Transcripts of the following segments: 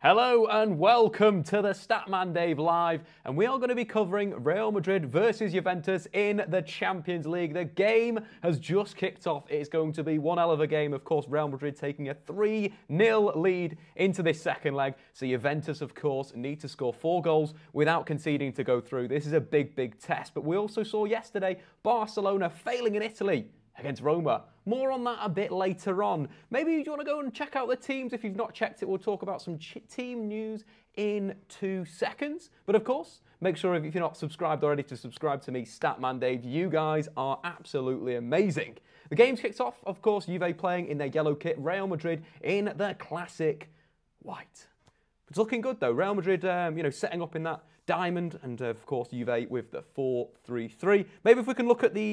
Hello and welcome to the Statman Dave Live, and we are going to be covering Real Madrid versus Juventus in the Champions League. The game has just kicked off. It's going to be one hell of a game. Of course, Real Madrid taking a 3-0 lead into this second leg. So Juventus, of course, need to score 4 goals without conceding to go through. This is a big test. But we also saw yesterday Barcelona failing in Italy against Roma. More on that a bit later on. Maybe you want to go and check out the teams. If you've not checked it, we'll talk about some team news in 2 seconds. But of course, make sure if you're not subscribed already to subscribe to me, Statman Dave. You guys are absolutely amazing. The game's kicked off, of course, Juve playing in their yellow kit, Real Madrid in their classic white. It's looking good though. Real Madrid, setting up in that diamond, and of course Juve with the 4-3-3. Maybe if we can look at the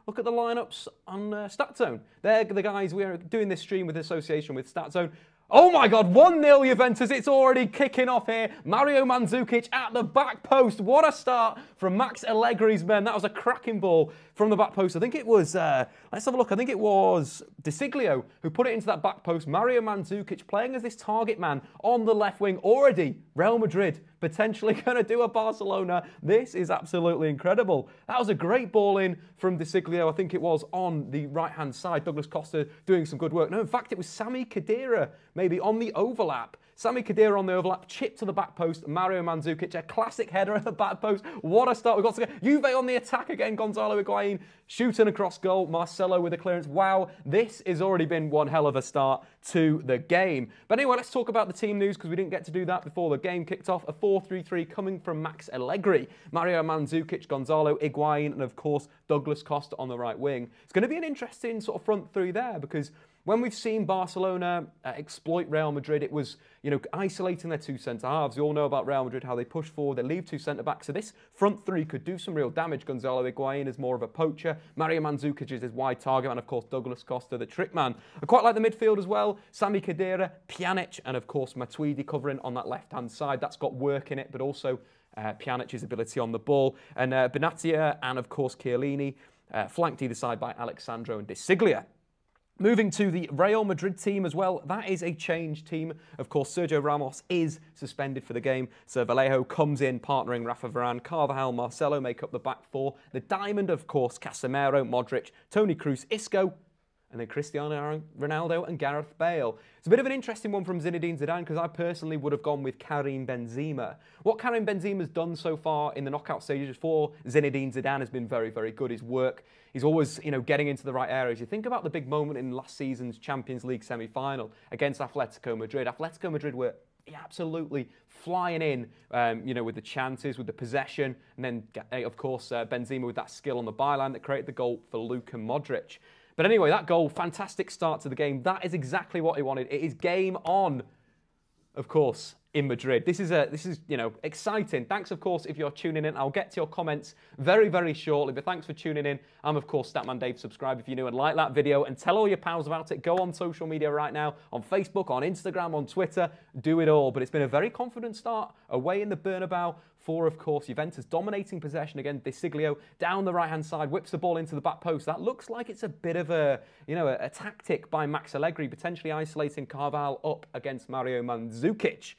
lineups on StatZone. They're the guys. We are doing this stream with association with StatZone. Oh my God, 1-0 Juventus. It's already kicking off here. Mario Mandzukic at the back post. What a start from Max Allegri's men. That was a cracking ball from the back post. I think it was, let's have a look. I think it was De Sciglio who put it into that back post. Mario Mandzukic playing as this target man on the left wing. Already Real Madrid potentially going to do a Barcelona. This is absolutely incredible. That was a great ball in from De Sciglio. I think it was on the right-hand side. Douglas Costa doing some good work. No, in fact, it was Sami Khedira maybe on the overlap. Sami Khedira on the overlap, chip to the back post. Mario Mandzukic, a classic header at the back post. What a start. We've got to get Juve on the attack again. Gonzalo Higuain shooting across goal. Marcelo with a clearance. Wow, this has already been one hell of a start to the game. But anyway, let's talk about the team news because we didn't get to do that before the game kicked off. A 4-3-3 coming from Max Allegri. Mario Mandzukic, Gonzalo Higuain, and of course, Douglas Costa on the right wing. It's going to be an interesting sort of front three there because when we've seen Barcelona exploit Real Madrid, it was, isolating their 2 centre-halves. You all know about Real Madrid, how they push forward, they leave 2 centre-backs. So this front three could do some real damage. Gonzalo Higuain is more of a poacher. Mario Mandzukic is his wide target. And, of course, Douglas Costa, the trick man. I quite like the midfield as well. Sami Khedira, Pjanic, and, of course, Matuidi covering on that left-hand side. That's got work in it, but also Pjanic's ability on the ball. And Benatia and, of course, Chiellini, flanked either side by Alexandro and De Sciglio. Moving to the Real Madrid team as well, that is a changed team. Of course, Sergio Ramos is suspended for the game, so Vallejo comes in, partnering Rafa Varane, Carvajal, Marcelo make up the back four. The diamond, of course, Casemiro, Modric, Toni Kroos, Isco, and then Cristiano Ronaldo and Gareth Bale. It's a bit of an interesting one from Zinedine Zidane because I personally would have gone with Karim Benzema. What Karim Benzema's done so far in the knockout stages for Zinedine Zidane has been very good. His work, he's always, getting into the right areas. You think about the big moment in last season's Champions League semi-final against Atletico Madrid. Atletico Madrid were absolutely flying in, with the chances, with the possession, and then, of course, Benzema with that skill on the byline that created the goal for Luka Modric. But anyway, that goal, fantastic start to the game. That is exactly what he wanted. It is game on, of course, in Madrid. This is exciting. Thanks, of course, if you're tuning in. I'll get to your comments very shortly, but thanks for tuning in. I'm, of course, Statman Dave. Subscribe if you're new and like that video and tell all your pals about it. Go on social media right now, on Facebook, on Instagram, on Twitter. Do it all. But it's been a very confident start away in the Bernabeu for, of course, Juventus dominating possession again. De Sciglio down the right-hand side, whips the ball into the back post. That looks like it's a bit of a tactic by Max Allegri, potentially isolating Carvajal up against Mario Mandzukic.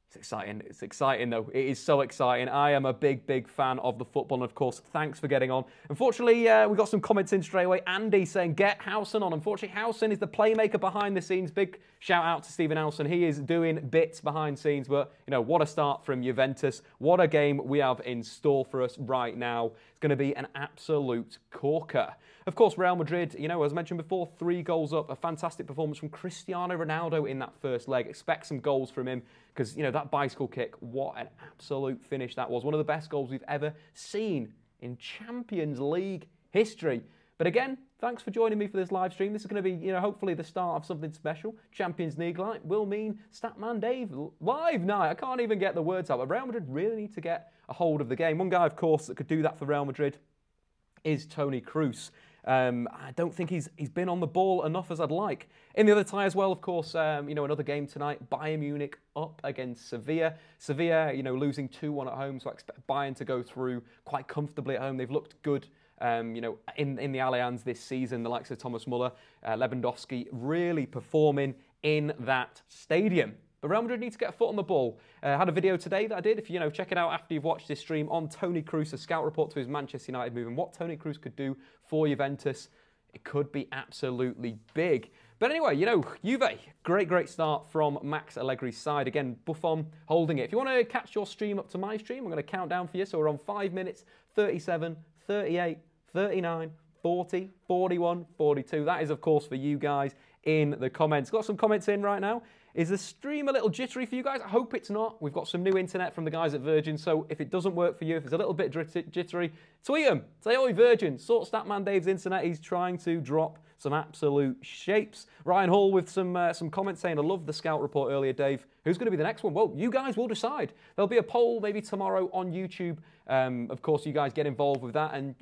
It's exciting. It's exciting, though. It is so exciting. I am a big fan of the football. And, of course, thanks for getting on. Unfortunately, we got some comments in straight away. Andy saying, get Howson on. Unfortunately, Howson is the playmaker behind the scenes. Big shout out to Stephen Howson. He is doing bits behind scenes. But, what a start from Juventus. What a game we have in store for us right now. It's going to be an absolute corker. Of course, Real Madrid, as mentioned before, 3 goals up. A fantastic performance from Cristiano Ronaldo in that first leg. Expect some goals from him because, that bicycle kick, what an absolute finish that was. One of the best goals we've ever seen in Champions League history. But again, thanks for joining me for this live stream. This is going to be, hopefully the start of something special. Champions League night will mean Statman Dave live night. I can't even get the words out. But Real Madrid really need to get a hold of the game. One guy, of course, that could do that for Real Madrid is Toni Kroos. I don't think he's been on the ball enough as I'd like. In the other tie as well, of course, another game tonight. Bayern Munich up against Sevilla. Sevilla, losing 2-1 at home, so I expect Bayern to go through quite comfortably at home. They've looked good, in the Allianz this season. The likes of Thomas Muller, Lewandowski really performing in that stadium. But Real Madrid need to get a foot on the ball. I had a video today that I did. If you check it out after you've watched this stream on Toni Kroos, a scout report to his Manchester United move and what Toni Kroos could do for Juventus. It could be absolutely big. But anyway, Juve, great start from Max Allegri's side. Again, Buffon holding it. If you want to catch your stream up to my stream, I'm going to count down for you. So we're on 5 minutes, 37, 38, 39, 40, 41, 42. That is, of course, for you guys in the comments. Got some comments in right now. Is the stream a little jittery for you guys? I hope it's not. We've got some new internet from the guys at Virgin, so if it doesn't work for you, if it's a little bit jittery, tweet them. Say, oi, Virgin, sort Statman Dave's internet. He's trying to drop some absolute shapes. Ryan Hall with some comments saying, I love the scout report earlier, Dave. Who's going to be the next one? Well, you guys will decide. There'll be a poll maybe tomorrow on YouTube. Of course, you guys get involved with that, and,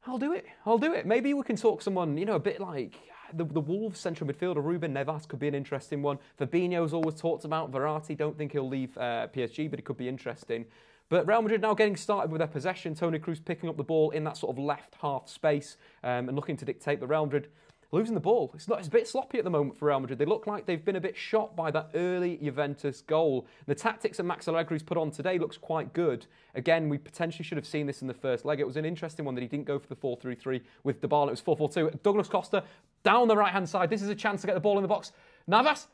I'll do it. Maybe we can talk someone, a bit like the Wolves central midfielder, Ruben Neves, could be an interesting one. Fabinho's always talked about. Verratti, don't think he'll leave PSG, but it could be interesting. But Real Madrid now getting started with their possession. Toni Kroos picking up the ball in that sort of left half space and looking to dictate. But Real Madrid losing the ball. It's a bit sloppy at the moment for Real Madrid. They look like they've been a bit shot by that early Juventus goal. The tactics that Max Allegri's put on today looks quite good. Again, we potentially should have seen this in the first leg. It was an interesting one that he didn't go for the 4-3-3 with Dybala. It was 4-4-2. Douglas Costa down the right-hand side. This is a chance to get the ball in the box. Navas.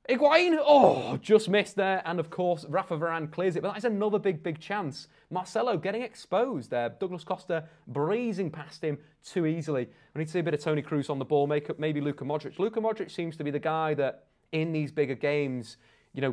Higuain, just missed there. And of course, Rafa Varane clears it. But that is another big chance. Marcelo getting exposed there. Douglas Costa breezing past him too easily. We need to see a bit of Toni Kroos on the ball, maybe Luka Modric. Luka Modric seems to be the guy that in these bigger games,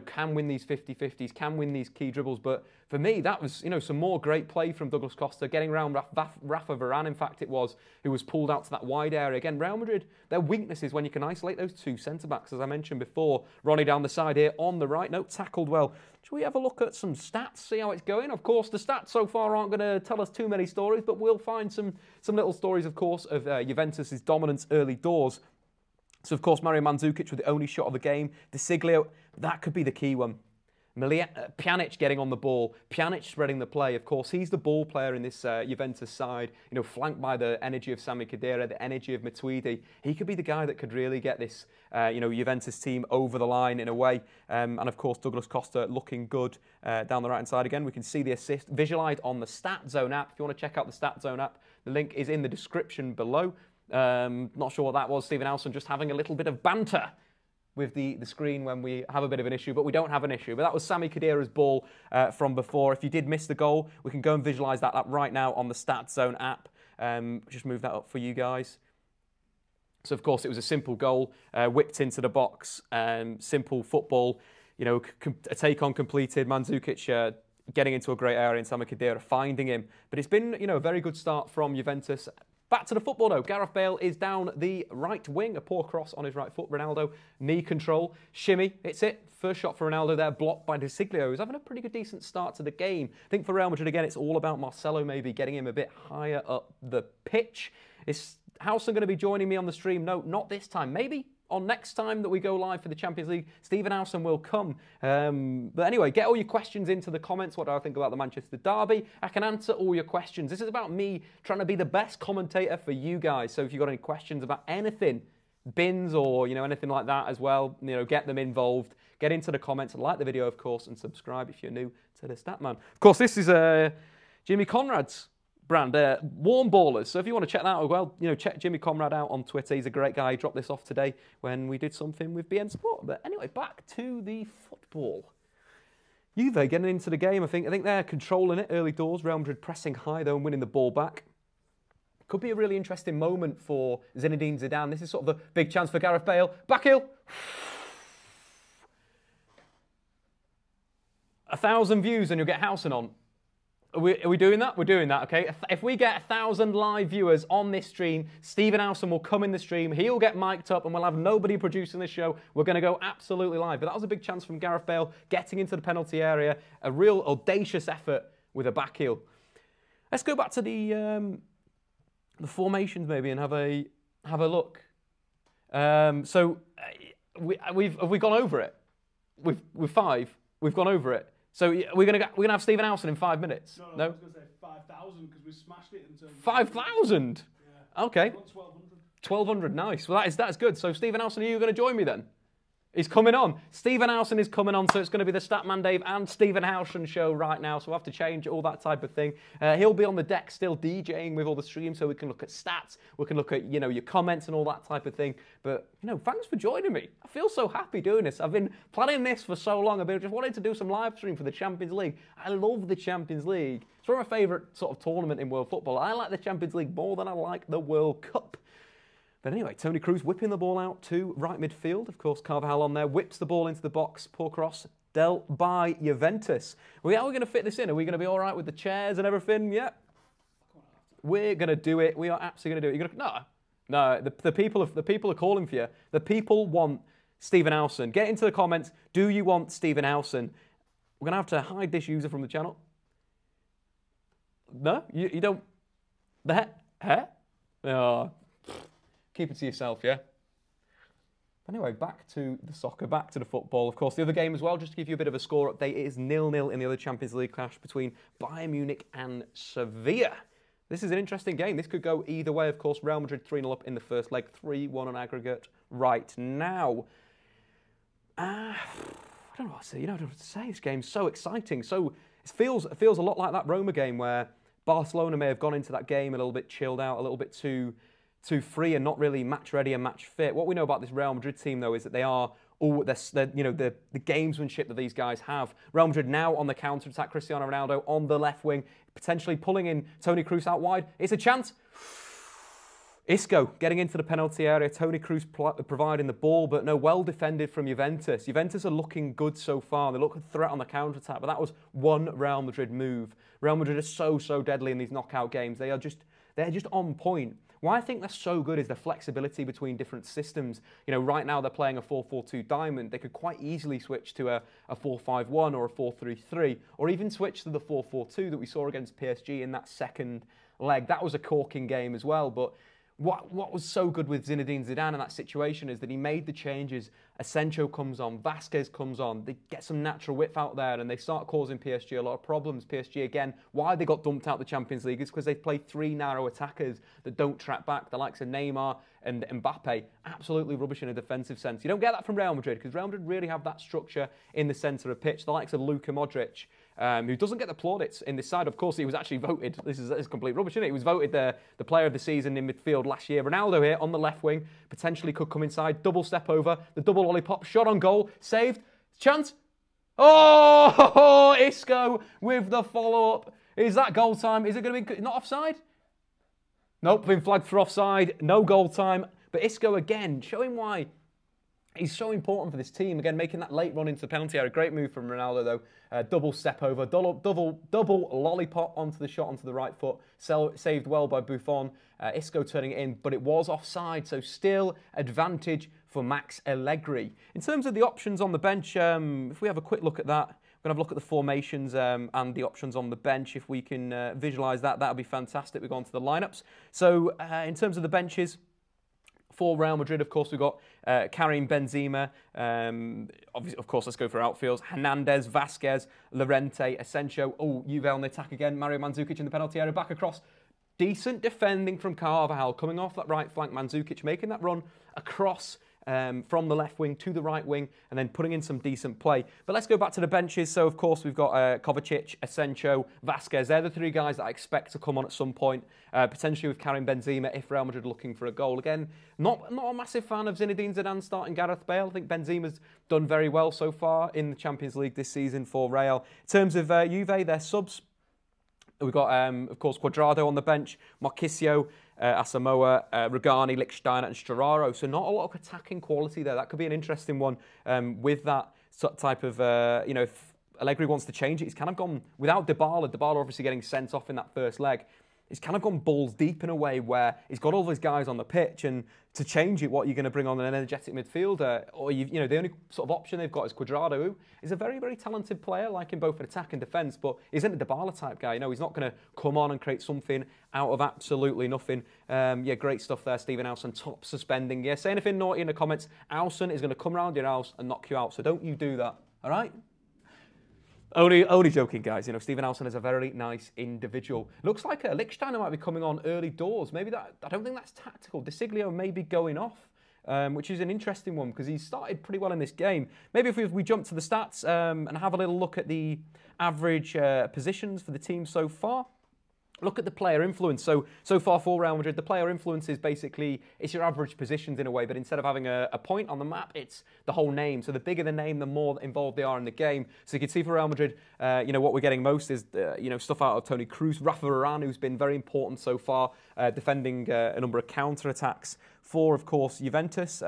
can win these 50-50s, can win these key dribbles. But for me, that was, some more great play from Douglas Costa, getting around Rafa Varane, in fact it was, who was pulled out to that wide area. Again, Real Madrid, their weakness is when you can isolate those two centre-backs, as I mentioned before. Ronnie down the side here on the right, tackled well. Shall we have a look at some stats, see how it's going? Of course, the stats so far aren't going to tell us too many stories, but we'll find some little stories, of course, of Juventus' dominance early doors. So, of course, Mario Mandzukic with the only shot of the game. De Siglio, that could be the key one. Pjanic getting on the ball. Pjanic spreading the play. Of course, he's the ball player in this Juventus side, flanked by the energy of Sami Khedira, the energy of Matuidi. He could be the guy that could really get this, Juventus team over the line in a way. And, of course, Douglas Costa looking good down the right-hand side again. We can see the assist visualised on the Stat Zone app. If you want to check out the Stat Zone app, the link is in the description below. Not sure what that was. Stephen Alson just having a little bit of banter with the screen when we have a bit of an issue, but we don't have an issue. But that was Sami Khedira's ball from before. If you did miss the goal, we can go and visualise that up right now on the Stat Zone app. Just move that up for you guys. So, of course, it was a simple goal, whipped into the box, simple football, a take-on completed. Mandzukic getting into a great area and Sami Khedira finding him. But it's been, a very good start from Juventus. Back to the football, though. Gareth Bale is down the right wing. A poor cross on his right foot. Ronaldo, knee control. Shimmy, it's it. First shot for Ronaldo there, blocked by De Siglio, who's having a pretty good, decent start to the game. I think for Real Madrid, again, it's all about Marcelo maybe getting him a bit higher up the pitch. Is Howson going to be joining me on the stream? No, not this time. Maybe on next time that we go live for the Champions League, Stephen Howson will come. But anyway, get all your questions into the comments. What do I think about the Manchester derby? I can answer all your questions. This is about me trying to be the best commentator for you guys. So if you've got any questions about anything, bins or anything like that as well, get them involved. Get into the comments, like the video, of course, and subscribe if you're new to the Statman. Of course, this is Jimmy Conrad's brand, Warm Ballers. So if you want to check that out as well, check Jimmy Conrad out on Twitter. He's a great guy. He dropped this off today when we did something with BN Sport. But anyway, back to the football. Juve getting into the game. I think they're controlling it early doors. Real Madrid pressing high though and winning the ball back. Could be a really interesting moment for Zinedine Zidane. This is sort of a big chance for Gareth Bale. Back heel. 1,000 views and you'll get Howson on. Are we doing that? We're doing that, okay? If we get 1,000 live viewers on this stream, Stephen Howson will come in the stream, he'll get mic'd up, and we'll have nobody producing the show. We're going to go absolutely live. But that was a big chance from Gareth Bale, getting into the penalty area. A real audacious effort with a back heel. Let's go back to the formations maybe and have a look. So we've gone over it. With 5, we've gone over it. So we're gonna have Stephen Howson in 5 minutes. No? I was gonna say 5,000 because we smashed it in terms of 5,000. Yeah. Okay. 1,200. 1,200. Nice. Well, that is good. So Stephen Howson, are you going to join me then? He's coming on. Stephen Howson is coming on, so it's going to be the Statman Dave and Stephen Howson show right now, so we'll have to change all that type of thing. He'll be on the deck still DJing with all the streams, so we can look at stats, we can look at, you know, your comments and all that type of thing. But, you know, thanks for joining me. I feel so happy doing this. I've been planning this for so long. I've been just wanting to do some live stream for the Champions League. I love the Champions League. It's one of my favourite sort of tournament in world football. I like the Champions League more than I like the World Cup. But anyway, Toni Kroos whipping the ball out to right midfield. Of course, Carvajal on there, whips the ball into the box. Poor cross, dealt by Juventus. Well, how are we going to fit this in? Are we going to be all right with the chairs and everything? Yeah. We're going to do it. We are absolutely going to do it. You're going to, no, the people are calling for you. The people want Stephen Howson. Get into the comments. Do you want Stephen Howson? We're going to have to hide this user from the channel. No, you don't. The heck? Huh? Oh. Keep it to yourself, yeah? Anyway, back to the soccer, back to the football. Of course, the other game as well, just to give you a bit of a score update, it is 0-0 in the other Champions League clash between Bayern Munich and Sevilla. This is an interesting game. This could go either way. Of course, Real Madrid 3-0 up in the first leg, 3-1 on aggregate right now. I don't know what to say. You know, I don't know what to say. This game's so exciting. So it feels a lot like that Roma game where Barcelona may have gone into that game a little bit chilled out, a little bit too free and not really match ready and match fit. What we know about this Real Madrid team, though, is that they are the gamesmanship that these guys have. Real Madrid now on the counter-attack, Cristiano Ronaldo on the left wing, potentially pulling in Toni Kroos out wide. It's a chance. Isco getting into the penalty area, Toni Kroos providing the ball, but no, well defended from Juventus. Juventus are looking good so far. They look a threat on the counter-attack, but that was one Real Madrid move. Real Madrid are so deadly in these knockout games. They're just on point. Why I think they're so good is the flexibility between different systems. You know, right now they're playing a 4-4-2 diamond. They could quite easily switch to a 4-5-1 or a 4-3-3, or even switch to the 4-4-2 that we saw against PSG in that second leg. That was a corking game as well, but what was so good with Zinedine Zidane in that situation is that he made the changes. Asensio comes on, Vasquez comes on, they get some natural width out there and they start causing PSG a lot of problems. PSG, again, why they got dumped out the Champions League is because they play three narrow attackers that don't track back, the likes of Neymar and Mbappe. Absolutely rubbish in a defensive sense. You don't get that from Real Madrid because Real Madrid really have that structure in the centre of pitch, the likes of Luka Modric, who doesn't get the plaudits in this side. Of course, he was actually voted, this is complete rubbish, isn't it? He was voted the player of the season in midfield last year. Ronaldo here on the left wing, potentially could come inside, double step over, the double lollipop, shot on goal, saved, chance. Oh, Isco with the follow-up. Is that goal time? Is it going to be not offside? Nope, been flagged for offside, no goal time. But Isco again, showing why he's so important for this team. Again, making that late run into the penalty area. Great move from Ronaldo, though. Double step over, double lollipop onto the shot onto the right foot. Saved well by Buffon. Isco turning it in, but it was offside, so still advantage for Max Allegri. In terms of the options on the bench, if we have a quick look at that, we're going to have a look at the formations and the options on the bench. If we can visualise that, that would be fantastic. We go on to the lineups. So in terms of the benches, for Real Madrid, of course, we've got Karim Benzema. Obviously, of course, let's go for outfields. Hernandez, Vasquez, Llorente, Asensio. Oh, Juve on the attack again. Mario Mandzukic in the penalty area. Back across. Decent defending from Carvajal. Coming off that right flank, Mandzukic making that run across from the left wing to the right wing and then putting in some decent play. But let's go back to the benches. So, of course, we've got Kovacic, Asensio, Vasquez. They're the three guys that I expect to come on at some point, potentially with Karim Benzema if Real Madrid are looking for a goal. Again, not a massive fan of Zinedine Zidane starting Gareth Bale. I think Benzema's done very well so far in the Champions League this season for Real. In terms of Juve, their subs, we've got, of course, Cuadrado on the bench, Marchisio, Asamoah, Rugani, Lichtsteiner and Storaro. So not a lot of attacking quality there. That could be an interesting one with that type of, if Allegri wants to change it, he's kind of gone without Dybala. Dybala obviously getting sent off in that first leg. He's kind of gone balls deep in a way where he's got all those guys on the pitch, and to change it, what you're going to bring on an energetic midfielder, or the only sort of option they've got is Cuadrado, who is a very, very talented player, like in both attack and defence, but isn't a Dybala type guy. He's not going to come on and create something out of absolutely nothing. Great stuff there, Stephen Howson, top suspending. Yeah, say anything naughty in the comments. Howson is going to come around your house and knock you out, so don't you do that, all right? Only joking, guys. Stephen Howson is a very nice individual. Looks like Lichtsteiner might be coming on early doors. Maybe that. I don't think that's tactical. De Siglio may be going off. which is an interesting one because he started pretty well in this game. Maybe if we jump to the stats and have a little look at the average positions for the team so far. Look at the player influence. So far for Real Madrid, the player influence is basically, it's your average positions in a way, but instead of having a point on the map, it's the whole name. So the bigger the name, the more involved they are in the game. So you can see for Real Madrid, what we're getting most is, stuff out of Toni Kroos, Rafa Varane, who's been very important so far, defending a number of counter-attacks. For, of course, Juventus,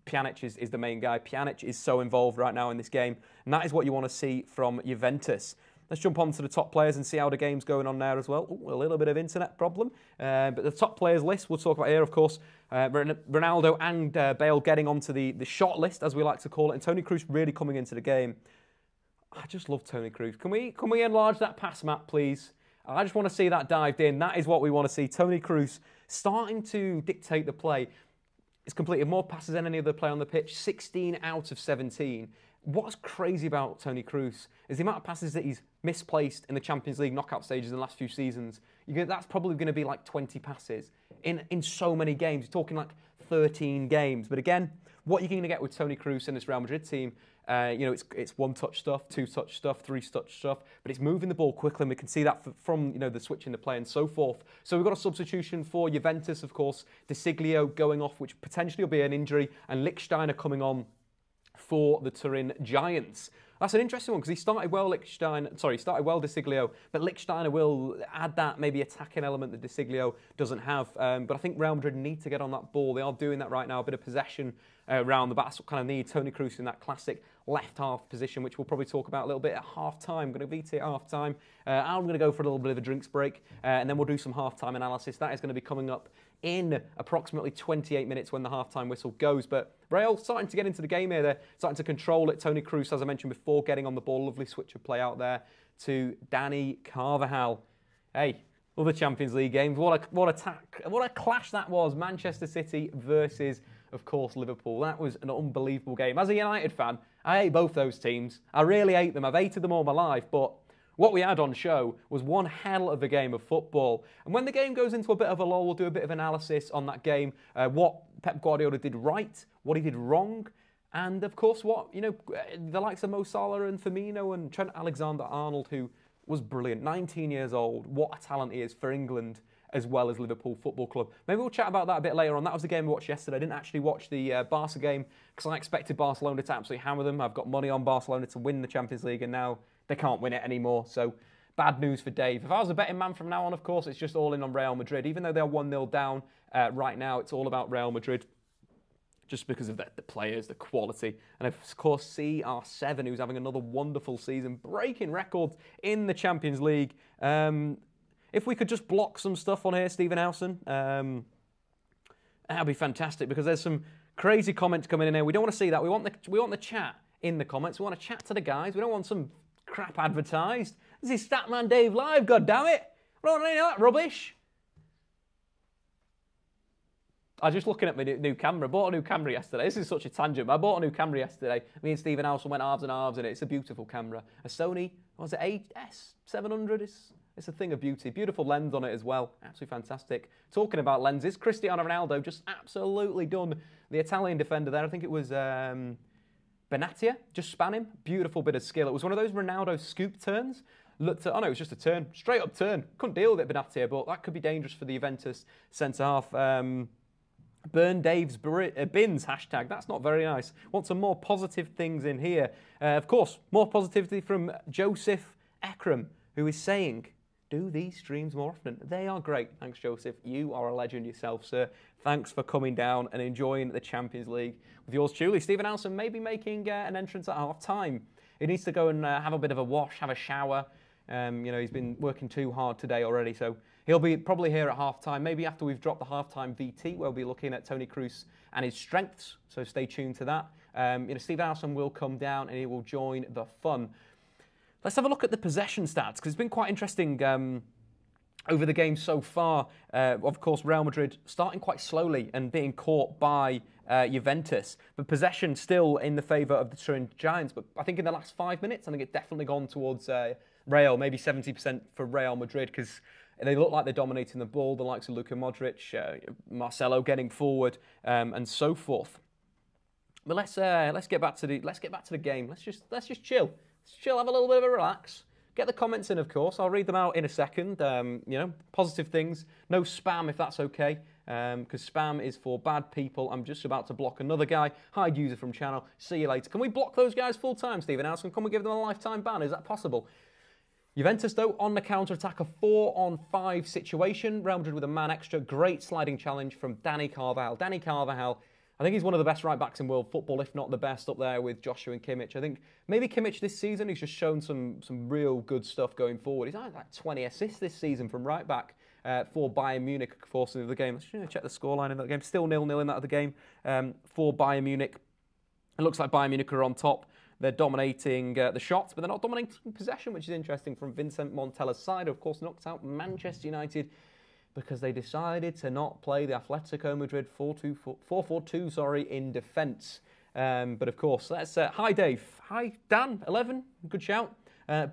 Pjanic is the main guy. Pjanic is so involved right now in this game, and that is what you want to see from Juventus. Let's jump on to the top players and see how the game's going on there as well. Ooh, a little bit of internet problem. But the top players list we'll talk about here, of course, Ronaldo and Bale getting onto the shot list, as we like to call it, and Toni Kroos really coming into the game. I just love Toni Kroos. Can we enlarge that pass map, please? I just want to see that dived in. That is what we want to see. Toni Kroos starting to dictate the play. He's completed more passes than any other player on the pitch, 16 out of 17. What's crazy about Toni Kroos is the amount of passes that he's misplaced in the Champions League knockout stages in the last few seasons. That's probably going to be like 20 passes in so many games. You're talking like 13 games. But again, what you're going to get with Toni Kroos in this Real Madrid team, it's one-touch stuff, two-touch stuff, three-touch stuff, but it's moving the ball quickly, and we can see that from the switch in the play and so forth. So we've got a substitution for Juventus, of course, De Siglio going off, which potentially will be an injury, and Lichtsteiner coming on for the Turin Giants. That's an interesting one because he started well, De Siglio, but Lichtsteiner will add that maybe attacking element that De Siglio doesn't have. But I think Real Madrid need to get on that ball. They are doing that right now, a bit of possession around the back. That's what kind of need. Toni Kroos in that classic left half position, which we'll probably talk about a little bit at half-time. I'm going to VT at half-time. I'm going to go for a little bit of a drinks break, and then we'll do some half-time analysis. That is going to be coming up in approximately 28 minutes when the half-time whistle goes. But Real starting to get into the game here. They're starting to control it. Toni Kroos, as I mentioned before, getting on the ball. Lovely switch of play out there to Dani Carvajal. Hey, other Champions League games. What a clash that was. Manchester City versus, of course, Liverpool. That was an unbelievable game. As a United fan, I hate both those teams. I really hate them. I've hated them all my life, but what we had on show was one hell of a game of football. And when the game goes into a bit of a lull, we'll do a bit of analysis on that game, what Pep Guardiola did right, what he did wrong, and of course what, the likes of Mo Salah and Firmino and Trent Alexander-Arnold, who was brilliant, 19 years old, what a talent he is for England as well as Liverpool Football Club. Maybe we'll chat about that a bit later on. That was the game we watched yesterday. I didn't actually watch the Barca game because I expected Barcelona to absolutely hammer them. I've got money on Barcelona to win the Champions League, and now they can't win it anymore. So bad news for Dave. If I was a betting man from now on, of course, it's just all in on Real Madrid. Even though they're 1-0 down right now, it's all about Real Madrid just because of the players, the quality. And of course, CR7, who's having another wonderful season, breaking records in the Champions League. If we could just block some stuff on here, Stephen Howson, that'd be fantastic because there's some crazy comments coming in here. We don't want to see that. We want the chat in the comments. We want to chat to the guys. We don't want some crap advertised. This is Statman Dave Live, God damn it! We don't want any of that rubbish. I was just looking at my new camera. I bought a new camera yesterday. This is such a tangent, but I bought a new camera yesterday. Me and Stephen Howson went halves and halves in it. It's a beautiful camera. A Sony, what was it, AS700? It's a thing of beauty. Beautiful lens on it as well. Absolutely fantastic. Talking about lenses, Cristiano Ronaldo just absolutely done the Italian defender there. I think it was Benatia. Just span him. Beautiful bit of skill. It was one of those Ronaldo scoop turns. Looked at, oh no, it was just a turn. Straight up turn. Couldn't deal with it, Benatia, but that could be dangerous for the Juventus centre-half. Burn Dave's bins, hashtag. That's not very nice. Want some more positive things in here. Of course, more positivity from Joseph Ekram, who is saying, do these streams more often. They are great. Thanks, Joseph. You are a legend yourself, sir. Thanks for coming down and enjoying the Champions League with yours truly. Stephen Howson may be making an entrance at half-time. He needs to go and have a bit of a wash, have a shower. He's been working too hard today already, so he'll be probably here at half-time, maybe after we've dropped the half-time VT, where we'll be looking at Toni Kroos and his strengths, so stay tuned to that. Stephen Howson will come down and he will join the fun. Let's have a look at the possession stats, because it's been quite interesting over the game so far. Of course, Real Madrid starting quite slowly and being caught by Juventus, but possession still in the favour of the Turin Giants. But I think in the last 5 minutes, I think it's definitely gone towards Real, maybe 70% for Real Madrid, because They look like they're dominating the ball, the likes of Luka Modric, Marcelo getting forward, and so forth. But let's get back to the game. Let's just chill. Let's chill, have a little bit of a relax. Get the comments in, of course. I'll read them out in a second. Positive things. No spam, if that's okay, because spam is for bad people. I'm just about to block another guy. Hide user from channel. See you later. Can we block those guys full time, Stephen House? Can we give them a lifetime ban? Is that possible? Juventus, though, on the counter-attack, a 4-on-5 situation. Real Madrid with a man extra. Great sliding challenge from Dani Carvajal. Dani Carvajal, I think he's one of the best right-backs in world football, if not the best, up there with Joshua and Kimmich. I think maybe Kimmich this season, he's just shown some real good stuff going forward. He's had like 20 assists this season from right-back for Bayern Munich, of course, in the game. Let's check the scoreline in that game. Still 0-0 in that other game for Bayern Munich. It looks like Bayern Munich are on top. They're dominating the shots, but they're not dominating possession, which is interesting from Vincent Montella's side. Of course, knocked out Manchester United because they decided to not play the Atletico Madrid 4-4-2 in defence. But of course, let's... hi, Dave. Hi, Dan. 11. Good shout.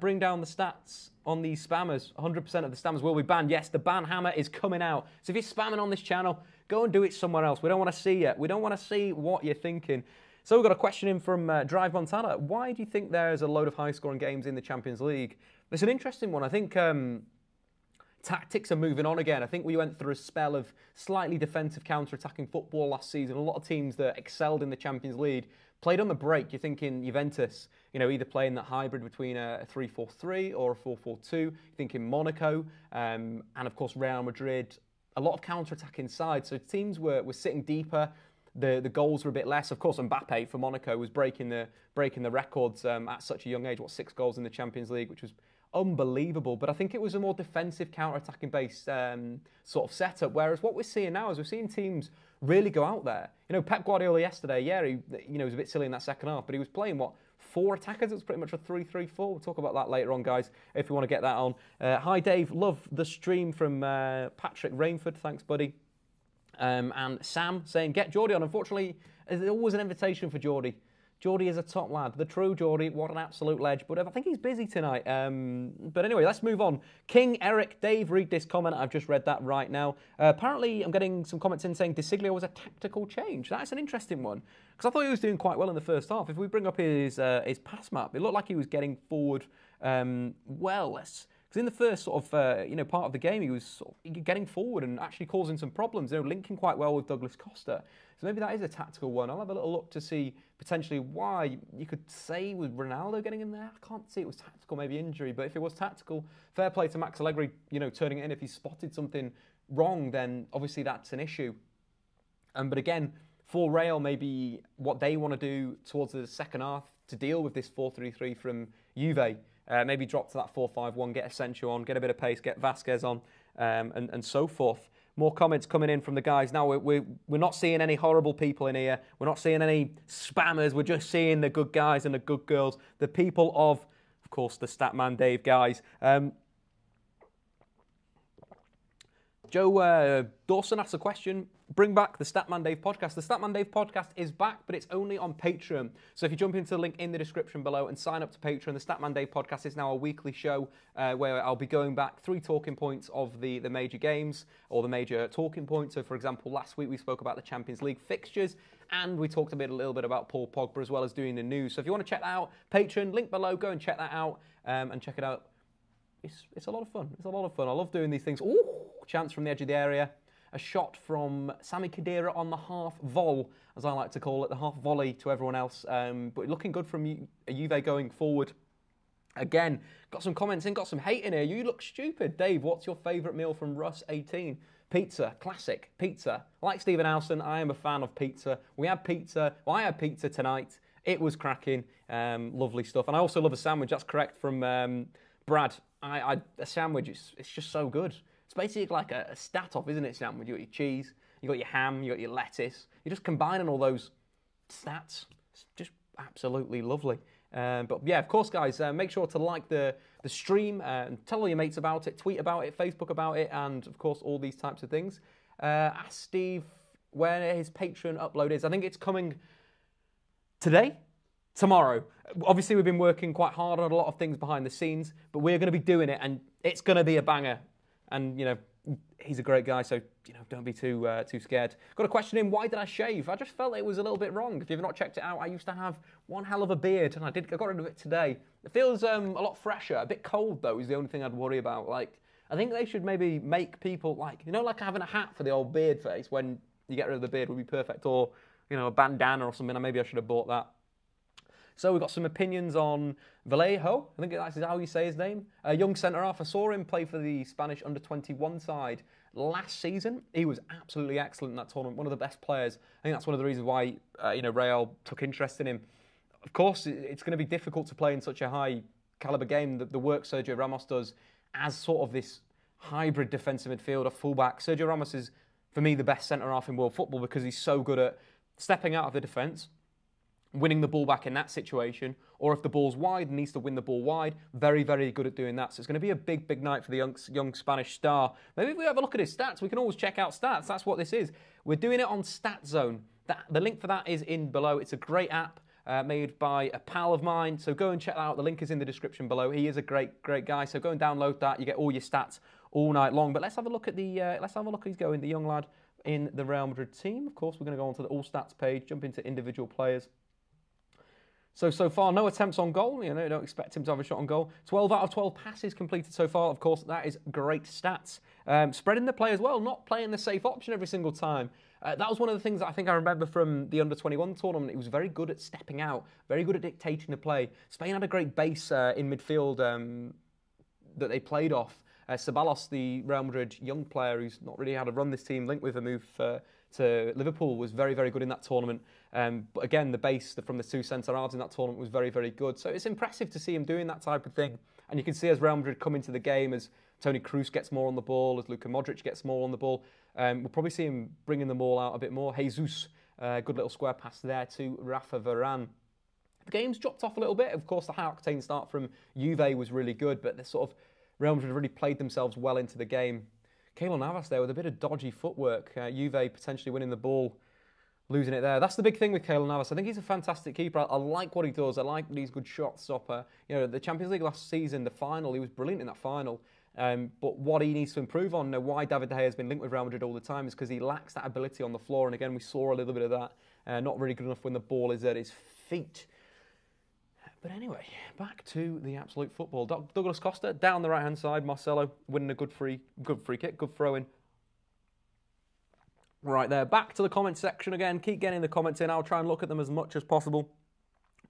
Bring down the stats on these spammers. 100% of the spammers will be banned. Yes, the ban hammer is coming out. So if you're spamming on this channel, go and do it somewhere else. We don't want to see it. We don't want to see what you're thinking. So we've got a question in from Drive Montana. Why do you think there's a load of high-scoring games in the Champions League? It's an interesting one. I think tactics are moving on again. I think we went through a spell of slightly defensive counter-attacking football last season. A lot of teams that excelled in the Champions League played on the break. You're thinking Juventus, either playing that hybrid between a 3-4-3 or a 4-4-2. You're thinking Monaco, and of course Real Madrid. A lot of counter-attack inside. So teams were sitting deeper. The goals were a bit less. Of course, Mbappe for Monaco was breaking the records at such a young age. 6 goals in the Champions League, which was unbelievable. But I think it was a more defensive, counter-attacking based sort of setup. Whereas what we're seeing now is we're seeing teams really go out there. Pep Guardiola yesterday, he was a bit silly in that second half, but he was playing 4 attackers. It was pretty much a 3-3-4. We'll talk about that later on, guys, if you want to get that on. Hi, Dave. Love the stream from Patrick Rainford. Thanks, buddy. And Sam saying, get Geordie on. Unfortunately, there's always an invitation for Geordie. Geordie is a top lad. The true Geordie, what an absolute ledge. But I think he's busy tonight. But anyway, let's move on. King Eric, Dave, read this comment. I've just read that right now. Apparently, I'm getting some comments in saying De Siglio was a tactical change. That's an interesting one. Because I thought he was doing quite well in the first half. If we bring up his pass map, it looked like he was getting forward well. Because in the first sort of part of the game, he was sort of getting forward and actually causing some problems. Linking quite well with Douglas Costa. So maybe that is a tactical one. I'll have a little look to see potentially why. You could say with Ronaldo getting in there. I can't see it was tactical, maybe injury. But if it was tactical, fair play to Max Allegri. Turning it in. If he spotted something wrong, then obviously that's an issue. But again, for Real, maybe what they want to do towards the second half to deal with this 4-3-3 from Juve. Maybe drop to that 4-5-1, get Asensio on, get a bit of pace, get Vasquez on, and so forth. More comments coming in from the guys. Now, we're not seeing any horrible people in here. We're not seeing any spammers. We're just seeing the good guys and the good girls. The people of course, the Statman Dave guys. Joe Dawson asks a question. Bring back the Statman Dave podcast. The Statman Dave podcast is back, but it's only on Patreon. So if you jump into the link in the description below and sign up to Patreon, the Statman Dave podcast is now a weekly show where I'll be going back 3 talking points of the major games or the major talking points. So for example, last week we spoke about the Champions League fixtures and we talked a little bit about Paul Pogba as well as doing the news. So if you want to check that out, Patreon, link below, go and check that out and check it out. It's a lot of fun. It's a lot of fun. I love doing these things. Ooh, chance from the edge of the area. A shot from Sami Khedira on the half vol, as I like to call it, the half volley to everyone else. But looking good from Juve going forward. Again, got some comments in, got some hate in here. You look stupid. Dave, what's your favourite meal from Russ18? Pizza, classic, pizza. Like Stephen Howson, I am a fan of pizza. We had pizza. Well, I had pizza tonight. It was cracking. Lovely stuff. And I also love a sandwich. That's correct from Brad. A sandwich, it's just so good. It's basically like a stat-off, isn't it, sandwich? You got your cheese, you got your ham, you got your lettuce. You're just combining all those stats. It's just absolutely lovely. But yeah, of course, guys, make sure to like the stream and tell all your mates about it, tweet about it, Facebook about it, and of course, all these types of things. Ask Steve where his Patreon upload is. I think it's coming today. Tomorrow. Obviously, we've been working quite hard on a lot of things behind the scenes, but we're going to be doing it, and it's going to be a banger. And, he's a great guy, so, don't be too scared. Got to question him, why did I shave? I just felt it was a little bit wrong. If you've not checked it out, I used to have one hell of a beard, and I got rid of it today. It feels a lot fresher. A bit cold, though, is the only thing I'd worry about. Like, I think they should maybe make people, like having a hat for the old beard face when you get rid of the beard would be perfect. Or, a bandana or something. Maybe I should have bought that. So we've got some opinions on Vallejo. I think that's how you say his name. A young centre-half. I saw him play for the Spanish under-21 side last season. He was absolutely excellent in that tournament. One of the best players. I think that's one of the reasons why, Real took interest in him. Of course, it's going to be difficult to play in such a high-caliber game. The work Sergio Ramos does as sort of this hybrid defensive midfielder, fullback. Sergio Ramos is, for me, the best centre-half in world football because he's so good at stepping out of the defence, winning the ball back in that situation, or if the ball's wide and needs to win the ball wide, very, very good at doing that. So it's going to be a big, big night for the young Spanish star. Maybe if we have a look at his stats, we can always check out stats. That's what this is. We're doing it on Stat Zone. The link for that is in below. It's a great app made by a pal of mine. So go and check that out. The link is in the description below. He is a great, great guy. So go and download that. You get all your stats all night long. But let's have a look at he's going, the young lad in the Real Madrid team. Of course, we're going to go onto the all stats page, jump into individual players. So far, no attempts on goal. Don't expect him to have a shot on goal. 12 out of 12 passes completed so far. Of course, that is great stats. Spreading the play as well, not playing the safe option every single time. That was one of the things that I think I remember from the under-21 tournament. He was very good at stepping out, very good at dictating the play. Spain had a great base in midfield that they played off. Ceballos, the Real Madrid young player who's not really had a run this team, linked with a move to Liverpool, was very, very good in that tournament. But again, the base from the two centre-halves in that tournament was very, very good. So it's impressive to see him doing that type of thing. And you can see as Real Madrid come into the game, as Toni Kroos gets more on the ball, as Luka Modric gets more on the ball, we'll probably see him bringing the ball out a bit more. Jesus, good little square pass there to Rafa Varane. The game's dropped off a little bit. Of course, the high-octane start from Juve was really good, but the sort of Real Madrid really played themselves well into the game. Keylor Navas there with a bit of dodgy footwork. Juve potentially winning the ball, losing it there. That's the big thing with Keylor Navas. I think he's a fantastic keeper. I like what he does. I like these good shot stopper. The Champions League last season, the final, he was brilliant in that final. But what he needs to improve on, why David De Gea has been linked with Real Madrid all the time, is because he lacks that ability on the floor. And again, we saw a little bit of that. Not really good enough when the ball is at his feet. But anyway, back to the absolute football. Douglas Costa down the right-hand side. Marcelo winning a good free kick, good throw-in. Right there, back to the comment section again. Keep getting the comments in. I'll try and look at them as much as possible.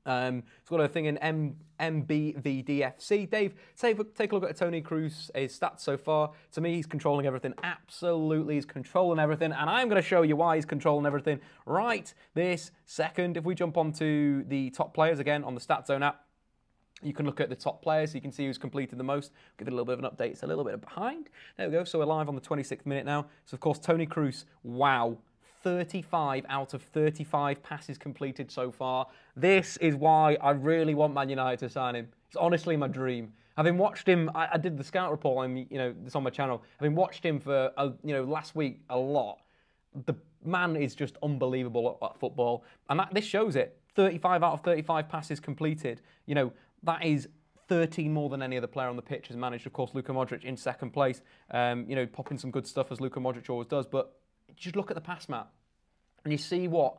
It's got a thing in MBVDFC. Dave, take a look at Toni Kroos, his stats so far. To me, he's controlling everything. Absolutely, he's controlling everything. And I'm going to show you why he's controlling everything right this second. If we jump onto the top players again on the Stat Zone app, you can look at the top players so you can see who's completed the most. Give it a little bit of an update. It's a little bit behind. There we go. So we're live on the 26th minute now. So, of course, Toni Kroos, wow. 35 out of 35 passes completed so far. This is why I really want Man United to sign him. It's honestly my dream. Having watched him, I did the scout report, it's on my channel. Having watched him for, last week a lot, the man is just unbelievable at football. And this shows it. 35 out of 35 passes completed. That is 13 more than any other player on the pitch has managed. Of course, Luka Modric in second place. Popping some good stuff as Luka Modric always does. But just look at the pass map and you see what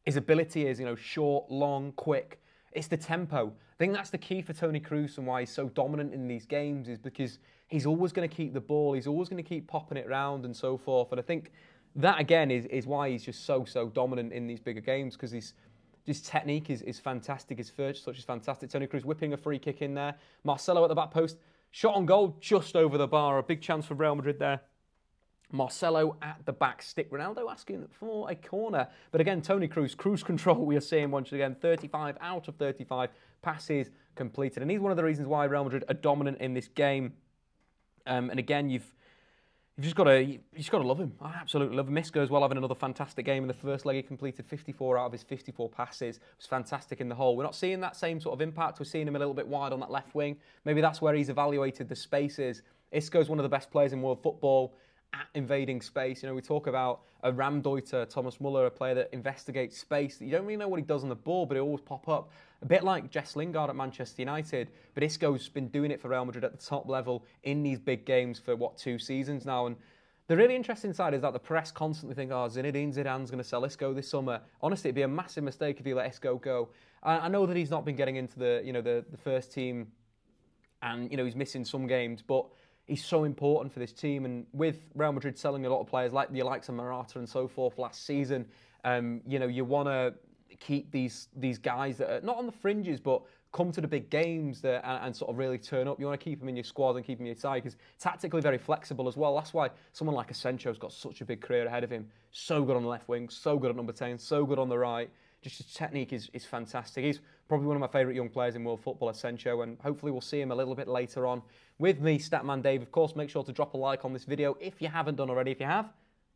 his ability is, short, long, quick. It's the tempo. I think that's the key for Toni Kroos and why he's so dominant in these games, is because he's always going to keep the ball. He's always going to keep popping it around and so forth. And I think that, again, is why he's just so dominant in these bigger games, because his technique is fantastic. His first touch is fantastic. Toni Kroos whipping a free kick in there. Marcelo at the back post. Shot on goal, just over the bar. A big chance for Real Madrid there. Marcelo at the back stick. Ronaldo asking for a corner. But again, Toni Kroos, cruise control, we are seeing once again. 35 out of 35 passes completed. And he's one of the reasons why Real Madrid are dominant in this game. And again, you've just got to love him. I absolutely love him. Isco as well, having another fantastic game. In the first leg, he completed 54 out of his 54 passes. It was fantastic in the whole. We're not seeing that same sort of impact. We're seeing him a little bit wide on that left wing. Maybe that's where he's evaluated the spaces. Isco's one of the best players in world football. at invading space. You know, we talk about a Ramdeuter, Thomas Muller, a player that investigates space, that you don't really know what he does on the ball, but he always pop up. A bit like Jess Lingard at Manchester United, but Isco's been doing it for Real Madrid at the top level in these big games for, 2 seasons now. And the really interesting side is that the press constantly think, oh, Zinedine Zidane's going to sell Isco this summer. Honestly, it'd be a massive mistake if he let Isco go. I know that he's not been getting into the first team, and he's missing some games, but he's so important for this team. And with Real Madrid selling a lot of players like the likes of Morata and so forth last season, you want to keep these guys that are not on the fringes, but come to the big games and sort of really turn up. You want to keep them in your squad and keep them in your side, because tactically very flexible as well. That's why someone like Asensio's got such a big career ahead of him. So good on the left wing, so good at number 10, so good on the right. Just his technique is fantastic. He's probably one of my favourite young players in world football, Asensio, and hopefully we'll see him a little bit later on. With me, Statman Dave. Of course, make sure to drop a like on this video if you haven't done already. If you have,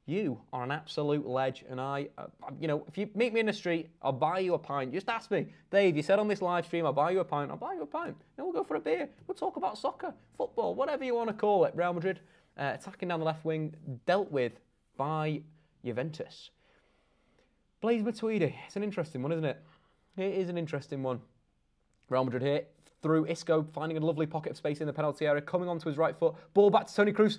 you are an absolute ledge, and if you meet me in the street, I'll buy you a pint. Just ask me, Dave, you said on this live stream, I'll buy you a pint. I'll buy you a pint. Then we'll go for a beer. We'll talk about soccer, football, whatever you want to call it. Real Madrid attacking down the left wing, dealt with by Juventus. Blaise Matuidi, it's an interesting one, isn't it? It is an interesting one. Real Madrid here, through Isco, finding a lovely pocket of space in the penalty area, coming onto his right foot, ball back to Toni Kroos,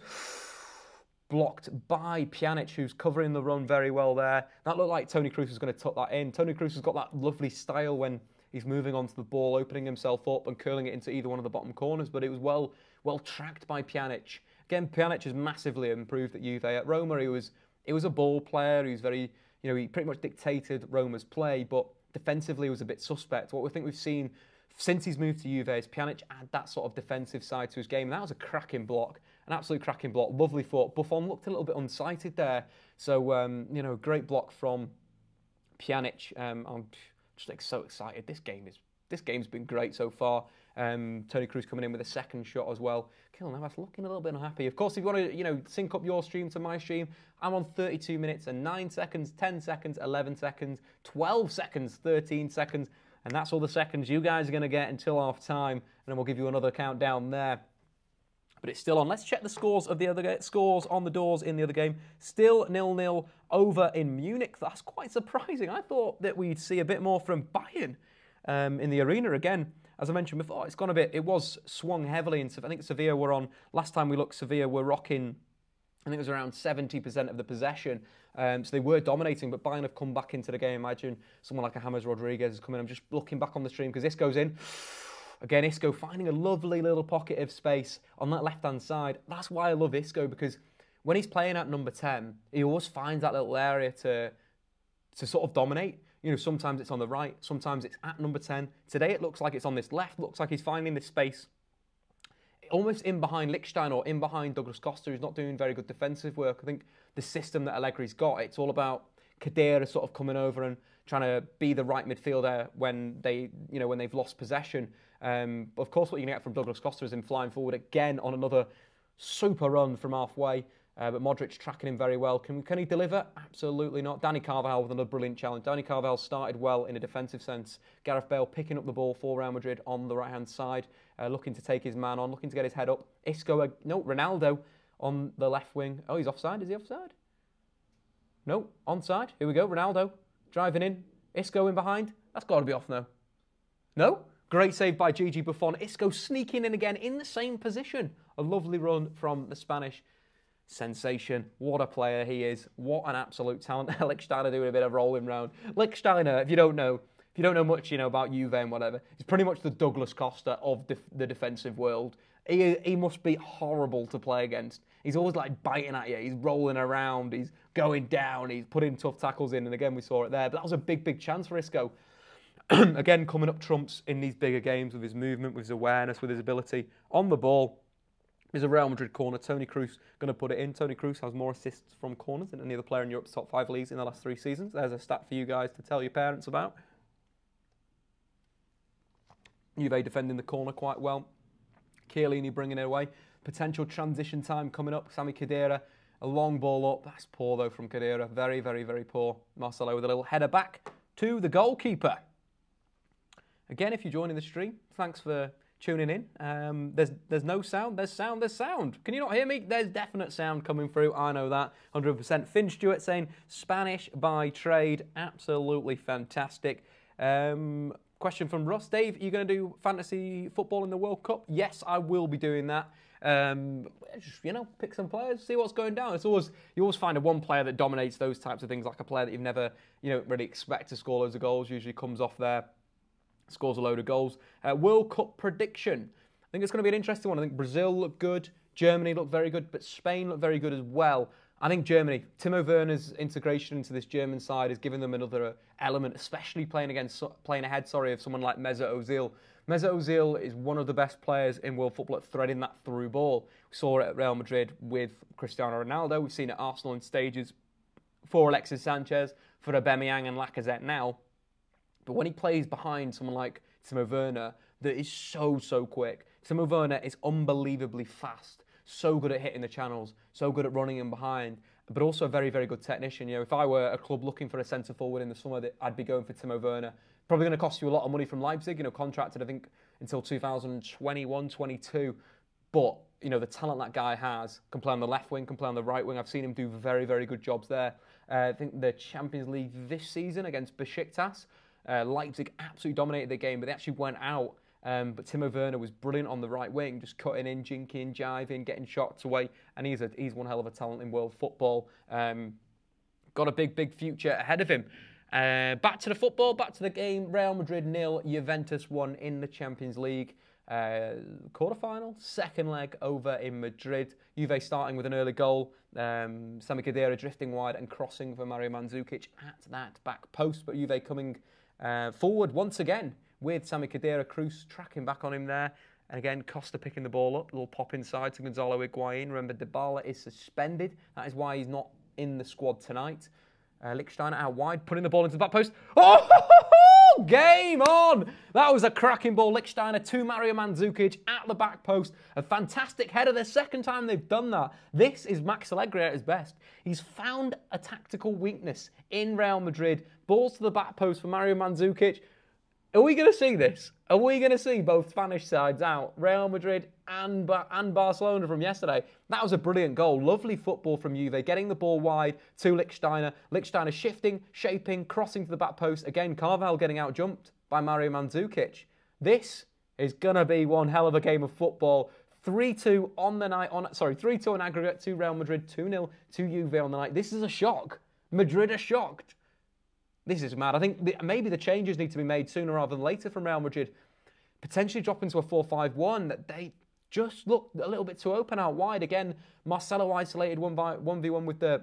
blocked by Pjanic, who's covering the run very well there. That looked like Toni Kroos was going to tuck that in. Toni Kroos has got that lovely style when he's moving onto the ball, opening himself up and curling it into either one of the bottom corners, but it was well tracked by Pjanic. Again, Pjanic has massively improved at Juve. At Roma, he was a ball player. He was very, he pretty much dictated Roma's play, but defensively was a bit suspect. What we think we've seen since he's moved to Juve is Pjanic add that sort of defensive side to his game. And that was a cracking block, an absolute cracking block. Lovely foot. Buffon looked a little bit unsighted there. So, great block from Pjanic. I'm just so excited. This game's been great so far. Toni Kroos coming in with a second shot as well. Kylian Navas looking a little bit unhappy. Of course, if you want to, sync up your stream to my stream, I'm on 32 minutes and 9 seconds, 10 seconds, 11 seconds, 12 seconds, 13 seconds. And that's all the seconds you guys are going to get until half time. And then we'll give you another countdown there. But it's still on. Let's check the scores of the other scores on the doors in the other game. Still 0-0 over in Munich. That's quite surprising. I thought that we'd see a bit more from Bayern in the arena again. As I mentioned before, it's gone a bit. It was swung heavily into. I think Sevilla were on. Last time we looked, Sevilla were rocking. I think it was around 70% of the possession. So they were dominating, but Bayern have come back into the game. Imagine someone like a James Rodriguez is coming. I'm just looking back on the stream because Isco's in. Again, Isco finding a lovely little pocket of space on that left-hand side. That's why I love Isco, because when he's playing at number 10, he always finds that little area to sort of dominate. Sometimes it's on the right, sometimes it's at number 10. Today it looks like it's on this left, looks like he's finding this space almost in behind Lichtstein or in behind Douglas Costa, who's not doing very good defensive work. I think the system that Allegri's got, it's all about Khedira sort of coming over and trying to be the right midfielder when they've lost possession. Of course, what you can get from Douglas Costa is him flying forward again on another super run from halfway. But Modric tracking him very well. Can he deliver? Absolutely not. Dani Carvajal with another brilliant challenge. Dani Carvajal started well in a defensive sense. Gareth Bale picking up the ball for Real Madrid on the right-hand side, looking to take his man on, looking to get his head up. Ronaldo on the left wing. Oh, he's offside. Is he offside? No, onside. Here we go. Ronaldo driving in. Isco in behind. That's got to be off now. No? Great save by Gigi Buffon. Isco sneaking in again in the same position. A lovely run from the Spanish sensation. What a player he is. What an absolute talent. Lichtsteiner doing a bit of rolling round. Lichtsteiner, if you don't know much, about Juve and whatever, he's pretty much the Douglas Costa of the defensive world. He must be horrible to play against. He's always like biting at you. He's rolling around. He's going down. He's putting tough tackles in. And again, we saw it there. But that was a big, big chance for Isco. Again, coming up trumps in these bigger games with his movement, with his awareness, with his ability on the ball. There's a Real Madrid corner. Toni Kroos going to put it in. Toni Kroos has more assists from corners than any other player in Europe's top 5 leagues in the last 3 seasons. There's a stat for you guys to tell your parents about. Juve defending the corner quite well. Chiellini bringing it away. Potential transition time coming up. Sami Khedira, a long ball up. That's poor though from Khedira. Very, very, very poor. Marcelo with a little header back to the goalkeeper. Again, if you're joining the stream, thanks for tuning in. There's no sound. There's sound. There's sound. Can you not hear me? There's definite sound coming through. I know that 100%. Finn Stewart saying Spanish by trade. Absolutely fantastic. Question from Ross. Dave, are you going to do fantasy football in the World Cup? Yes, I will be doing that. Just, pick some players, see what's going down. You always find one player that dominates those types of things, like a player that you've never, really expect to score loads of goals. Usually comes off there, scores a load of goals. World Cup prediction. I think it's going to be an interesting one. I think Brazil look good, Germany look very good, but Spain look very good as well. I think Germany, Timo Werner's integration into this German side has given them another element, especially playing ahead of someone like Mesut Ozil. Mesut Ozil is one of the best players in world football at threading that through ball. We saw it at Real Madrid with Cristiano Ronaldo. We've seen it at Arsenal in stages for Alexis Sanchez, for Aubameyang and Lacazette now. But when he plays behind someone like Timo Werner, that is so quick. Timo Werner is unbelievably fast, so good at hitting the channels, so good at running in behind, but also a very, very good technician. If I were a club looking for a centre-forward in the summer, I'd be going for Timo Werner. Probably going to cost you a lot of money from Leipzig, contracted, I think, until 2021-22. But, the talent that guy has, can play on the left wing, can play on the right wing. I've seen him do very, very good jobs there. I think the Champions League this season against Besiktas, Leipzig absolutely dominated the game, but they actually went out. But Timo Werner was brilliant on the right wing, just cutting in, jinking, jiving, getting shots away. And he's one hell of a talent in world football. Got a big future ahead of him. Back to the football, back to the game. Real Madrid 0, Juventus 1 in the Champions League. Quarterfinal, second leg over in Madrid. Juve starting with an early goal. Sami Khedira drifting wide and crossing for Mario Mandzukic at that back post. But Juve coming forward once again with Sami Khedira. Kroos tracking back on him there. And again, Costa picking the ball up. A little pop inside to Gonzalo Higuain. Remember, Dybala is suspended. That is why he's not in the squad tonight. Lichtsteiner out wide, putting the ball into the back post. Oh, game on! That was a cracking ball. Lichtsteiner to Mario Mandzukic at the back post. A fantastic header. The second time they've done that. This is Max Allegri at his best. He's found a tactical weakness in Real Madrid. Balls to the back post for Mario Mandzukic. Are we going to see this? Are we going to see both Spanish sides out? Real Madrid and Barcelona from yesterday. That was a brilliant goal. Lovely football from Juve. Getting the ball wide to Lichtsteiner. Lichtsteiner shifting, shaping, crossing to the back post. Again, Carvalho getting out-jumped by Mario Mandzukic. This is going to be one hell of a game of football. 3-2 on the night. 3-2 on aggregate to Real Madrid. 2-0 to Juve on the night. This is a shock. Madrid are shocked. This is mad. I think maybe the changes need to be made sooner rather than later from Real Madrid. Potentially dropping to a 4-5-1. They just look a little bit too open out wide. Again, Marcelo isolated 1v1 with the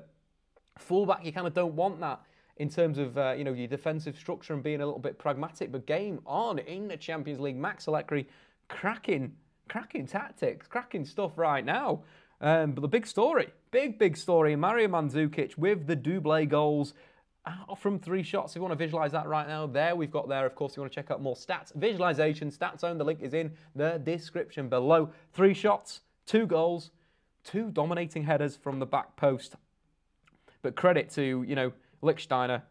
fullback. You kind of don't want that in terms of your defensive structure and being a little bit pragmatic. But game on in the Champions League. Max Allegri cracking tactics, cracking stuff right now. But the big story, big story. Mario Mandzukic with the double goals. From 3 shots. If you want to visualize that right now, we've got there. Of course, if you want to check out more stats, visualization, stat zone, the link is in the description below. 3 shots, 2 goals, 2 dominating headers from the back post. But credit to, Lichtsteiner.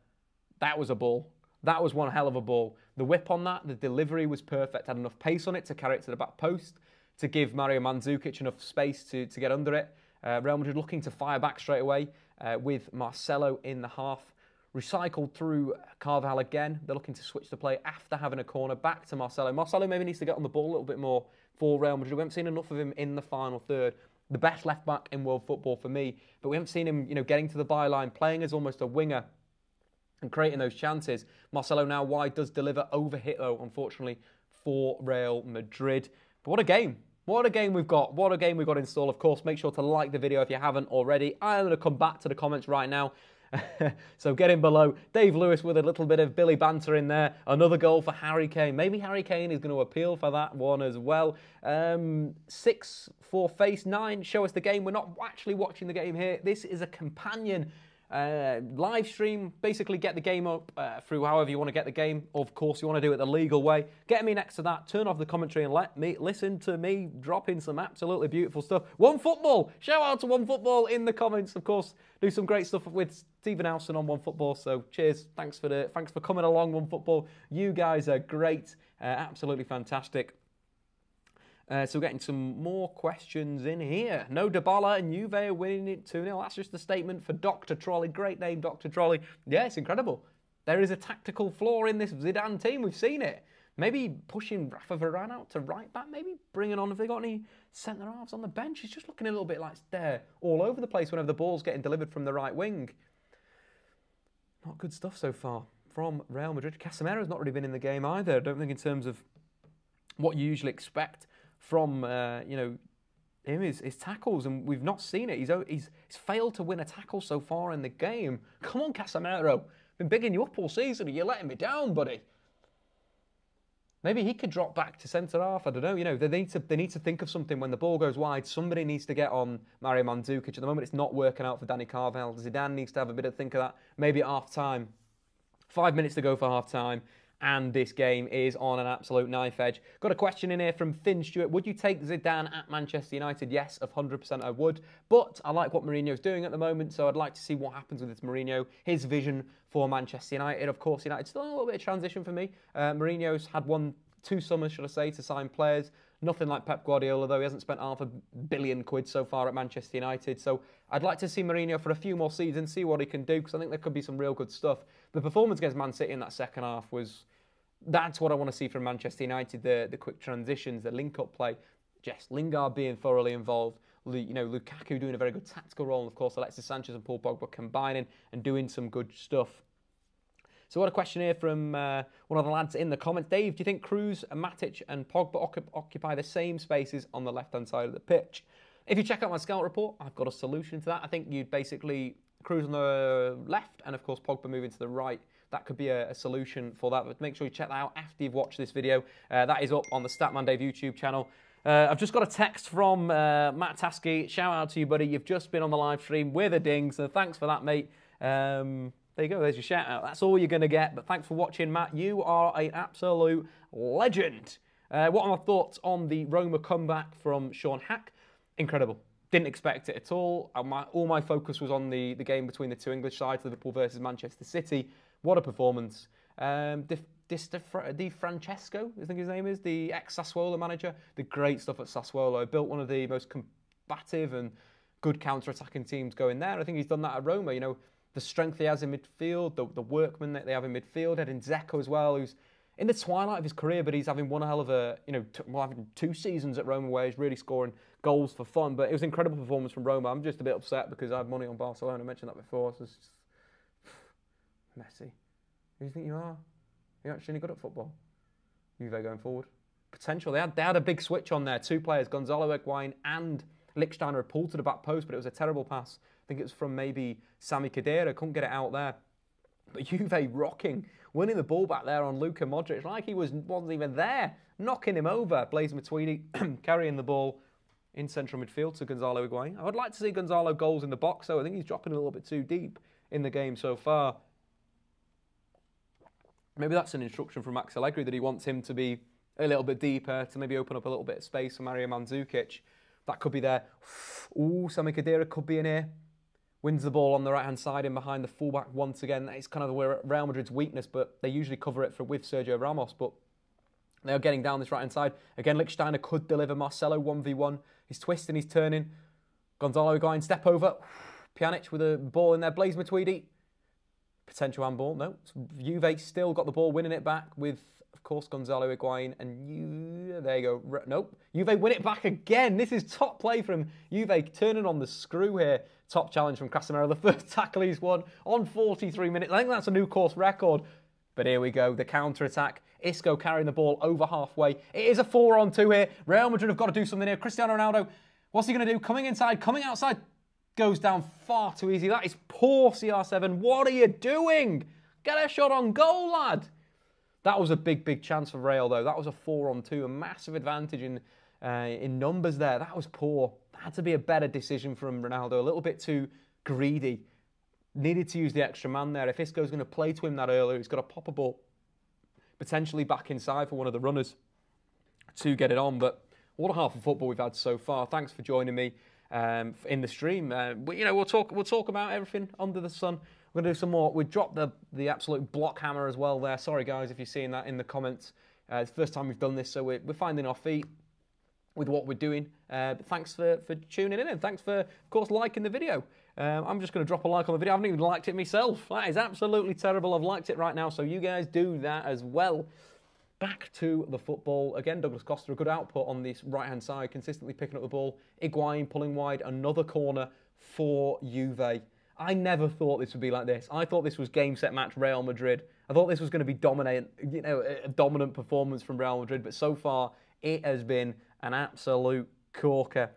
That was a ball. That was one hell of a ball. The whip on that, the delivery was perfect. Had enough pace on it to carry it to the back post, to give Mario Mandzukic enough space to get under it. Real Madrid looking to fire back straight away with Marcelo in the half. Recycled through Carvalho again. They're looking to switch the play after having a corner back to Marcelo. Marcelo maybe needs to get on the ball a little bit more for Real Madrid. We haven't seen enough of him in the final third. The best left back in world football for me. But we haven't seen him, getting to the byline, playing as almost a winger and creating those chances. Marcelo now wide does deliver overhit though, unfortunately, for Real Madrid. But what a game. What a game we've got. What a game we've got in store. Of course, make sure to like the video if you haven't already. I'm going to come back to the comments right now. So get in below. Dave Lewis with a little bit of Billy banter in there. Another goal for Harry Kane. Maybe Harry Kane is going to appeal for that one as well. 6 for Face 9. Show us the game. We're not actually watching the game here. This is a companion live stream. Basically get the game up through however you want to get the game. Of course, you want to do it the legal way. Get me next to that. Turn off the commentary and let me listen to me drop in some absolutely beautiful stuff. OneFootball. Shout out to OneFootball in the comments. Of course, do some great stuff with Stephen Alson on OneFootball. So cheers. Thanks for coming along, OneFootball. You guys are great. Absolutely fantastic. So we're getting some more questions in here. No Dybala and Juve are winning it 2-0. That's just a statement for Dr. Trolley. Great name, Dr. Trolley. Yeah, it's incredible. There is a tactical flaw in this Zidane team. We've seen it. Maybe pushing Rafa Varane out to right back. Maybe bringing on, have they got any centre-halves on the bench? He's just looking a little bit like they're all over the place whenever the ball's getting delivered from the right wing. Not good stuff so far from Real Madrid. Casemiro's not really been in the game either. I don't think in terms of what you usually expect from, him, his tackles, and we've not seen it. He's failed to win a tackle so far in the game. Come on, Casemiro. Been bigging you up all season, and you're letting me down, buddy. Maybe he could drop back to centre-half. I don't know. They need to think of something when the ball goes wide. Somebody needs to get on Mario Mandzukic. At the moment, it's not working out for Dani Carvajal. Zidane needs to have a bit of think of that. Maybe at half-time. 5 minutes to go for half-time. And this game is on an absolute knife edge. Got a question in here from Finn Stewart. Would you take Zidane at Manchester United? Yes, 100% I would. But I like what Mourinho's doing at the moment, so I'd like to see what happens with this Mourinho. His vision for Manchester United. Of course, United still in a little bit of transition for me. Mourinho's had 2 summers, should I say, to sign players. Nothing like Pep Guardiola, though. He hasn't spent £500 million so far at Manchester United. So I'd like to see Mourinho for a few more seasons, see what he can do, because I think there could be some real good stuff. The performance against Man City in that second half that's what I want to see from Manchester United, the quick transitions, the link-up play. Jess Lingard being thoroughly involved. Lukaku doing a very good tactical role. And, of course, Alexis Sanchez and Paul Pogba combining and doing some good stuff. So what a question here from one of the lads in the comments. Dave, do you think Kroos, Matic and Pogba occupy the same spaces on the left-hand side of the pitch? If you check out my scout report, I've got a solution to that. I think you'd basically Kroos on the left and, of course, Pogba moving to the right. That could be a solution for that. But make sure you check that out after you've watched this video. That is up on the Statman Dave YouTube channel. I've just got a text from Matt Taskey. Shout out to you, buddy. You've just been on the live stream with a ding, so thanks for that, mate. There you go. There's your shout out. That's all you're going to get. But thanks for watching, Matt. You are an absolute legend. What are my thoughts on the Roma comeback from Sean Hack? Incredible. Didn't expect it at all. All my focus was on the game between the two English sides, Liverpool versus Manchester City. What a performance. Di Francesco, I think his name is, the ex-Sassuolo manager. Did great stuff at Sassuolo. Built one of the most combative and good counter-attacking teams going there. I think he's done that at Roma. The strength he has in midfield, the workmen that they have in midfield. Edin Dzeko as well, who's in the twilight of his career, but he's having one hell of a, having 2 seasons at Roma where he's really scoring goals for fun. But it was an incredible performance from Roma. I'm just a bit upset because I had money on Barcelona. I mentioned that before. So it's just Messi. Who do you think you are? You're actually good at football. Juve going forward. Potential. They had a big switch on there. 2 players, Gonzalo Higuain and Lichtsteiner, had pulled to the back post, but it was a terrible pass. I think it was from maybe Sami Khedira. Couldn't get it out there. But Juve rocking, winning the ball back there on Luka Modric like he wasn't even there, knocking him over. Blaise Matuidi carrying the ball in central midfield to Gonzalo Higuain. I would like to see Gonzalo goals in the box, though. I think he's dropping a little bit too deep in the game so far. Maybe that's an instruction from Max Allegri that he wants him to be a little bit deeper, to maybe open up a little bit of space for Mario Mandzukic. That could be there. Ooh, Sami Khedira could be in here. Wins the ball on the right-hand side in behind the fullback once again. That is kind of where Real Madrid's weakness, but they usually cover it with Sergio Ramos. But they're getting down this right-hand side. Again, Lichtsteiner could deliver Marcelo 1v1. He's twisting, he's turning. Gonzalo Higuain, step over. Pjanic with a ball in there. Blaise Matuidi. Potential handball. No. Juve still got the ball, winning it back with, of course, Gonzalo Higuain. And there you go. Nope. Juve win it back again. This is top play from Juve, turning on the screw here. Top challenge from Casemiro. The first tackle he's won on 43 minutes. I think that's a new course record. But here we go. The counter-attack. Isco carrying the ball over halfway. It is a 4-on-2 here. Real Madrid have got to do something here. Cristiano Ronaldo, what's he going to do? Coming inside, coming outside. Goes down far too easy. That is poor CR7. What are you doing? Get a shot on goal, lad. That was a big, big chance for Real, though. That was a 4-on-2. A massive advantage in numbers there. That was poor. That had to be a better decision from Ronaldo. A little bit too greedy. Needed to use the extra man there. If Isco's going to play to him that earlier, he's got to pop a ball potentially back inside for one of the runners to get it on. But what a half of football we've had so far. Thanks for joining me in the stream. We'll talk about everything under the sun. We're going to do some more. We dropped the absolute block hammer as well there. Sorry, guys, if you're seeing that in the comments. It's the first time we've done this, so we're finding our feet. with what we're doing. Thanks for tuning in, and thanks for, of course, liking the video. I'm just going to drop a like on the video. I haven't even liked it myself. That is absolutely terrible. I've liked it right now, so you guys do that as well. Back to the football. Again, Douglas Costa, a good output on this right-hand side, consistently picking up the ball. Higuain pulling wide, another corner for Juve. I never thought this would be like this. I thought this was game, set, match Real Madrid. I thought this was going to be dominant, a dominant performance from Real Madrid, but so far it has been an absolute corker.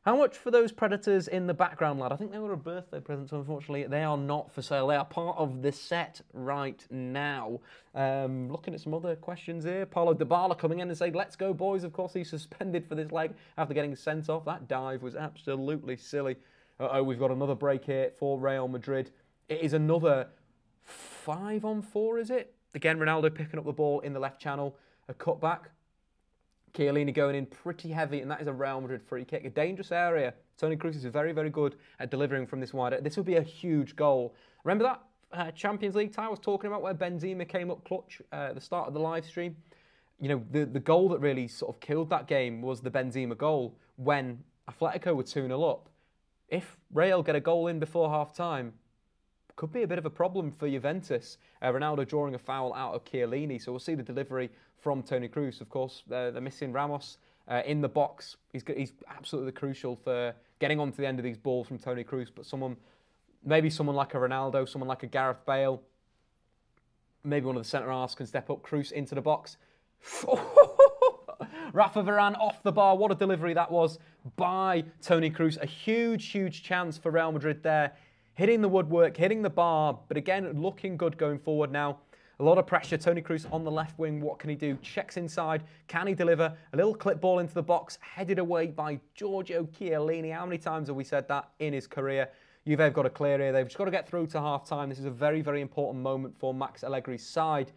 How much for those Predators in the background, lad? I think they were a birthday present, so unfortunately they are not for sale. They are part of the set right now. Looking at some other questions here. Paulo Dybala coming in and saying, let's go, boys. Of course, he's suspended for this leg after getting sent off. That dive was absolutely silly. Uh-oh, we've got another break here for Real Madrid. It is another 5-on-4, is it? Again, Ronaldo picking up the ball in the left channel. A cutback. Chiellini going in pretty heavy, and that is a Real Madrid free kick. A dangerous area. Toni Kroos is very, very good at delivering from this wide. This would be a huge goal. Remember that Champions League tie I was talking about where Benzema came up clutch at the start of the live stream? You know, the goal that really sort of killed that game was the Benzema goal when Atletico were 2-0 up. If Real get a goal in before half-time, could be a bit of a problem for Juventus. Ronaldo drawing a foul out of Chiellini, so we'll see the delivery from Toni Kroos. Of course, they're missing Ramos in the box. He's absolutely crucial for getting onto the end of these balls from Toni Kroos, but maybe someone like a Ronaldo, someone like a Gareth Bale, maybe one of the centre-halves can step up. Kroos into the box. Rafa Varane off the bar. What a delivery that was by Toni Kroos. A huge, huge chance for Real Madrid there. Hitting the woodwork, hitting the bar, but again, looking good going forward now. A lot of pressure. Toni Kroos on the left wing. What can he do? Checks inside. Can he deliver? A little clip ball into the box, headed away by Giorgio Chiellini. How many times have we said that in his career? Juve have got a clear here. They've just got to get through to half-time. This is a very, very important moment for Max Allegri's side.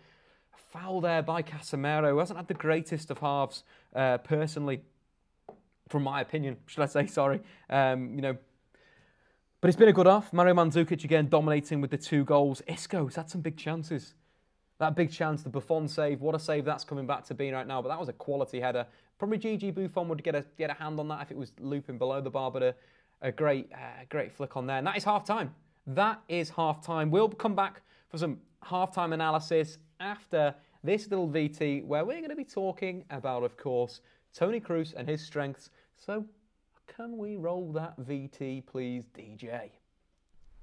A foul there by Casemiro, who hasn't had the greatest of halves, personally, from my opinion, should I say, sorry. But it's been a good half. Mario Mandzukic again dominating with the 2 goals. Isco's had some big chances. That big chance, the Buffon save, what a save that's coming back to being right now. But that was a quality header. Probably GG Buffon would get a hand on that if it was looping below the bar, but a great flick on there. And that is half-time. That is half-time. We'll come back for some half-time analysis after this little VT, where we're going to be talking about, of course, Toni Kroos and his strengths. So, can we roll that VT, please, DJ?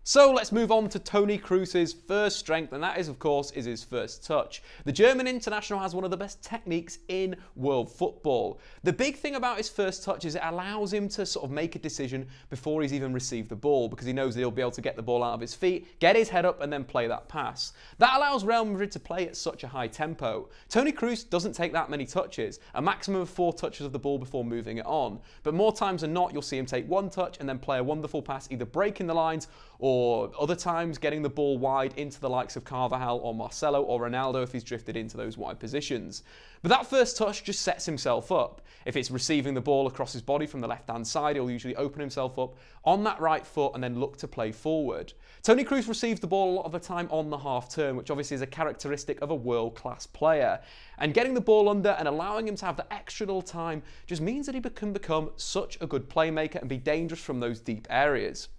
So let's move on to Toni Kroos' first strength, and that is, of course, his first touch. The German international has one of the best techniques in world football. The big thing about his first touch is it allows him to sort of make a decision before he's even received the ball, because he knows that he'll be able to get the ball out of his feet, get his head up, and then play that pass. That allows Real Madrid to play at such a high tempo. Toni Kroos doesn't take that many touches, a maximum of 4 touches of the ball before moving it on. But more times than not, you'll see him take 1 touch and then play a wonderful pass, either breaking the lines or other times getting the ball wide into the likes of Carvajal or Marcelo or Ronaldo if he's drifted into those wide positions. But that first touch just sets himself up. If it's receiving the ball across his body from the left-hand side, he'll usually open himself up on that right foot and then look to play forward. Toni Kroos receives the ball a lot of the time on the half-turn, which obviously is a characteristic of a world-class player. And getting the ball under and allowing him to have the extra little time just means that he can become such a good playmaker and be dangerous from those deep areas.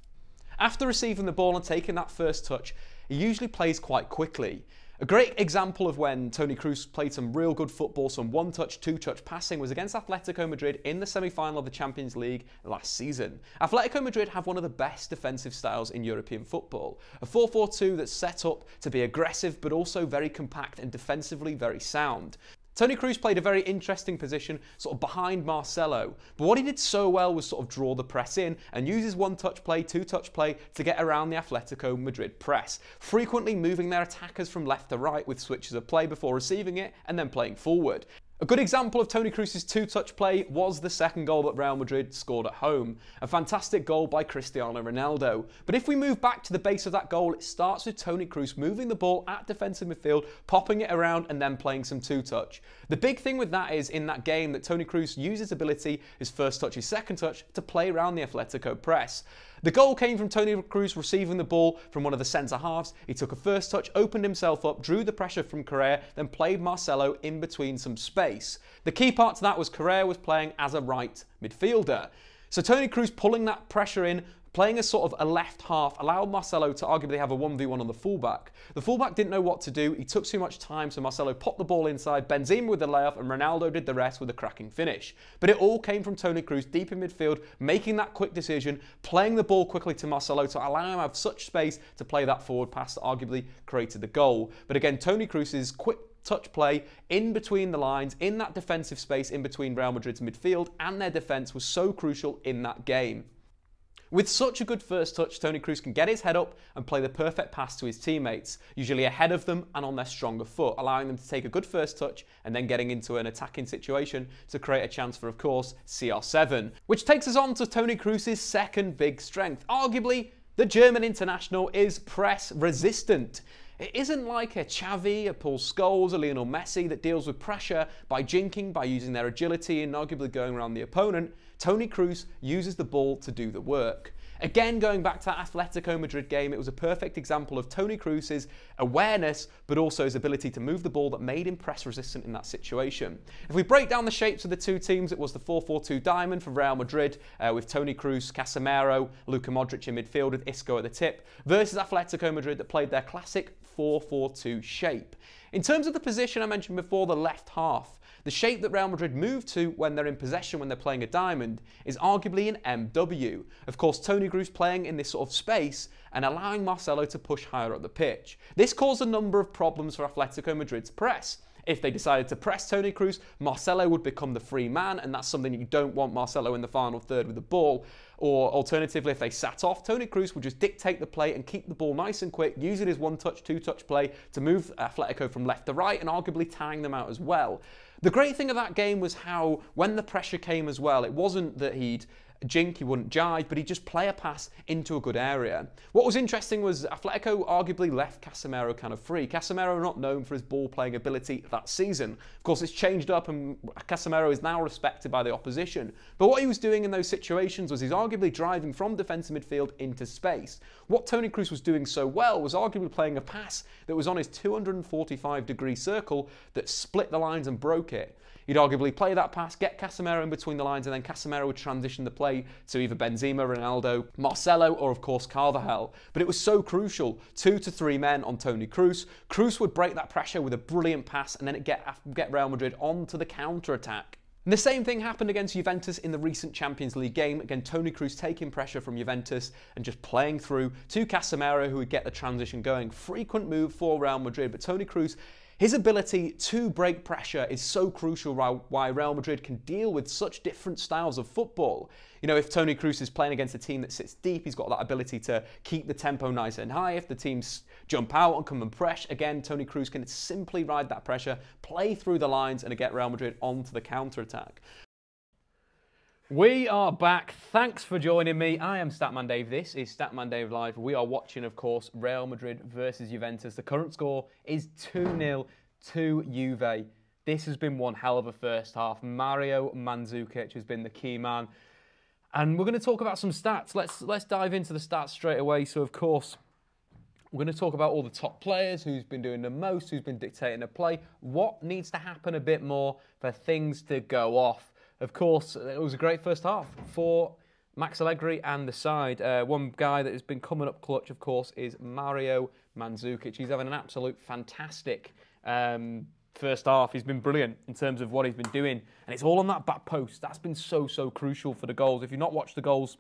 After receiving the ball and taking that first touch, he usually plays quite quickly. A great example of when Toni Kroos played some real good football, some 1-touch, 2-touch passing, was against Atletico Madrid in the semi-final of the Champions League last season. Atletico Madrid have one of the best defensive styles in European football. A 4-4-2 that's set up to be aggressive but also very compact and defensively very sound. Toni Kroos played a very interesting position, sort of behind Marcelo, but what he did so well was sort of draw the press in and use his 1-touch play, 2-touch play to get around the Atletico Madrid press, frequently moving their attackers from left to right with switches of play before receiving it and then playing forward. A good example of Toni Kroos' 2-touch play was the second goal that Real Madrid scored at home. A fantastic goal by Cristiano Ronaldo. But if we move back to the base of that goal, it starts with Toni Kroos moving the ball at defensive midfield, popping it around and then playing some 2-touch. The big thing with that is in that game that Toni Kroos used his ability, his first touch, his second touch, to play around the Atletico press. The goal came from Toni Kroos receiving the ball from one of the centre-halves. He took a first touch, opened himself up, drew the pressure from Correa, then played Marcelo in between some space. space. The key part to that was Correa was playing as a right midfielder. So Toni Kroos pulling that pressure in, playing as sort of a left half, allowed Marcelo to arguably have a 1v1 on the fullback. The fullback didn't know what to do, he took too much time, so Marcelo popped the ball inside, Benzema with the layoff, and Ronaldo did the rest with a cracking finish. But it all came from Toni Kroos deep in midfield, making that quick decision, playing the ball quickly to Marcelo to allow him to have such space to play that forward pass that arguably created the goal. But again, Toni Kroos's quick touch play in between the lines, in that defensive space in between Real Madrid's midfield and their defence was so crucial in that game. With such a good first touch, Toni Kroos can get his head up and play the perfect pass to his teammates, usually ahead of them and on their stronger foot, allowing them to take a good first touch and then getting into an attacking situation to create a chance for, of course, CR7. Which takes us on to Toni Kroos's second big strength. Arguably, the German international is press resistant. It isn't like a Xavi, a Paul Scholes, a Lionel Messi that deals with pressure by jinking, by using their agility and arguably going around the opponent. Toni Kroos uses the ball to do the work. Again, going back to that Atletico Madrid game, it was a perfect example of Toni Kroos's awareness, but also his ability to move the ball that made him press resistant in that situation. If we break down the shapes of the two teams, it was the 4-4-2 diamond for Real Madrid, with Toni Kroos, Casemiro, Luka Modric in midfield with Isco at the tip, versus Atletico Madrid that played their classic 4-4-2 shape. In terms of the position I mentioned before, the left half, the shape that Real Madrid move to when they're in possession, when they're playing a diamond, is arguably an MW. Of course, Toni Kroos playing in this sort of space and allowing Marcelo to push higher up the pitch. This caused a number of problems for Atletico Madrid's press. If they decided to press Toni Kroos, Marcelo would become the free man, and that's something you don't want Marcelo in the final third with the ball. Or alternatively, if they sat off, Toni Kroos would just dictate the play and keep the ball nice and quick, using his one-touch, two-touch play to move Atletico from left to right and arguably tiring them out as well. The great thing of that game was how, when the pressure came as well, it wasn't that he'd jink, he wouldn't jive, but he'd just play a pass into a good area. What was interesting was Atletico arguably left Casemiro kind of free. Casemiro not known for his ball-playing ability that season. Of course, it's changed up and Casemiro is now respected by the opposition. But what he was doing in those situations was he's arguably driving from defensive midfield into space. What Toni Kroos was doing so well was arguably playing a pass that was on his 245-degree circle that split the lines and broke it. He'd arguably play that pass, get Casemiro in between the lines, and then Casemiro would transition the play to either Benzema, Ronaldo, Marcelo, or of course Carvajal. But it was so crucial. 2 to 3 men on Toni Kroos. Kroos would break that pressure with a brilliant pass, and then it'd get Real Madrid onto the counter-attack. And the same thing happened against Juventus in the recent Champions League game. Again, Toni Kroos taking pressure from Juventus and just playing through to Casemiro, who would get the transition going. Frequent move for Real Madrid, but Toni Kroos, his ability to break pressure is so crucial why Real Madrid can deal with such different styles of football. You know, if Toni Kroos is playing against a team that sits deep, he's got that ability to keep the tempo nice and high. If the teams jump out and come and press, again, Toni Kroos can simply ride that pressure, play through the lines and get Real Madrid onto the counter-attack. We are back. Thanks for joining me. I am Statman Dave. This is Statman Dave Live. We are watching, of course, Real Madrid versus Juventus. The current score is 2-0 to Juve. This has been one hell of a first half. Mario Mandzukic has been the key man. And we're going to talk about some stats. Let's dive into the stats straight away. So, of course, we're going to talk about all the top players, who's been doing the most, who's been dictating the play, what needs to happen a bit more for things to go off. Of course, it was a great first half for Max Allegri and the side. One guy that has been coming up clutch, of course, is Mario Mandzukic. He's having an absolute fantastic first half. He's been brilliant in terms of what he's been doing. And it's all on that back post. That's been so crucial for the goals. If you've not watched the goals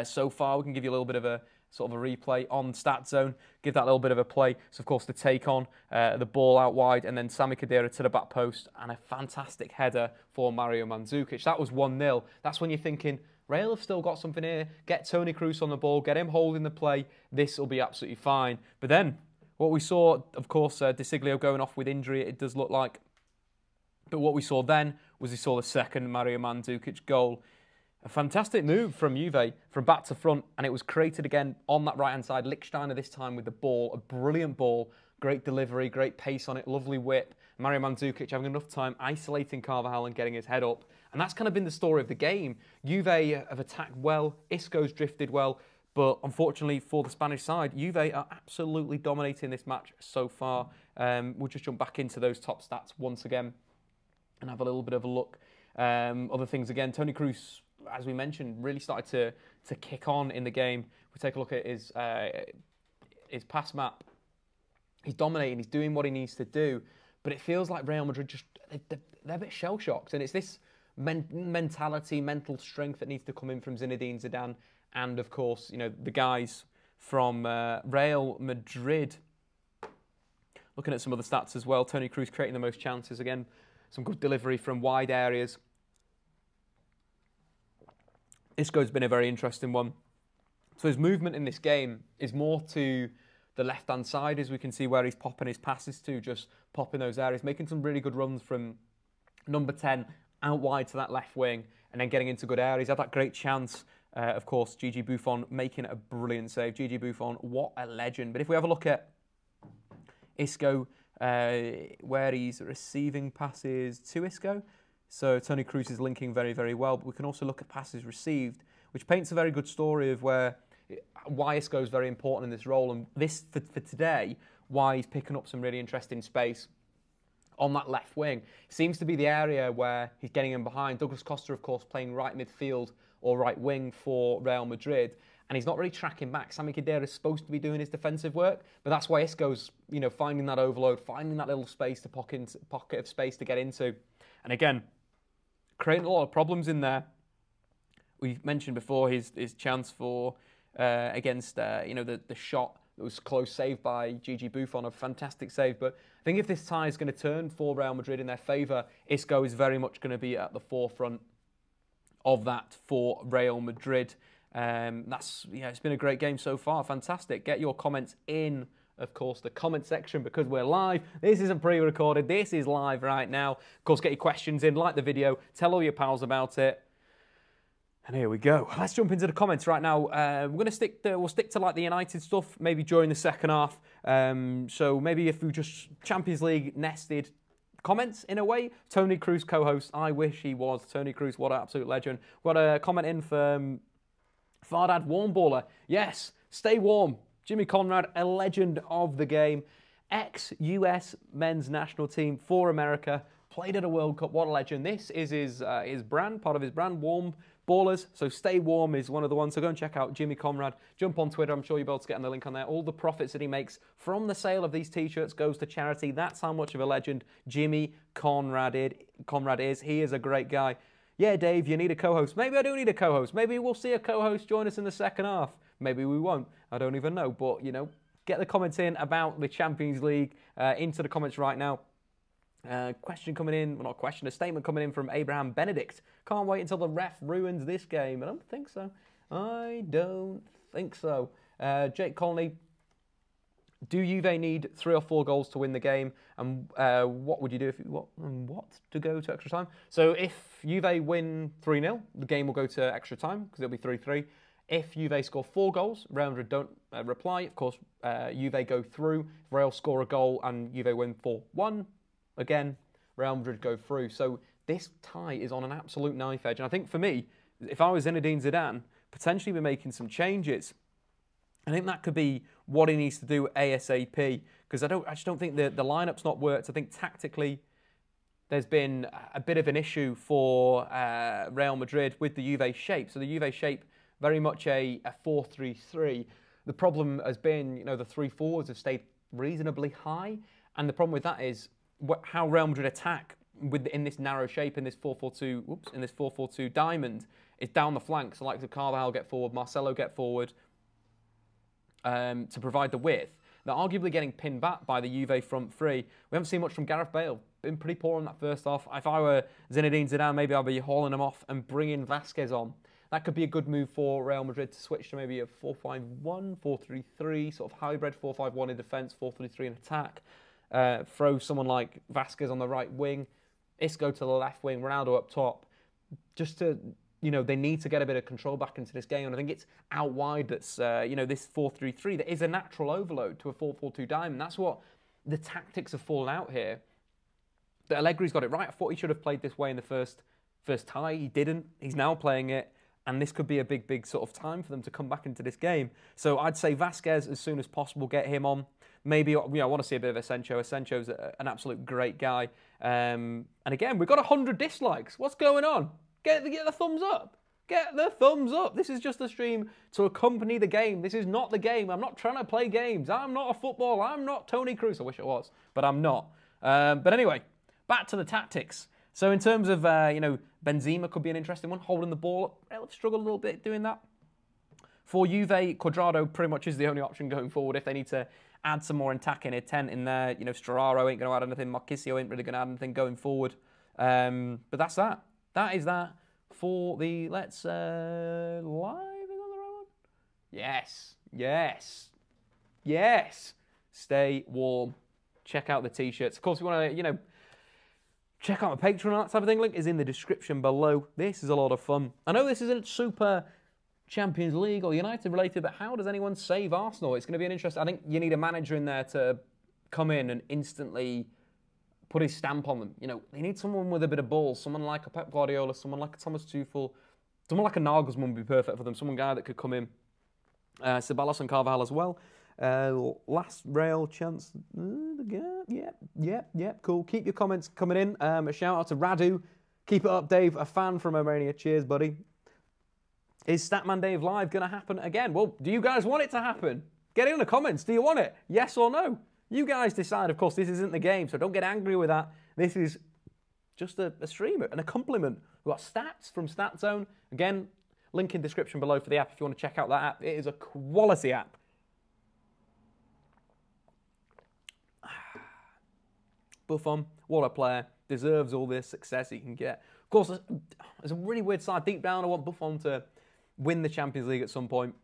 so far, we can give you a little bit of a sort of a replay on Stat Zone, give that little bit of a play. So, of course, the take on, the ball out wide, and then Sami Khedira to the back post, and a fantastic header for Mario Mandzukic. That was 1-0. That's when you're thinking, Real have still got something here. Get Toni Kroos on the ball, get him holding the play. This will be absolutely fine. But then, what we saw, of course, De Siglio going off with injury, it does look like. But what we saw then was we saw the second Mario Mandzukic goal. A fantastic move from Juve, from back to front, and it was created again on that right-hand side. Lichtsteiner this time with the ball, a brilliant ball, great delivery, great pace on it, lovely whip. Mario Mandzukic having enough time isolating Carvajal and getting his head up. And that's kind of been the story of the game. Juve have attacked well, Isco's drifted well, but unfortunately for the Spanish side, Juve are absolutely dominating this match so far. We'll just jump back into those top stats once again. and have a little bit of a look. Other things again, Toni Kroos, as we mentioned, really started to kick on in the game. We take a look at his pass map. He's dominating. He's doing what he needs to do, but it feels like Real Madrid they're a bit shell shocked, and it's this mentality, mental strength that needs to come in from Zinedine Zidane, and of course, the guys from Real Madrid. Looking at some of the stats as well, Toni Kroos creating the most chances again. Some good delivery from wide areas. Isco's been a very interesting one. So his movement in this game is more to the left-hand side, as we can see where he's popping his passes to, just popping those areas, making some really good runs from number 10 out wide to that left wing, and then getting into good areas. Had that great chance, of course, Gigi Buffon making a brilliant save. Gigi Buffon, what a legend. But if we have a look at Isco, where he's receiving passes to Isco. So Toni Kroos is linking very, very well. But we can also look at passes received, which paints a very good story of why Isco is very important in this role. And this, for today, why he's picking up some really interesting space on that left wing. Seems to be the area where he's getting in behind. Douglas Costa, of course, playing right midfield or right wing for Real Madrid. And he's not really tracking back. Sami Khedira is supposed to be doing his defensive work, but that's why Isco's, finding that overload, finding that little space to pocket of space to get into. And again, creating a lot of problems in there. We mentioned before his chance for against the shot that was close save by Gigi Buffon, a fantastic save. But I think if this tie is going to turn for Real Madrid in their favour, Isco is very much going to be at the forefront of that for Real Madrid. It's been a great game so far. Fantastic. Get your comments in, of course, the comment section, because we're live. This isn't pre-recorded. This is live right now. Of course, get your questions in, like the video, tell all your pals about it. And here we go. Let's jump into the comments right now. We'll stick to like the United stuff, maybe during the second half. So maybe if we just Champions League nested comments in a way. Toni Kroos co-host. I wish he was. Toni Kroos, what an absolute legend. Got a comment in from Fardad Warmballer. Yes, stay warm. Jimmy Conrad, a legend of the game. Ex-US men's national team for America. Played at a World Cup. What a legend. This is his brand, part of his brand, Warm Ballers. So stay warm is one of the ones. So go and check out Jimmy Conrad. Jump on Twitter. I'm sure you'll be able to get the link on there. All the profits that he makes from the sale of these T-shirts goes to charity. That's how much of a legend Jimmy Conrad is. He is a great guy. Yeah, Dave, you need a co-host. Maybe I do need a co-host. Maybe we'll see a co-host join us in the second half. Maybe we won't. I don't even know. But, get the comments in about the Champions League into the comments right now. Question coming in, well, not a question, a statement coming in from Abraham Benedict. Can't wait until the ref ruins this game. I don't think so. I don't think so. Jake Conley, do Juve need 3 or 4 goals to win the game? And what would you do if you to go to extra time? So if Juve win 3-0, the game will go to extra time because it'll be 3-3. If Juve score 4 goals, Real Madrid don't reply. Of course, Juve go through. Real score a goal and Juve win 4-1. Again, Real Madrid go through. So this tie is on an absolute knife edge. And I think for me, if I was Zinedine Zidane, potentially be making some changes. I think that could be what he needs to do ASAP, because I just don't think the lineup's not worked. I think tactically there's been a bit of an issue for Real Madrid with the Juve shape. So the Juve shape, very much a 4-3-3. The problem has been, the 3 forwards have stayed reasonably high. And the problem with that is how Real Madrid attack in this narrow shape, in this 4-4-2, in this 4-4-2 diamond, is down the flanks. So like the Carvajal get forward, Marcelo get forward to provide the width. They're arguably getting pinned back by the Juve front three. We haven't seen much from Gareth Bale. Been pretty poor in that first half. If I were Zinedine Zidane, maybe I'll be hauling him off and bringing Vasquez on. That could be a good move for Real Madrid to switch to maybe a 4-5-1, 4-3-3, sort of hybrid 4-5-1 in defence, 4-3-3 in attack. Throw someone like Vasquez on the right wing, Isco to the left wing, Ronaldo up top. Just to, they need to get a bit of control back into this game. And I think it's out wide that's, this 4-3-3 that is a natural overload to a 4-4-2 diamond. That's what the tactics have fallen out here. That Allegri's got it right. I thought he should have played this way in the first tie. He didn't. He's now playing it And this could be a big sort of time for them to come back into this game. So I'd say Vasquez as soon as possible, get him on. Maybe, I want to see a bit of Asensio. Asensio's an absolute great guy. And again, we've got 100 dislikes. What's going on? Get the thumbs up. Get the thumbs up. This is just a stream to accompany the game. This is not the game. I'm not trying to play games. I'm not a footballer. I'm not Toni Kroos. I wish I was, but I'm not. But anyway, back to the tactics. So in terms of, Benzema could be an interesting one, holding the ball up. They'll struggle a little bit doing that. For Juve, Cuadrado pretty much is the only option going forward if they need to add some more attacking intent in there. Storaro ain't going to add anything. Marchisio ain't really going to add anything going forward. But that's that. That is that for the live is on the right one? Yes. Stay warm. Check out the t-shirts. Of course, we want to, check out my Patreon, that type of thing. Link is in the description below. This is a lot of fun. I know this isn't super Champions League or United related, but how does anyone save Arsenal? It's going to be an interest. I think you need a manager in there to come in and instantly put his stamp on them. They need someone with a bit of balls, someone like a Pep Guardiola, someone like a Thomas Tuchel, someone like a Nagelsmann would be perfect for them, someone guy that could come in. Ceballos and Carvajal as well. Last Real chance. Yep, cool. Keep your comments coming in. A shout out to Radu. Keep it up, Dave. A fan from Romania. Cheers, buddy. Is Statman Dave Live going to happen again? Well, do you guys want it to happen? Get in the comments. Do you want it? Yes or no? You guys decide. Of course, this isn't the game, so don't get angry with that. This is just a stream and a compliment. We've got stats from StatZone. Again, link in description below for the app if you want to check out that app. It is a quality app. Buffon, what a player, deserves all this success he can get. Of course, there's a really weird side. Deep down, I want Buffon to win the Champions League at some point,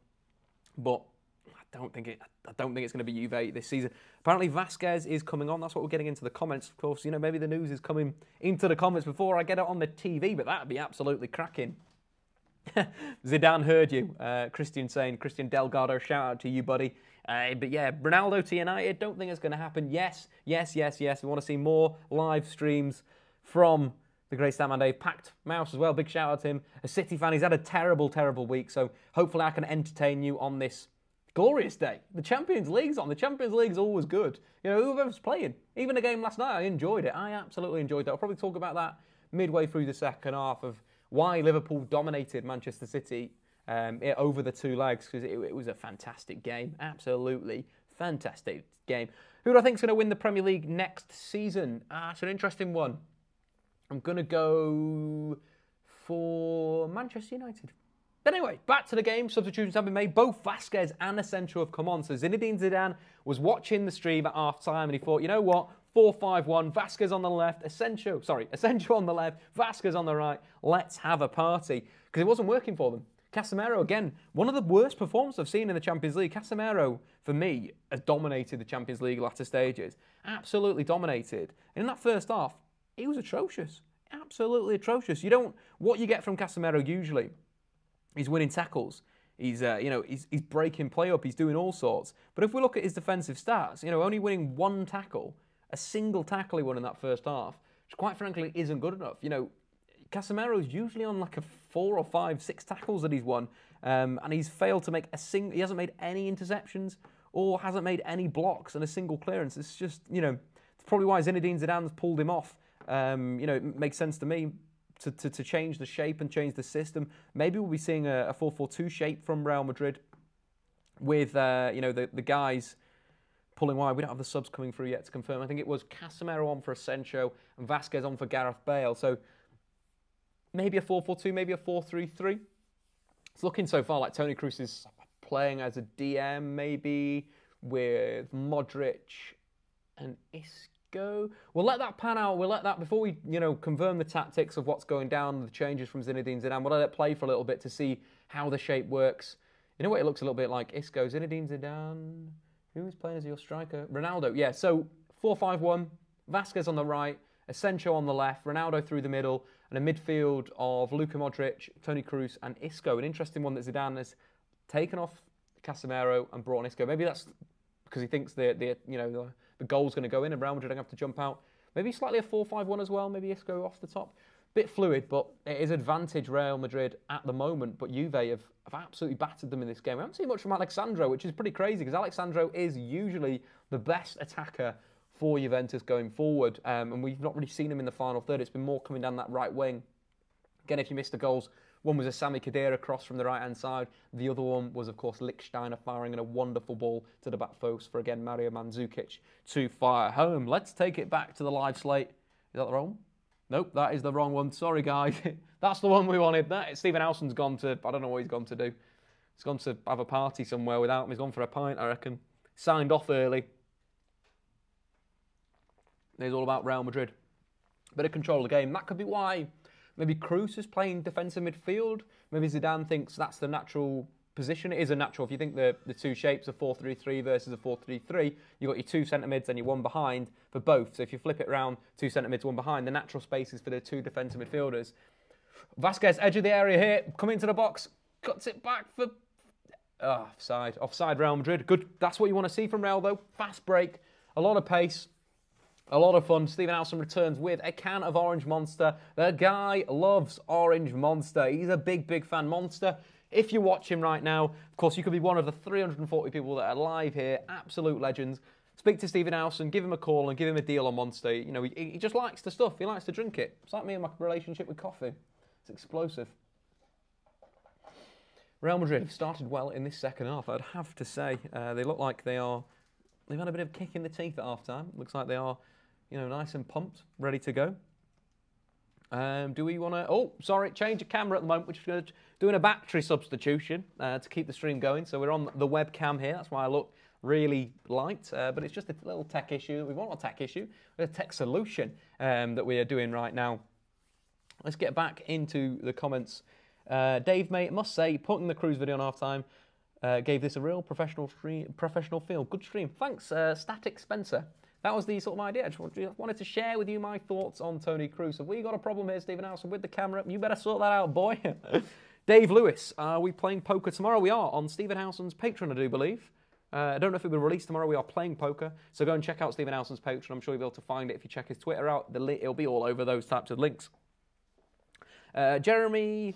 but I don't think it's going to be Juve this season. Apparently, Vasquez is coming on. That's what we're getting into the comments. Of course, maybe the news is coming into the comments before I get it on the TV, but that'd be absolutely cracking. Zidane heard you. Christian Delgado, shout out to you, buddy. But yeah, Ronaldo to United, don't think it's going to happen. Yes. We want to see more live streams from the great Statman Dave. Packed Mouse as well, big shout out to him. A City fan, he's had a terrible week, so hopefully I can entertain you on this glorious day. The Champions League's on. The Champions League's always good. Whoever's playing. Even the game last night, I enjoyed it. I absolutely enjoyed it. I'll probably talk about that midway through the second half of why Liverpool dominated Manchester City over the two legs, because it was a fantastic game. Absolutely fantastic game. Who do I think is going to win the Premier League next season? It's an interesting one. I'm going to go for Manchester United. But anyway, back to the game. Substitutions have been made. Both Vasquez and Asensio have come on. So Zinedine Zidane was watching the stream at half-time and he thought, you know what? 4-5-1, Vasquez on the left, Asensio on the left, Vasquez on the right. Let's have a party. Because it wasn't working for them. Casemiro, again, one of the worst performances I've seen in the Champions League. Casemiro, for me, has dominated the Champions League latter stages. Absolutely dominated. And in that first half, he was atrocious. Absolutely atrocious. What you get from Casemiro usually, he's winning tackles. He's breaking play up. He's doing all sorts. But if we look at his defensive stats, only winning one tackle, a single tackle he won in that first half, which quite frankly isn't good enough. Casemiro's usually on like a 4 or 5, 6 tackles that he's won, and he's failed to make he hasn't made any interceptions or hasn't made any blocks and a single clearance. It's just, it's probably why Zinedine Zidane's pulled him off. It makes sense to me to change the shape and change the system. Maybe we'll be seeing a 4-4-2 shape from Real Madrid with, the guys pulling wide. We don't have the subs coming through yet to confirm. I think it was Casemiro on for Asensio and Vasquez on for Gareth Bale. So maybe a 4-4-2, maybe a 4-3-3. It's looking so far like Toni Kroos is playing as a DM, maybe with Modric and Isco. We'll let that pan out. We'll let that, before we, confirm the tactics of what's going down, the changes from Zinedine Zidane, we'll let it play for a little bit to see how the shape works. You know what? It looks a little bit like Isco, Zinedine Zidane. Who is playing as your striker? Ronaldo. Yeah, so 4-5-1, Vasquez on the right, Asensio on the left, Ronaldo through the middle, and a midfield of Luka Modric, Toni Kroos, and Isco. An interesting one that Zidane has taken off Casemiro and brought on Isco. Maybe that's because he thinks the goal's going to go in and Real Madrid don't have to jump out. Maybe slightly a 4-5-1 as well. Maybe Isco off the top. bit fluid, but it is advantage Real Madrid at the moment. But Juve have absolutely battered them in this game. We haven't seen much from Alexandro, which is pretty crazy because Alexandro is usually the best attacker for Juventus going forward. And we've not really seen him in the final third. It's been more coming down that right wing. Again, if you missed the goals, one was a Sami Khedira cross from the right-hand side. The other one was, of course, Lichtsteiner firing in a wonderful ball to the back post for, again, Mario Mandzukic to fire home. Let's take it back to the live slate. Is that the wrong one? Nope, that is the wrong one. Sorry, guys. That's the one we wanted. Stephen Howson's gone to, I don't know what he's gone to do. He's gone to have a party somewhere without him. He's gone for a pint, I reckon. Signed off early. It's all about Real Madrid. Bit of control of the game. That could be why maybe Kroos is playing defensive midfield. Maybe Zidane thinks that's the natural position. It is a natural. If you think the two shapes of 4-3-3 versus a 4-3-3, you've got your two centre mids and your one behind for both. So if you flip it around, two centre mids, one behind, the natural space is for the two defensive midfielders. Vasquez, edge of the area here, coming into the box, cuts it back for offside. Offside Real Madrid. Good. That's what you want to see from Real though. Fast break, a lot of pace. A lot of fun. Stephen Howson returns with a can of Orange Monster. The guy loves Orange Monster. He's a big, big fan. Monster, if you watch him right now, of course, you could be one of the 340 people that are live here. Absolute legends. Speak to Stephen Howson, give him a call and give him a deal on Monster. You know, he just likes the stuff. He likes to drink it. It's like me and my relationship with coffee. It's explosive. Real Madrid have started well in this second half, I'd have to say. They look like they've had a bit of a kick in the teeth at half-time. Looks like they are, nice and pumped, ready to go. Do we want to... Oh, sorry, change of camera at the moment. We're just doing a battery substitution to keep the stream going. So we're on the webcam here. That's why I look really light. But it's just a little tech issue. We want a tech issue. A tech solution that we are doing right now. Let's get back into the comments. Dave, mate, must say, putting the Kroos video on half-time gave this a real professional feel. Good stream. Thanks, Static Spencer. That was the sort of idea. I just wanted to share with you my thoughts on Toni Kroos. Have we got a problem here, Stephen Howson, with the camera? You better sort that out, boy. Dave Lewis, are we playing poker tomorrow? We are on Stephen Howson's Patreon, I do believe. I don't know if it will be released tomorrow. We are playing poker. So go and check out Stephen Howson's Patreon. I'm sure you'll be able to find it if you check his Twitter out. It'll be all over those types of links. Jeremy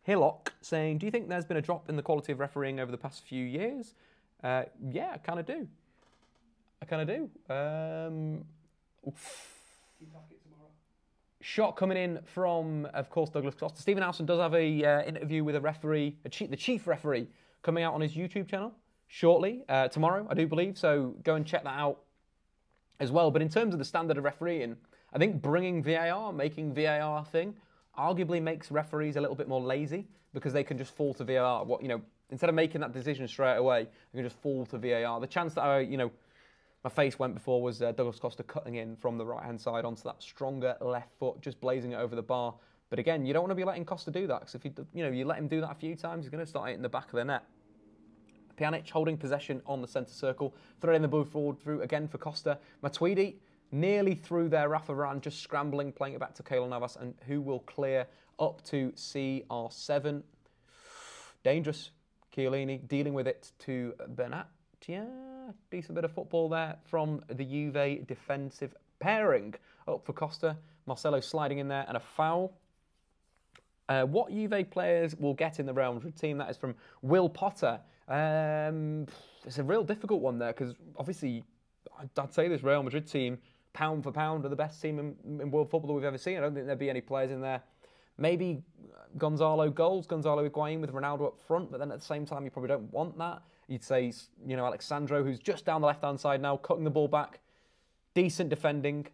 Hillock saying, do you think there's been a drop in the quality of refereeing over the past few years? Yeah, I kind of do. Shot coming in from, of course, Douglas Costa. Stephen Howson does have a interview with a referee, the chief referee, coming out on his YouTube channel shortly, tomorrow, I do believe. So go and check that out as well. But in terms of the standard of refereeing, I think bringing VAR, making VAR a thing, arguably makes referees a little bit more lazy because they can just fall to VAR. Instead of making that decision straight away, they can just fall to VAR. The chance that my face went before was Douglas Costa cutting in from the right-hand side onto that stronger left foot, just blazing it over the bar. But again, you don't want to be letting Costa do that, because if you let him do that a few times, he's going to start hitting the back of the net. Pjanic holding possession on the centre circle, threading the ball forward through again for Costa. Matuidi nearly through there, Rafa Varane just scrambling, playing it back to Keylor Navas, and who will clear up to CR7. Dangerous. Chiellini dealing with it to Bernat. Yeah, decent bit of football there from the Juve defensive pairing. Up for Costa. Marcelo sliding in there and a foul. What Juve players will get in the Real Madrid team? That is from Will Potter. It's a real difficult one there because obviously I'd say this Real Madrid team, pound for pound, are the best team in world football that we've ever seen. I don't think there'd be any players in there. Maybe Gonzalo Higuain with Ronaldo up front, but then at the same time you probably don't want that. You'd say, Alexandro, who's just down the left-hand side now, cutting the ball back. Decent defending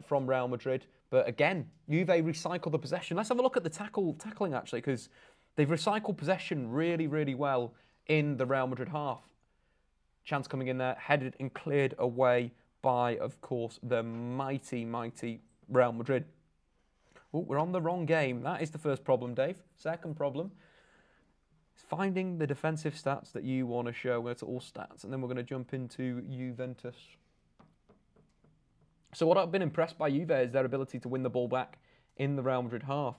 from Real Madrid. But again, Juve recycle the possession. Let's have a look at the tackling, actually, because they've recycled possession really, really well in the Real Madrid half. Chance coming in there, headed and cleared away by, of course, the mighty, mighty Real Madrid. Oh, we're on the wrong game. That is the first problem, Dave. Second problem is finding the defensive stats that you want to show. We're going to all stats, and then we're going to jump into Juventus. So what I've been impressed by Juve is their ability to win the ball back in the Real Madrid half.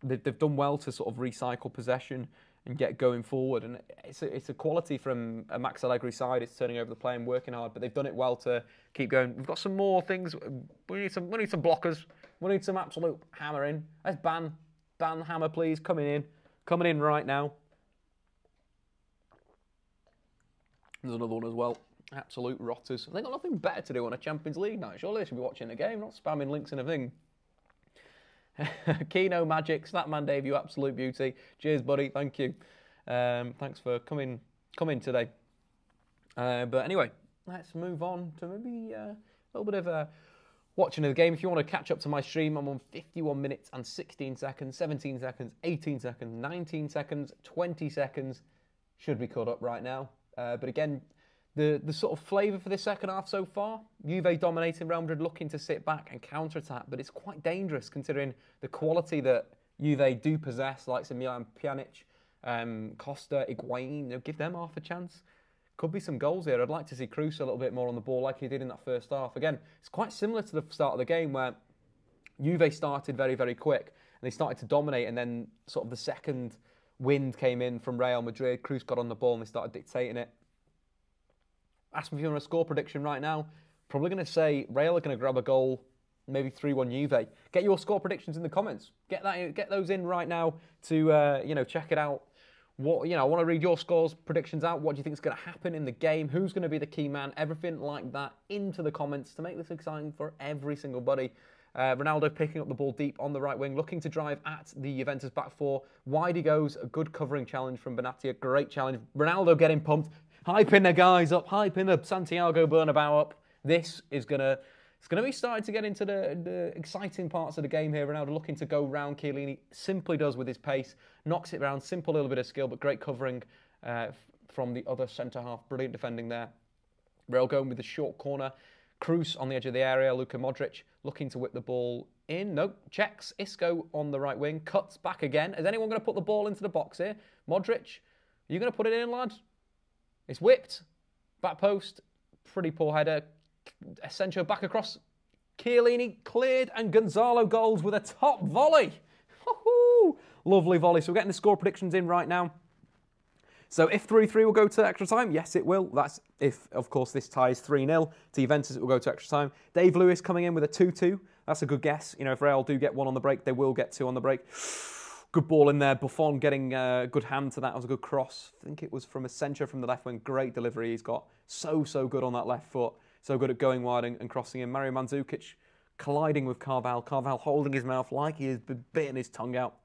They've done well to sort of recycle possession and get going forward. And it's a quality from a Max Allegri side. It's turning over the play and working hard, but they've done it well to keep going. We've got some more things. We need some blockers. We need some absolute hammering. Let's ban hammer, please. Coming in right now. There's another one as well. Absolute rotters. They got nothing better to do on a Champions League night. Surely they should be watching the game, not spamming links in a thing. Keno Magic, Statman Dave, you absolute beauty. Cheers, buddy. Thank you. Thanks for coming today. But anyway, let's move on to maybe a little bit of watching of the game. If you want to catch up to my stream, I'm on 51 minutes and 16 seconds, 17 seconds, 18 seconds, 19 seconds, 20 seconds. Should be caught up right now. But again, the sort of flavour for this second half so far, Juve dominating, Real Madrid looking to sit back and counter-attack, but it's quite dangerous considering the quality that Juve do possess, like some Milan Pjanic, Costa, Higuain. Give them half a chance. Could be some goals here. I'd like to see Kroos a little bit more on the ball like he did in that first half. Again, it's quite similar to the start of the game where Juve started very, very quick and they started to dominate, and then sort of the second wind came in from Real Madrid. Kroos got on the ball and they started dictating it. Ask me if you want a score prediction right now. Probably going to say Real are going to grab a goal, maybe 3-1 Juve. Get your score predictions in the comments. Get those in right now to check it out. I want to read your scores, predictions out. What do you think is going to happen in the game? Who's going to be the key man? Everything like that into the comments to make this exciting for every single buddy. Ronaldo picking up the ball deep on the right wing, looking to drive at the Juventus back four. Wide he goes, a good covering challenge from Benatia. Great challenge. Ronaldo getting pumped. Hyping the guys up, hyping the Santiago Bernabeu up. This is it's gonna be starting to get into the exciting parts of the game here. Ronaldo looking to go round Chiellini, simply does with his pace, knocks it round, simple little bit of skill, but great covering from the other centre half. Brilliant defending there. Real going with the short corner. Kroos on the edge of the area. Luka Modric looking to whip the ball in. Nope, checks. Isco on the right wing, cuts back again. Is anyone going to put the ball into the box here? Modric, are you going to put it in, lad? It's whipped. Back post. Pretty poor header. Asensio back across. Chiellini cleared, and Gonzalo goals with a top volley. Woohoo! Lovely volley. So we're getting the score predictions in right now. So if 3-3 will go to extra time, yes, it will. That's if, of course, this ties 3-0 to Juventus, it will go to extra time. Dave Lewis coming in with a 2-2. That's a good guess. If Real do get one on the break, they will get two on the break. Good ball in there. Buffon getting a good hand to that. That was a good cross. I think it was from Asensio from the left wing. Great delivery. He's got so good on that left foot. So good at going wide and crossing in. Mario Mandzukic colliding with Carvalho. Carvalho holding his mouth like he is biting his tongue out.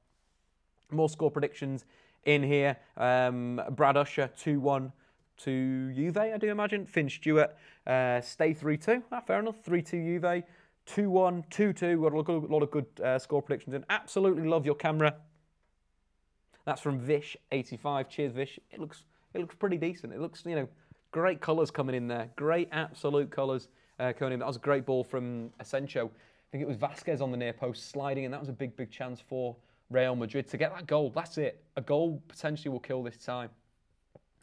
More score predictions in here. Brad Usher 2-1 to Juve, I do imagine. Finn Stewart stay 3-2. Fair enough. 3-2 Juve. 2-1, 2-2. Got a lot of good score predictions in. Absolutely love your camera. That's from Vish85. Cheers, Vish. It looks pretty decent. It looks, great colours coming in there. Great absolute colours coming in. That was a great ball from Asensio. I think it was Vasquez on the near post sliding, and that was a big chance for Real Madrid to get that goal. That's it. A goal potentially will kill this time.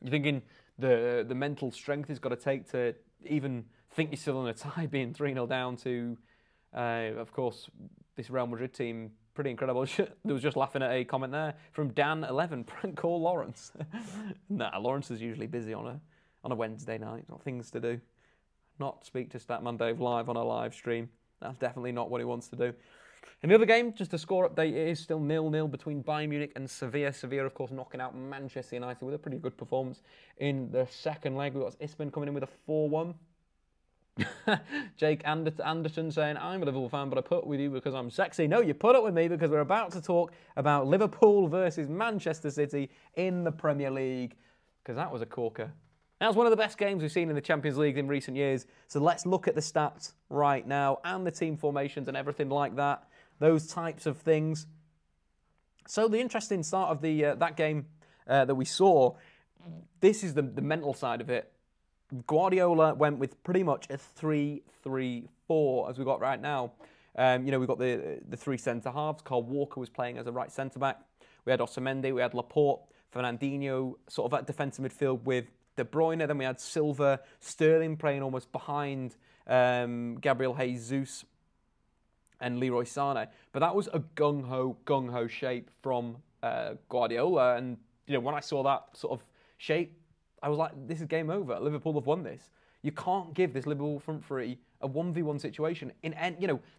You're thinking the mental strength it's got to take to even think you're still in a tie, being 3-0 down to, of course, this Real Madrid team. Pretty incredible. There was just laughing at a comment there from Dan11. Prank call Lawrence. Nah, Lawrence is usually busy on a Wednesday night. Got things to do. Not speak to Statman Dave live on a live stream. That's definitely not what he wants to do. In the other game, just a score update, it is still 0-0 between Bayern Munich and Sevilla. Sevilla, of course, knocking out Manchester United with a pretty good performance in the second leg. We've got Isco coming in with a 4-1. Jake Anderson saying, I'm a Liverpool fan, but I put with you because I'm sexy. No, you put up with me because we're about to talk about Liverpool versus Manchester City in the Premier League, because that was a corker. That was one of the best games we've seen in the Champions League in recent years. So let's look at the stats right now and the team formations and everything like that. Those types of things. So the interesting start of the that game that we saw, this is the mental side of it. Guardiola went with pretty much a 3-3-4 as we got right now. We've got the three centre halves. Kyle Walker was playing as a right centre back. We had Otamendi, we had Laporte, Fernandinho, sort of at defensive midfield with De Bruyne. Then we had Silva, Sterling playing almost behind Gabriel Jesus and Leroy Sané. But that was a gung-ho shape from Guardiola. And when I saw that sort of shape, I was like, this is game over. Liverpool have won this. You can't give this Liverpool front three a 1v1 situation.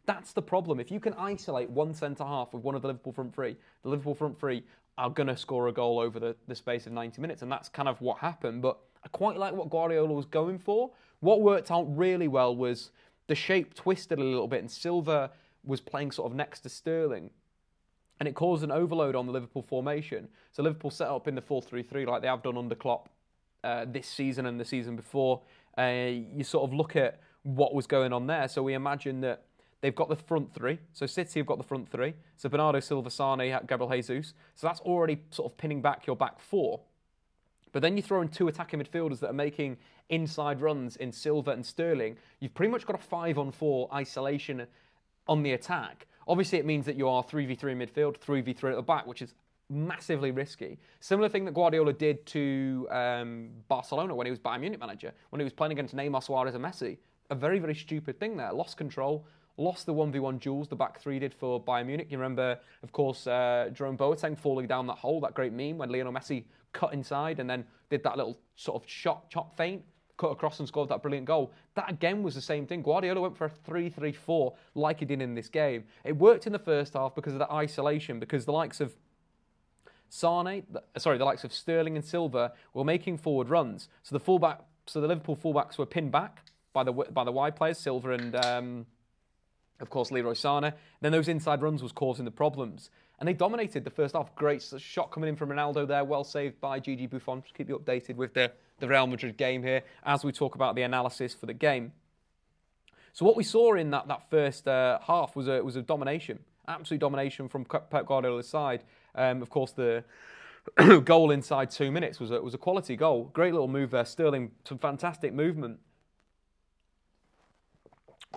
That's the problem. If you can isolate one centre-half with one of the Liverpool front three, the Liverpool front three are going to score a goal over the space of 90 minutes, and that's kind of what happened. But I quite like what Guardiola was going for. What worked out really well was the shape twisted a little bit, and Silva was playing sort of next to Sterling, and it caused an overload on the Liverpool formation. So Liverpool set up in the 4-3-3 like they have done under Klopp this season and the season before. You sort of look at what was going on there. So we imagine that they've got the front three. So City have got the front three. So Bernardo Silva, Sane, Gabriel Jesus. So that's already sort of pinning back your back four. But then you throw in two attacking midfielders that are making inside runs in Silva and Sterling. You've pretty much got a 5-on-4 isolation on the attack. Obviously, it means that you are 3v3 in midfield, 3v3 at the back, which is massively risky. Similar thing that Guardiola did to Barcelona when he was Bayern Munich manager, when he was playing against Neymar, Suarez and Messi. A very, very stupid thing there. Lost control, lost the 1v1 duels the back three did for Bayern Munich. You remember, of course, Jerome Boateng falling down that hole, that great meme when Lionel Messi cut inside and then did that little sort of chop feint, cut across and scored that brilliant goal. That again was the same thing. Guardiola went for a 3-3-4 like he did in this game. It worked in the first half because of that isolation, because the likes of the likes of Sterling and Silva were making forward runs. So the Liverpool fullbacks were pinned back by the wide players, Silva and of course Leroy Sane. Then those inside runs was causing the problems. And they dominated the first half. Great shot coming in from Ronaldo there, well saved by Gigi Buffon. Just keep you updated with the Real Madrid game here as we talk about the analysis for the game. So what we saw in that first half was a domination, absolute domination from Pep Guardiola's side. Of course, the goal inside 2 minutes was a quality goal. Great little move there. Sterling, some fantastic movement.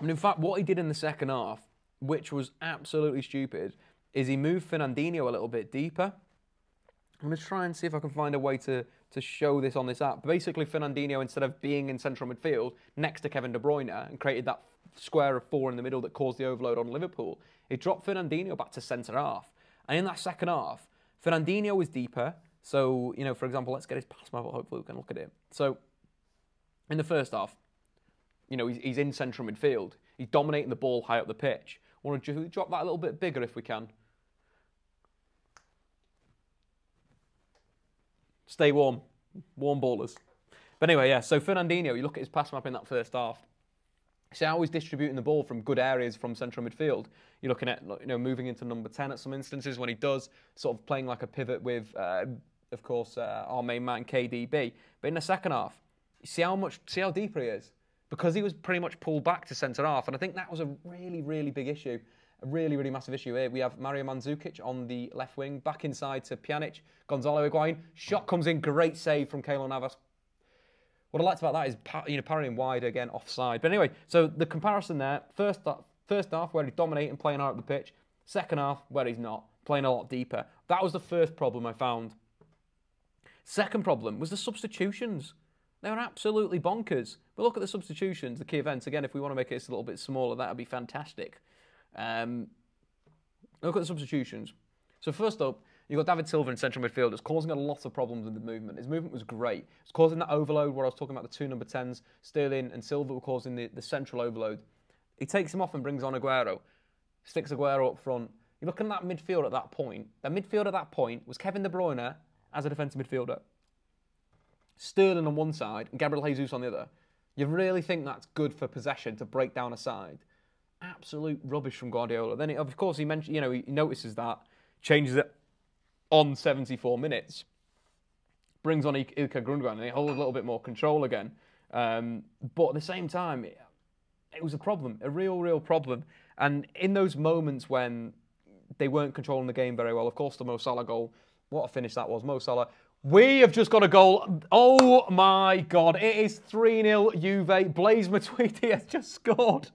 And in fact, what he did in the second half, which was absolutely stupid, is he moved Fernandinho a little bit deeper. I'm going to try and see if I can find a way to show this on this app. Basically, Fernandinho, instead of being in central midfield next to Kevin De Bruyne and created that square of four in the middle that caused the overload on Liverpool, he dropped Fernandinho back to centre-half. And in that second half, Fernandinho was deeper. So, for example, let's get his pass map. Hopefully we can look at it. So, in the first half, he's in central midfield. He's dominating the ball high up the pitch. I want to drop that a little bit bigger if we can. Stay warm. Warm ballers. But anyway, yeah, so Fernandinho, you look at his pass map in that first half. See how he's distributing the ball from good areas from central midfield. You're looking at moving into number 10 at some instances when he does, sort of playing like a pivot with, of course, our main man KDB. But in the second half, see how deep he is, because he was pretty much pulled back to centre half, and I think that was a really, really big issue, a really, really massive issue here. We have Mario Mandzukic on the left wing, back inside to Pjanic, Gonzalo Higuain. Shot comes in, great save from Keylor Navas. What I liked about that is, parrying wide again, offside. But anyway, so the comparison there, first half where he's dominating, playing out of the pitch. Second half where he's not, playing a lot deeper. That was the first problem I found. Second problem was the substitutions. They were absolutely bonkers. But look at the substitutions, the key events. Again, if we want to make it a little bit smaller, that would be fantastic. Look at the substitutions. So first up, you've got David Silva in central midfield. It's causing a lot of problems with the movement. His movement was great. It's causing that overload where I was talking about the two number 10s. Sterling and Silva were causing the central overload. He takes him off and brings on Aguero. Sticks Aguero up front. You look at that midfield at that point. The midfield at that point was Kevin De Bruyne as a defensive midfielder, Sterling on one side and Gabriel Jesus on the other. You really think that's good for possession to break down a side? Absolute rubbish from Guardiola. Then, of course, he mentioned, he notices that, changes it on 74 minutes, brings on Ilkay Gundogan, and he holds a little bit more control again. But at the same time, it was a problem, a real, real problem. And in those moments when they weren't controlling the game very well, of course, the Mo Salah goal, what a finish that was. Mo Salah. We have just got a goal. Oh, my God. It is 3-0 Juve. Blaise Matuidi has just scored.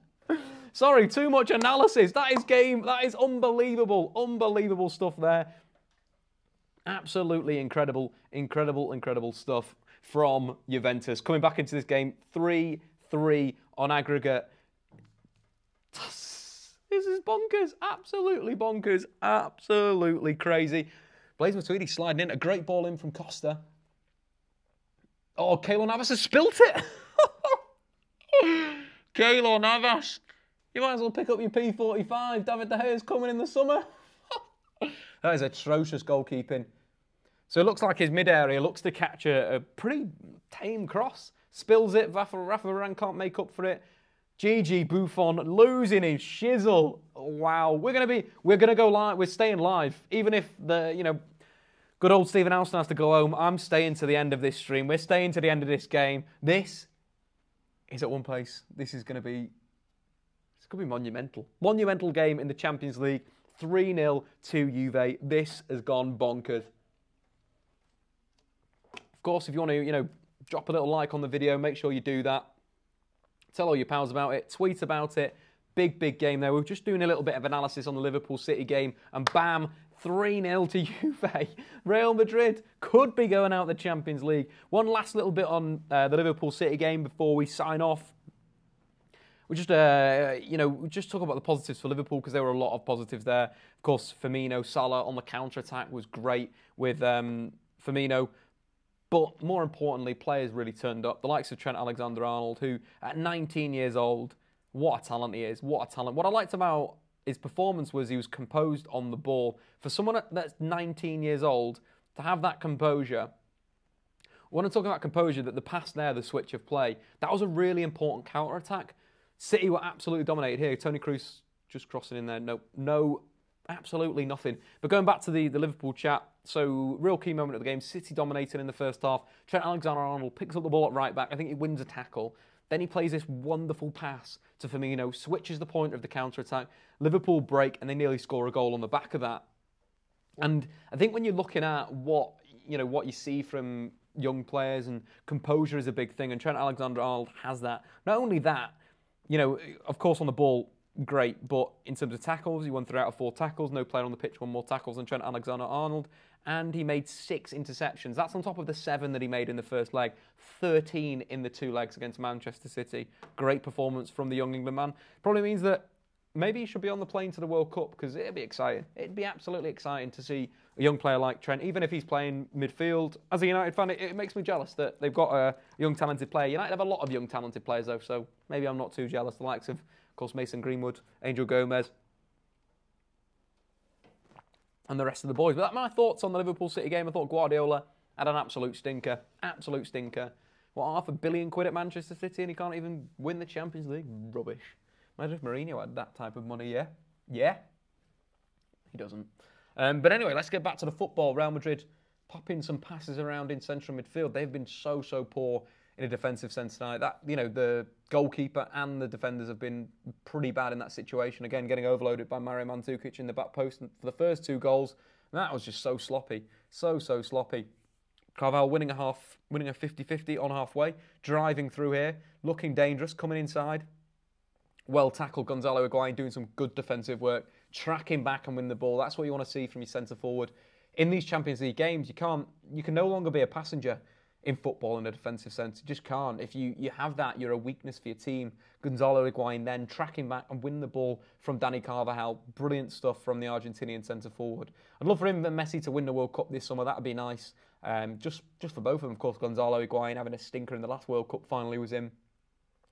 Sorry, too much analysis. That is unbelievable. Unbelievable stuff there. Absolutely incredible, incredible, incredible stuff from Juventus. Coming back into this game, 3-3 on aggregate. This is bonkers. Absolutely bonkers. Absolutely crazy. Blaise Matuidi sliding in. A great ball in from Costa. Oh, Keylor Navas has spilt it. Keylor Navas. You might as well pick up your P45. David De Gea's coming in the summer. That is atrocious goalkeeping. So it looks like his mid-area looks to catch a pretty tame cross. Spills it. Rafa Varane can't make up for it. GG Buffon losing his shizzle. Wow. We're gonna go live. We're staying live. Even if the good old Stephen Alston has to go home, I'm staying to the end of this stream. We're staying to the end of this game. This is at one place. This is gonna be monumental. Monumental game in the Champions League. 3-0 to Juve. This has gone bonkers. Of course, if you want to, drop a little like on the video, make sure you do that. Tell all your pals about it. Tweet about it. Big game there. We're just doing a little bit of analysis on the Liverpool City game. And bam, 3-0 to Juve. Real Madrid could be going out the Champions League. One last little bit on the Liverpool City game before we sign off. We just talk about the positives for Liverpool because there were a lot of positives there. Of course, Firmino, Salah on the counter-attack was great with Firmino. But more importantly, players really turned up. The likes of Trent Alexander-Arnold, who at 19 years old, what a talent he is. What a talent. What I liked about his performance was he was composed on the ball. For someone that's 19 years old, to have that composure. When I'm talking about composure, that the pass there, the switch of play, that was a really important counter-attack. City were absolutely dominated here. Toni Kroos just crossing in there. No, absolutely nothing. But going back to the Liverpool chat, so real key moment of the game. City dominated in the first half. Trent Alexander-Arnold picks up the ball at right back. I think he wins a tackle. Then he plays this wonderful pass to Firmino, switches the point of the counter-attack. Liverpool break, and they nearly score a goal on the back of that. And I think when you're looking at what you see from young players, and composure is a big thing, and Trent Alexander-Arnold has that. Not only that, of course on the ball, great, but in terms of tackles, he won 3 out of 4 tackles. No player on the pitch won more tackles than Trent Alexander-Arnold. And he made 6 interceptions. That's on top of the 7 that he made in the first leg. 13 in the 2 legs against Manchester City. Great performance from the young England man. Probably means that maybe he should be on the plane to the World Cup because it'd be exciting. It'd be absolutely exciting to see a young player like Trent, even if he's playing midfield. As a United fan, it makes me jealous that they've got a young, talented player. United have a lot of young, talented players, though, so maybe I'm not too jealous. The likes of course, Mason Greenwood, Angel Gomez, and the rest of the boys. But that's my thoughts on the Liverpool City game. I thought Guardiola had an absolute stinker. Absolute stinker. What, £500 million at Manchester City and he can't even win the Champions League? Rubbish. Imagine if Mourinho had that type of money, yeah? Yeah? He doesn't. But anyway, let's get back to the football. Real Madrid popping some passes around in central midfield. They've been so poor in a defensive sense tonight. The goalkeeper and the defenders have been pretty bad in that situation. Again, getting overloaded by Mario Mandzukic in the back post for the first 2 goals. That was just so sloppy. So sloppy. Carvalho winning a 50-50 on halfway. Driving through here. Looking dangerous. Coming inside. Well tackled. Gonzalo Higuain doing some good defensive work. Tracking back and win the ball. That's what you want to see from your centre forward. In these Champions League games, you can no longer be a passenger in football in a defensive sense. You just can't. If you have that, you're a weakness for your team. Gonzalo Higuain then tracking back and winning the ball from Dani Carvajal. Brilliant stuff from the Argentinian centre-forward. I'd love for him and Messi to win the World Cup this summer. That would be nice. Just for both of them. Of course, Gonzalo Higuain having a stinker in the last World Cup finally was him.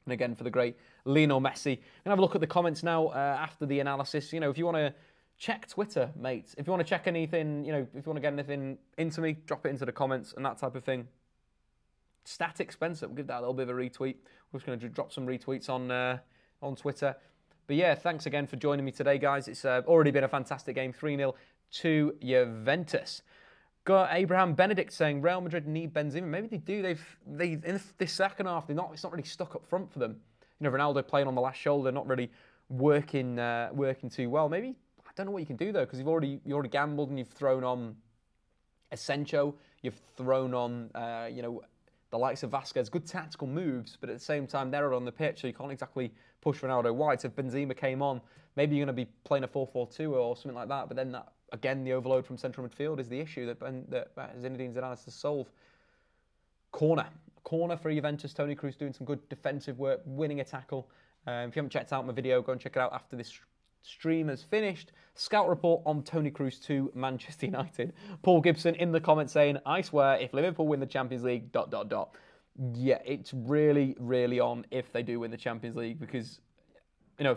And again, for the great Lionel Messi. I'm going to have a look at the comments now after the analysis. If you want to check Twitter, mates. If you want to check anything, if you want to get anything into me, drop it into the comments and that type of thing. Static Spencer, we'll give that a little bit of a retweet. We're just going to drop some retweets on Twitter. But yeah, thanks again for joining me today, guys. It's already been a fantastic game, 3-0 to Juventus. Got Abraham Benedict saying Real Madrid need Benzema. Maybe they do. They in this second half, it's not really stuck up front for them. Ronaldo playing on the last shoulder, not really working too well. Maybe I don't know what you can do though, because you already gambled and you've thrown on Asensio, you've thrown on the likes of Vasquez, good tactical moves, but at the same time, they're on the pitch, so you can't exactly push Ronaldo wide. So if Benzema came on, maybe you're going to be playing a 4-4-2 or something like that, but then that, again, the overload from central midfield is the issue that Zinedine Zidane has to solve. Corner for Juventus. Toni Kroos doing some good defensive work, winning a tackle. If you haven't checked out my video, go and check it out after this stream has finished. Scout report on Toni Kroos to Manchester United. Paul Gibson in the comments saying, I swear, if Liverpool win the Champions League, ... Yeah, it's really, really on if they do win the Champions League because,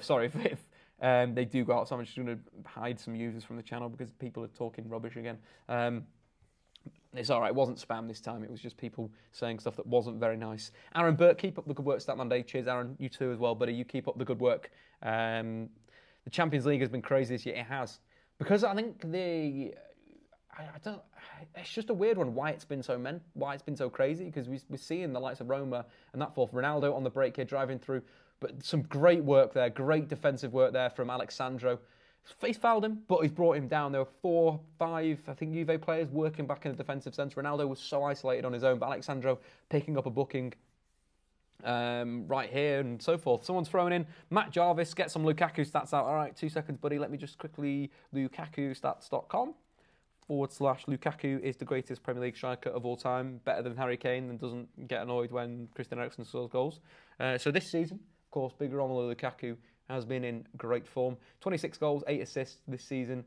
sorry, if they do go out, so I'm just going to hide some users from the channel because people are talking rubbish again. It's all right. It wasn't spam this time. It was just people saying stuff that wasn't very nice. Aaron Burt, keep up the good work. Statman Day. Cheers, Aaron. You too as well, buddy. You keep up the good work. The Champions League has been crazy this year. It has. Because I think it's just a weird one why it's been so crazy, because we're seeing the likes of Roma and that forth. Ronaldo on the break here driving through. But some great work there. Great defensive work there from Alexandro. He's fouled him, but he's brought him down. There were 4, 5, I think, Juve players working back in the defensive sense. Ronaldo was so isolated on his own, but Alexandro picking up a booking right here and so forth. Someone's throwing in. Matt Jarvis, get some Lukaku stats out. All right, 2 seconds, buddy. Let me just quickly LukakuStats.com/Lukaku is the greatest Premier League striker of all time. Better than Harry Kane and doesn't get annoyed when Christian Eriksen scores goals. So this season, of course, big Romelu Lukaku has been in great form. 26 goals, 8 assists this season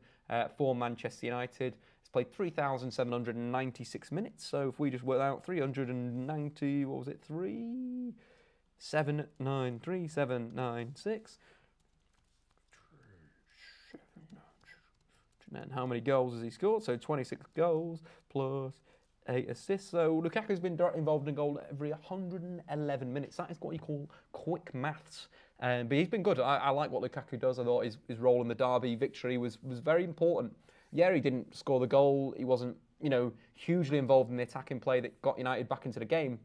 for Manchester United. He's played 3,796 minutes. So if we just work out 390, what was it? 3796. And how many goals has he scored? So 26 goals plus 8 assists. So Lukaku's been involved in a goal every 111 minutes. That is what you call quick maths. But he's been good. I like what Lukaku does. I thought his role in the Derby victory was very important. Yeah, he didn't score the goal. He wasn't, hugely involved in the attacking play that got United back into the game.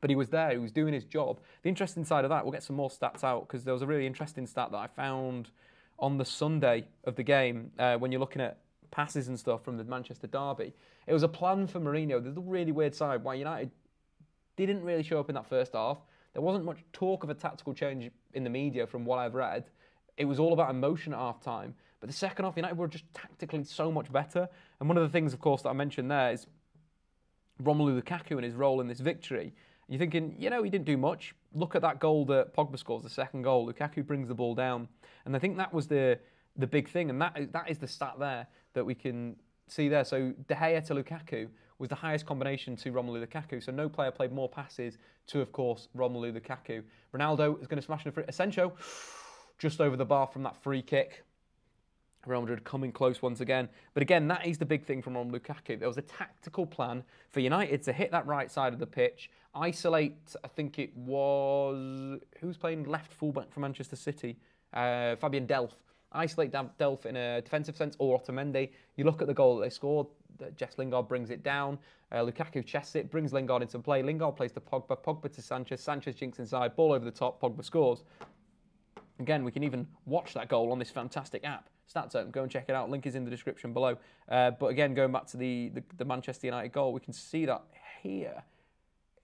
But he was there. He was doing his job. The interesting side of that, we'll get some more stats out, because there was a really interesting stat that I found on the Sunday of the game when you're looking at passes and stuff from the Manchester Derby. It was a plan for Mourinho. There's a really weird side why United didn't really show up in that first half. There wasn't much talk of a tactical change in the media from what I've read. It was all about emotion at half-time. But the second half, United were just tactically so much better. And one of the things, of course, that I mentioned there is Romelu Lukaku and his role in this victory. You're thinking, he didn't do much. Look at that goal that Pogba scores, the second goal. Lukaku brings the ball down. And I think that was the big thing. And that is the stat there that we can see there. So De Gea to Lukaku was the highest combination to Romelu Lukaku. So no player played more passes to, of course, Romelu Lukaku. Ronaldo is going to smash in a free. Asensio, just over the bar from that free kick. Real Madrid coming close once again. But again, that is the big thing from Romelu Lukaku. There was a tactical plan for United to hit that right side of the pitch, isolate, I think it was, who's playing left fullback for Manchester City? Fabian Delph. Isolate Delph in a defensive sense, or Otamendi. You look at the goal that they scored, Jess Lingard brings it down. Lukaku chests it, brings Lingard into play. Lingard plays to Pogba, Pogba to Sanchez. Sanchez jinks inside, ball over the top, Pogba scores. Again, we can even watch that goal on this fantastic app, StatZone. Go and check it out. Link is in the description below. But again, going back to the Manchester United goal, we can see that here.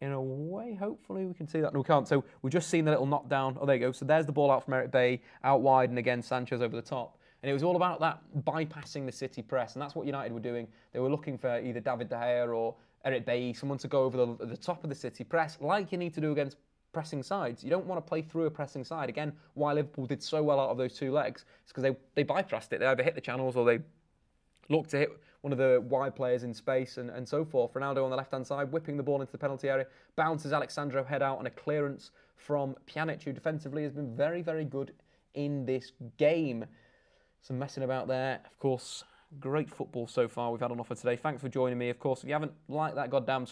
In a way, hopefully we can see that. No, we can't. So we've just seen the little knockdown. Oh, there you go. So there's the ball out from Eric Bailly, out wide, and again, Sanchez over the top. And it was all about that bypassing the City press, and that's what United were doing. They were looking for either David De Gea or Eric Bailly, someone to go over the top of the City press, like you need to do against pressing sides. You don't want to play through a pressing side. Again, why Liverpool did so well out of those two legs, it's because they bypassed it. They either hit the channels or they looked to hit one of the wide players in space and so forth. Ronaldo on the left-hand side, whipping the ball into the penalty area, bounces Alexandro head out, and a clearance from Pjanic, who defensively has been very, very good in this game. Some messing about there. Of course, great football so far we've had on offer today. Thanks for joining me. Of course, if you haven't liked that goddamn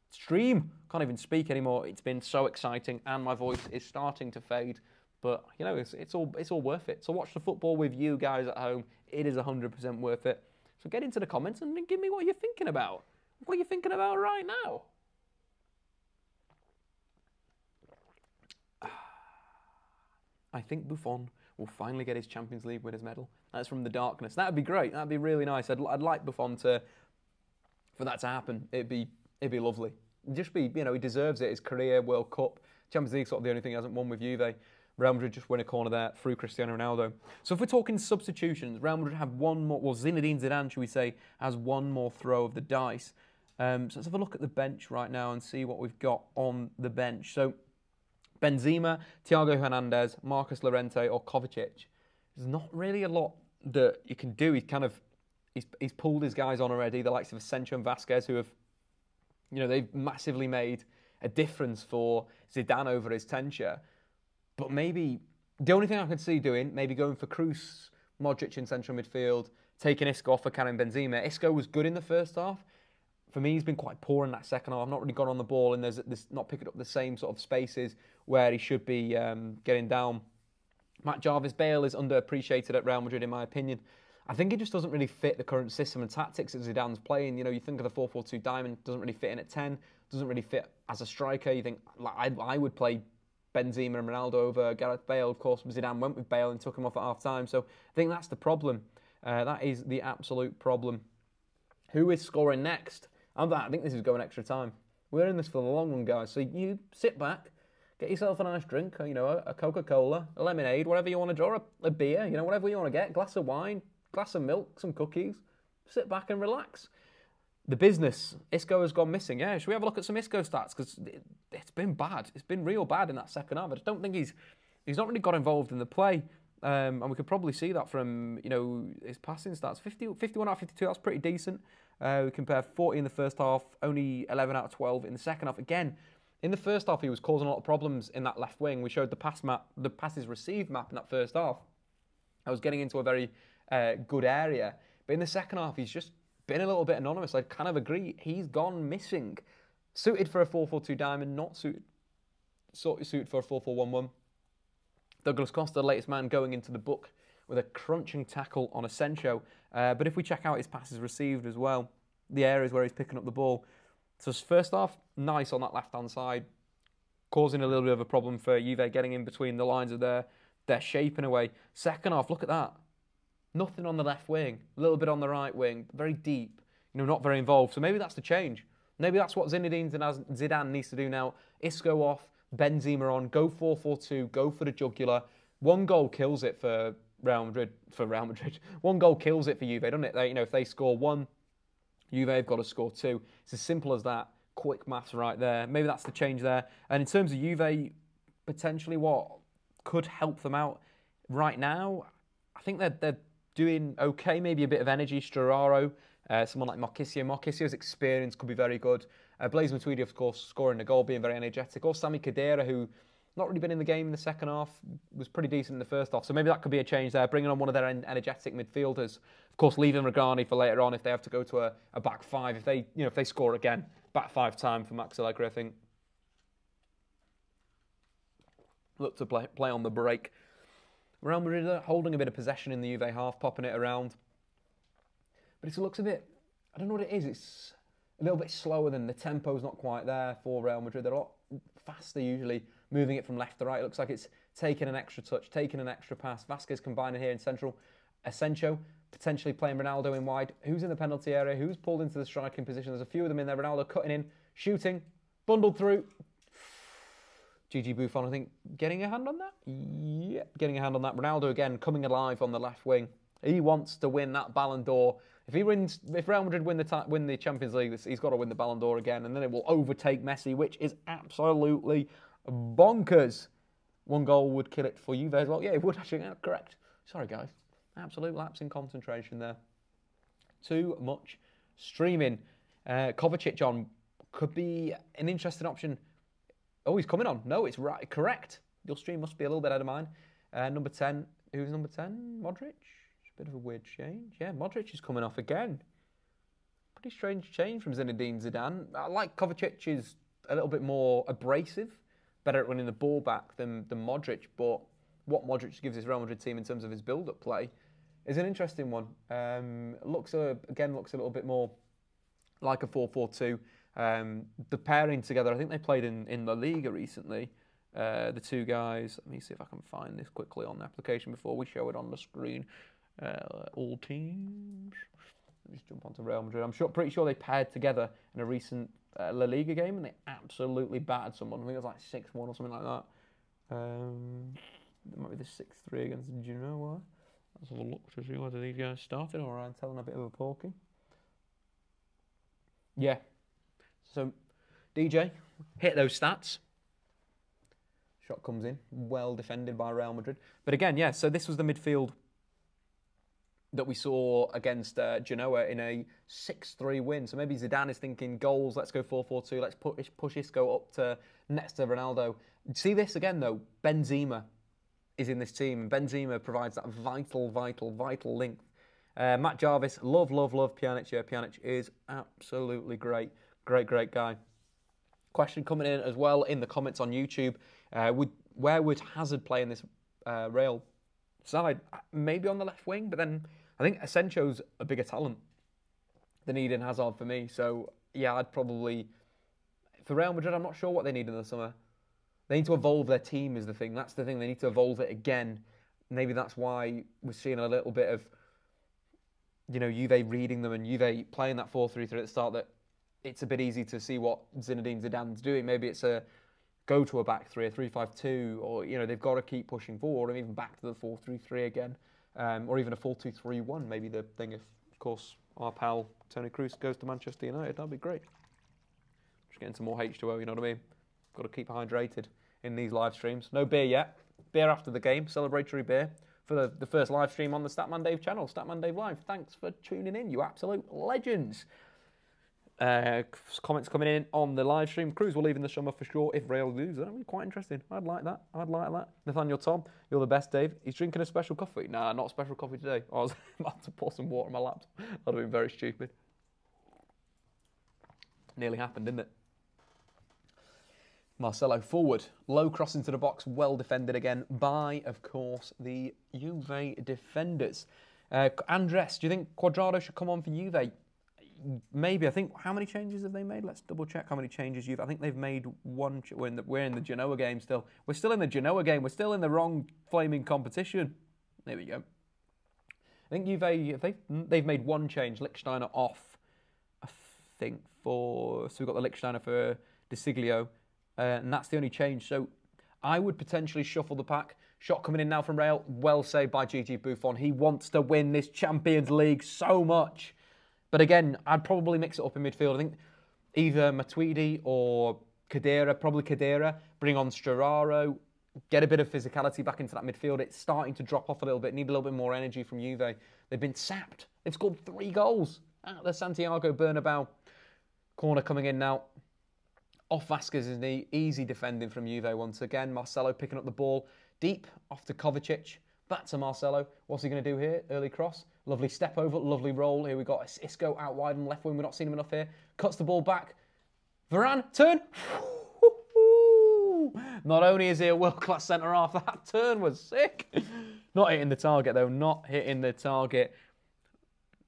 stream, can't even speak anymore. It's been so exciting, and my voice is starting to fade. But, it's all worth it. So watch the football with you guys at home. It is 100% worth it. So get into the comments and give me what you're thinking about. What are you thinking about right now? I think Buffon will finally get his Champions League winners medal. That's from the darkness. That would be great. That would be really nice. I'd like Buffon for that to happen. It'd be lovely. Just be, he deserves it. His career, World Cup, Champions League, sort of the only thing he hasn't won with Juve. Real Madrid just win a corner there through Cristiano Ronaldo. So if we're talking substitutions, Real Madrid have one more, well, Zinedine Zidane, should we say, has one more throw of the dice. So let's have a look at the bench right now and see what we've got on the bench. So Benzema, Thiago Hernandez, Marcus Llorente or Kovacic. There's not really a lot that you can do. He's pulled his guys on already, the likes of Asensio and Vasquez, who have, they've massively made a difference for Zidane over his tenure. But maybe the only thing I could see doing, maybe going for Kroos, Modric in central midfield, taking Isco off for Karim Benzema. Isco was good in the first half. For me, he's been quite poor in that second half. Not really got on the ball, and there's not picking up the same sort of spaces where he should be getting down. Matt Jarvis-Bale is underappreciated at Real Madrid, in my opinion. I think it just doesn't really fit the current system and tactics that Zidane's playing. You know, you think of the 4-4-2 diamond, doesn't really fit in at 10, doesn't really fit as a striker. You think, like, I would play Benzema and Ronaldo over Gareth Bale. Of course, Zidane went with Bale and took him off at half-time. So I think that's the problem. That is the absolute problem. Who is scoring next? I think this is going extra time. We're in this for the long run, guys. So you sit back, get yourself a nice drink, you know, a Coca-Cola, a lemonade, whatever you want to draw, a beer, you know, whatever you want to get, glass of wine, glass of milk, some cookies. Sit back and relax. The business, Isco has gone missing. Yeah, should we have a look at some Isco stats? Because it's been bad. It's been real bad in that second half. I just don't think he's not really got involved in the play. And we could probably see that from, you know, his passing stats. 51 out of 52, that's pretty decent. We compare 40 in the first half, only 11 out of 12 in the second half. Again, in the first half, he was causing a lot of problems in that left wing. We showed the passes received map in that first half. I was getting into a very good area. But in the second half, he's just been a little bit anonymous. I kind of agree. He's gone missing. Suited for a 4-4-2 diamond, not suited for a 4-4-1-1. Douglas Costa, the latest man, going into the book with a crunching tackle on Asensio. But if we check out his passes received as well, the areas where he's picking up the ball. So his first half, nice on that left-hand side, causing a little bit of a problem for Juve, getting in between the lines of their shape in a way. Second half, look at that. Nothing on the left wing, a little bit on the right wing, very deep, you know, not very involved. So maybe that's the change. Maybe that's what Zinedine Zidane needs to do now. Isco off, Benzema on, go 4-4-2, go for the jugular. One goal kills it for Real Madrid. One goal kills it for Juve, doesn't it? You know, if they score one, Juve have got to score two. It's as simple as that. Quick maths right there. Maybe that's the change there. And in terms of Juve, potentially what could help them out right now, I think they're doing okay. Maybe a bit of energy. Storaro, someone like Marchisio. Marchisio's experience could be very good. Blaise Matuidi, of course, scoring a goal, being very energetic. Or Sami Khedira, who not really been in the game in the second half, was pretty decent in the first half. So maybe that could be a change there, bringing on one of their energetic midfielders. Of course, leaving Regani for later on if they have to go to a back five. If they score again, back five time for Max Allegri, I think. Look to play on the break. Real Madrid are holding a bit of possession in the Juve half, popping it around. But it looks a bit, I don't know what it is. It's a little bit slower than the tempo's not quite there for Real Madrid. They're a lot faster usually, moving it from left to right. It looks like it's taking an extra touch, taking an extra pass. Vasquez combining here in central. Asensio potentially playing Ronaldo in wide. Who's in the penalty area? Who's pulled into the striking position? There's a few of them in there. Ronaldo cutting in, shooting, bundled through. GG Buffon, I think, getting a hand on that? Yeah, getting a hand on that. Ronaldo again coming alive on the left wing. He wants to win that Ballon d'Or. If Real Madrid win the Champions League, he's got to win the Ballon d'Or again, and then it will overtake Messi, which is absolutely bonkers. One goal would kill it for Juve as well. Yeah, it would actually. Yeah, correct. Sorry, guys. Absolute lapse in concentration there. Too much streaming. Kovacic on could be an interesting option. Oh, he's coming on. No, it's right. Correct. Your stream must be a little bit out of mine. Number 10. Who's number 10? Modric? Bit of a weird change. Yeah, Modric is coming off again. Pretty strange change from Zinedine Zidane. I like Kovacic is a little bit more abrasive, better at running the ball back than Modric, but what Modric gives his Real Madrid team in terms of his build-up play is an interesting one. Looks a little bit more like a 4-4-2. The pairing together, I think they played in La Liga recently. The two guys. Let me see if I can find this quickly on the application before we show it on the screen. All teams. Let me just jump onto Real Madrid. I'm pretty sure they paired together in a recent La Liga game and they absolutely battered someone. I think it was like 6-1 or something like that. It might be the 6-3 against Genoa. Let's have a look to see whether these guys started or I'm telling a bit of a porky. Yeah. So, DJ, hit those stats. Shot comes in. Well defended by Real Madrid. But again, yeah, so this was the midfield that we saw against Genoa in a 6-3 win. So maybe Zidane is thinking goals, let's go 4-4-2, let's push Isco up to next to Ronaldo. See this again though, Benzema is in this team, and Benzema provides that vital link. Matt Jarvis, love Pjanic. Yeah, Pjanic is absolutely great guy. Question coming in as well in the comments on YouTube. Where would Hazard play in this Real side? Maybe on the left wing, but then I think Asensio's a bigger talent than Eden Hazard for me. So yeah, I'd probably, for Real Madrid, I'm not sure what they need in the summer. They need to evolve their team is the thing. That's the thing. They need to evolve it again. Maybe that's why we're seeing a little bit of, Juve reading them and Juve playing that 4-3-3 at the start, that it's a bit easy to see what Zinedine Zidane's doing. Maybe it's a go to a back three, a 3-5-2, or, they've got to keep pushing forward and even back to the 4-3-3 again, or even a 4-2-3-1. Maybe the thing if, of course, our pal Toni Kroos goes to Manchester United. That'd be great. Just getting some more H2O, you know what I mean? Got to keep hydrated in these live streams. No beer yet. Beer after the game. Celebratory beer for the first live stream on the Statman Dave channel. Statman Dave Live. Thanks for tuning in, you absolute legends. Comments coming in on the live stream. Kroos will leave in the summer for sure if Real lose. That'd be quite interesting. I'd like that. Nathaniel Tom, you're the best, Dave. He's drinking a special coffee. Nah, not a special coffee today. I was about to pour some water on my laptop. That'd have been very stupid. Nearly happened, didn't it? Marcelo forward, low cross into the box, well defended again by, of course, the Juve defenders. Andres, do you think Cuadrado should come on for Juve? Maybe. I think, how many changes have they made? Let's double check how many changes I think they've made one. We're in the Genoa game still. We're still in the Genoa game. We're still in the wrong flaming competition. There we go. I think Juve, they've made one change. Lichtsteiner off, I think, so we've got the Lichtsteiner for De Siglio. And that's the only change. So I would potentially shuffle the pack. Shot coming in now from Real. Well saved by Gigi Buffon. He wants to win this Champions League so much. But again, I'd probably mix it up in midfield. I think either Matuidi or Khedira, probably Khedira. Bring on Storaro. Get a bit of physicality back into that midfield. It's starting to drop off a little bit. Need a little bit more energy from Juve. They've been sapped. They've scored 3 goals at the Santiago Bernabeu. Corner coming in now. Off Vasquez's knee, easy defending from Juve once again. Marcelo picking up the ball deep off to Kovacic. Back to Marcelo. What's he going to do here? Early cross. Lovely step over, lovely roll. Here we got Isco out wide on left wing. We're not seeing him enough here. Cuts the ball back. Varane, turn. Not only is he a world-class centre-half, that turn was sick. Not hitting the target though, not hitting the target.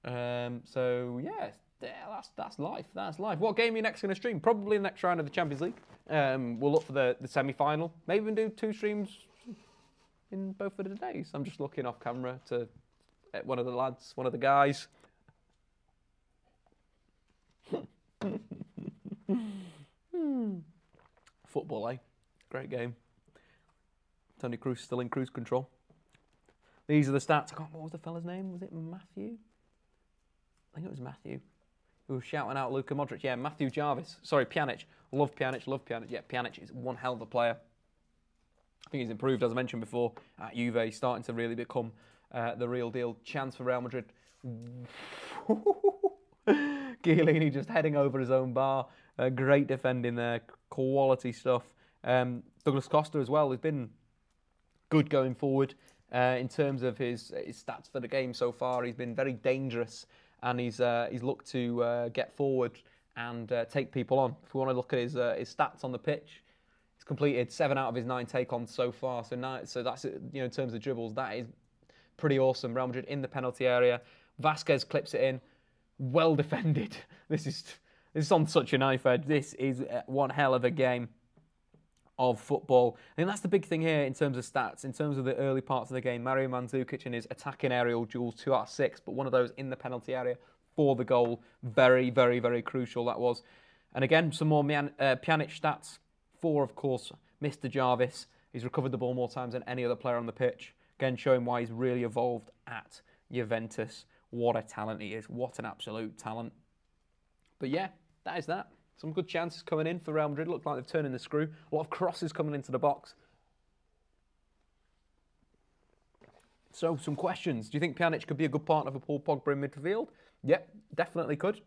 So yeah. Yeah, that's life. That's life. What game are you next going to stream? Probably the next round of the Champions League. We'll look for the semi-final. Maybe even do 2 streams in both of the days. I'm just looking off camera to one of the lads, one of the guys. Football, eh? Great game. Toni Kroos still in cruise control. These are the stats. What was the fella's name? Was it Matthew? I think it was Matthew. Who was shouting out Luka Modric. Yeah, Matthew Jarvis. Sorry, Pjanic. Love Pjanic. Yeah, Pjanic is one hell of a player. I think he's improved, as I mentioned before, at Juve. Starting to really become the real deal. Chance for Real Madrid. Chiellini just heading over his own bar. Great defending there. Quality stuff. Douglas Costa as well has been good going forward. In terms of his stats for the game so far, he's been very dangerous. And he's looked to get forward and take people on. If we want to look at his stats on the pitch, he's completed 7 out of his 9 take-ons so far. So that's, in terms of dribbles, that is pretty awesome. Real Madrid in the penalty area. Vasquez clips it in. Well defended. This is on such a knife edge. This is one hell of a game of football. I think that's the big thing here in terms of stats, in terms of the early parts of the game. Mario Mandzukic and his attacking aerial duels, 2 out of 6, but one of those in the penalty area for the goal. Very, very, very crucial that was. And again, some more Pjanic stats. 4, of course, Mr. Jarvis. He's recovered the ball more times than any other player on the pitch. Again, showing why he's really evolved at Juventus. What a talent he is. What an absolute talent. But yeah, that is that. Some good chances coming in for Real Madrid. Look like they've turned in the screw. A lot of crosses coming into the box. So, some questions. Do you think Pjanic could be a good partner for Paul Pogba in midfield? Yep, definitely could.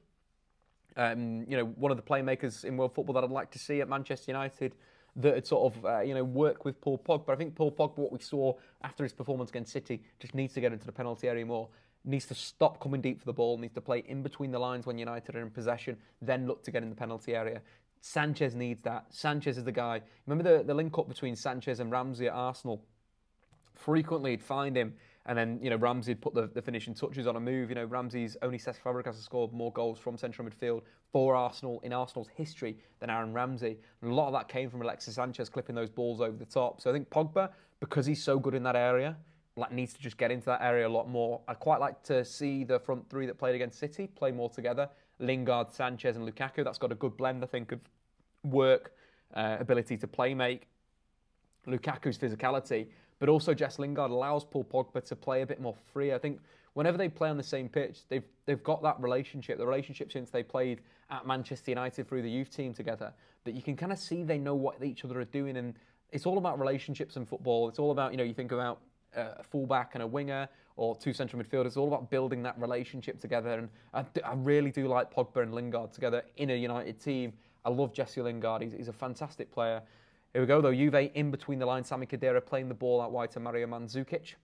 One of the playmakers in world football that I'd like to see at Manchester United that had sort of, work with Paul Pogba. I think Paul Pogba, what we saw after his performance against City, just needs to get into the penalty area more. Needs to stop coming deep for the ball, needs to play in between the lines when United are in possession, then look to get in the penalty area. Sanchez needs that. Sanchez is the guy. Remember the link-up between Sanchez and Ramsey at Arsenal? Frequently, he'd find him, and then, Ramsey would put the finishing touches on a move. Ramsey's only Cesc Fabregas has scored more goals from central midfield for Arsenal in Arsenal's history than Aaron Ramsey. And a lot of that came from Alexis Sanchez clipping those balls over the top. So I think Pogba, because he's so good in that area, needs to just get into that area a lot more. I'd quite like to see the front three that played against City play more together. Lingard, Sanchez and Lukaku. That's got a good blend, I think, of work, ability to play make, Lukaku's physicality, but also Jess Lingard allows Paul Pogba to play a bit more free. I think whenever they play on the same pitch, they've got that relationship, the relationship since they played at Manchester United through the youth team together, that you can kind of see they know what each other are doing, and it's all about relationships in football. It's all about, you think about a fullback and a winger or two central midfielders. It's all about building that relationship together, and I really do like Pogba and Lingard together in a United team. I love Jesse Lingard. He's a fantastic player. Here we go, though. Juve in between the lines. Sami Khedira playing the ball out wide to Mario Mandzukic.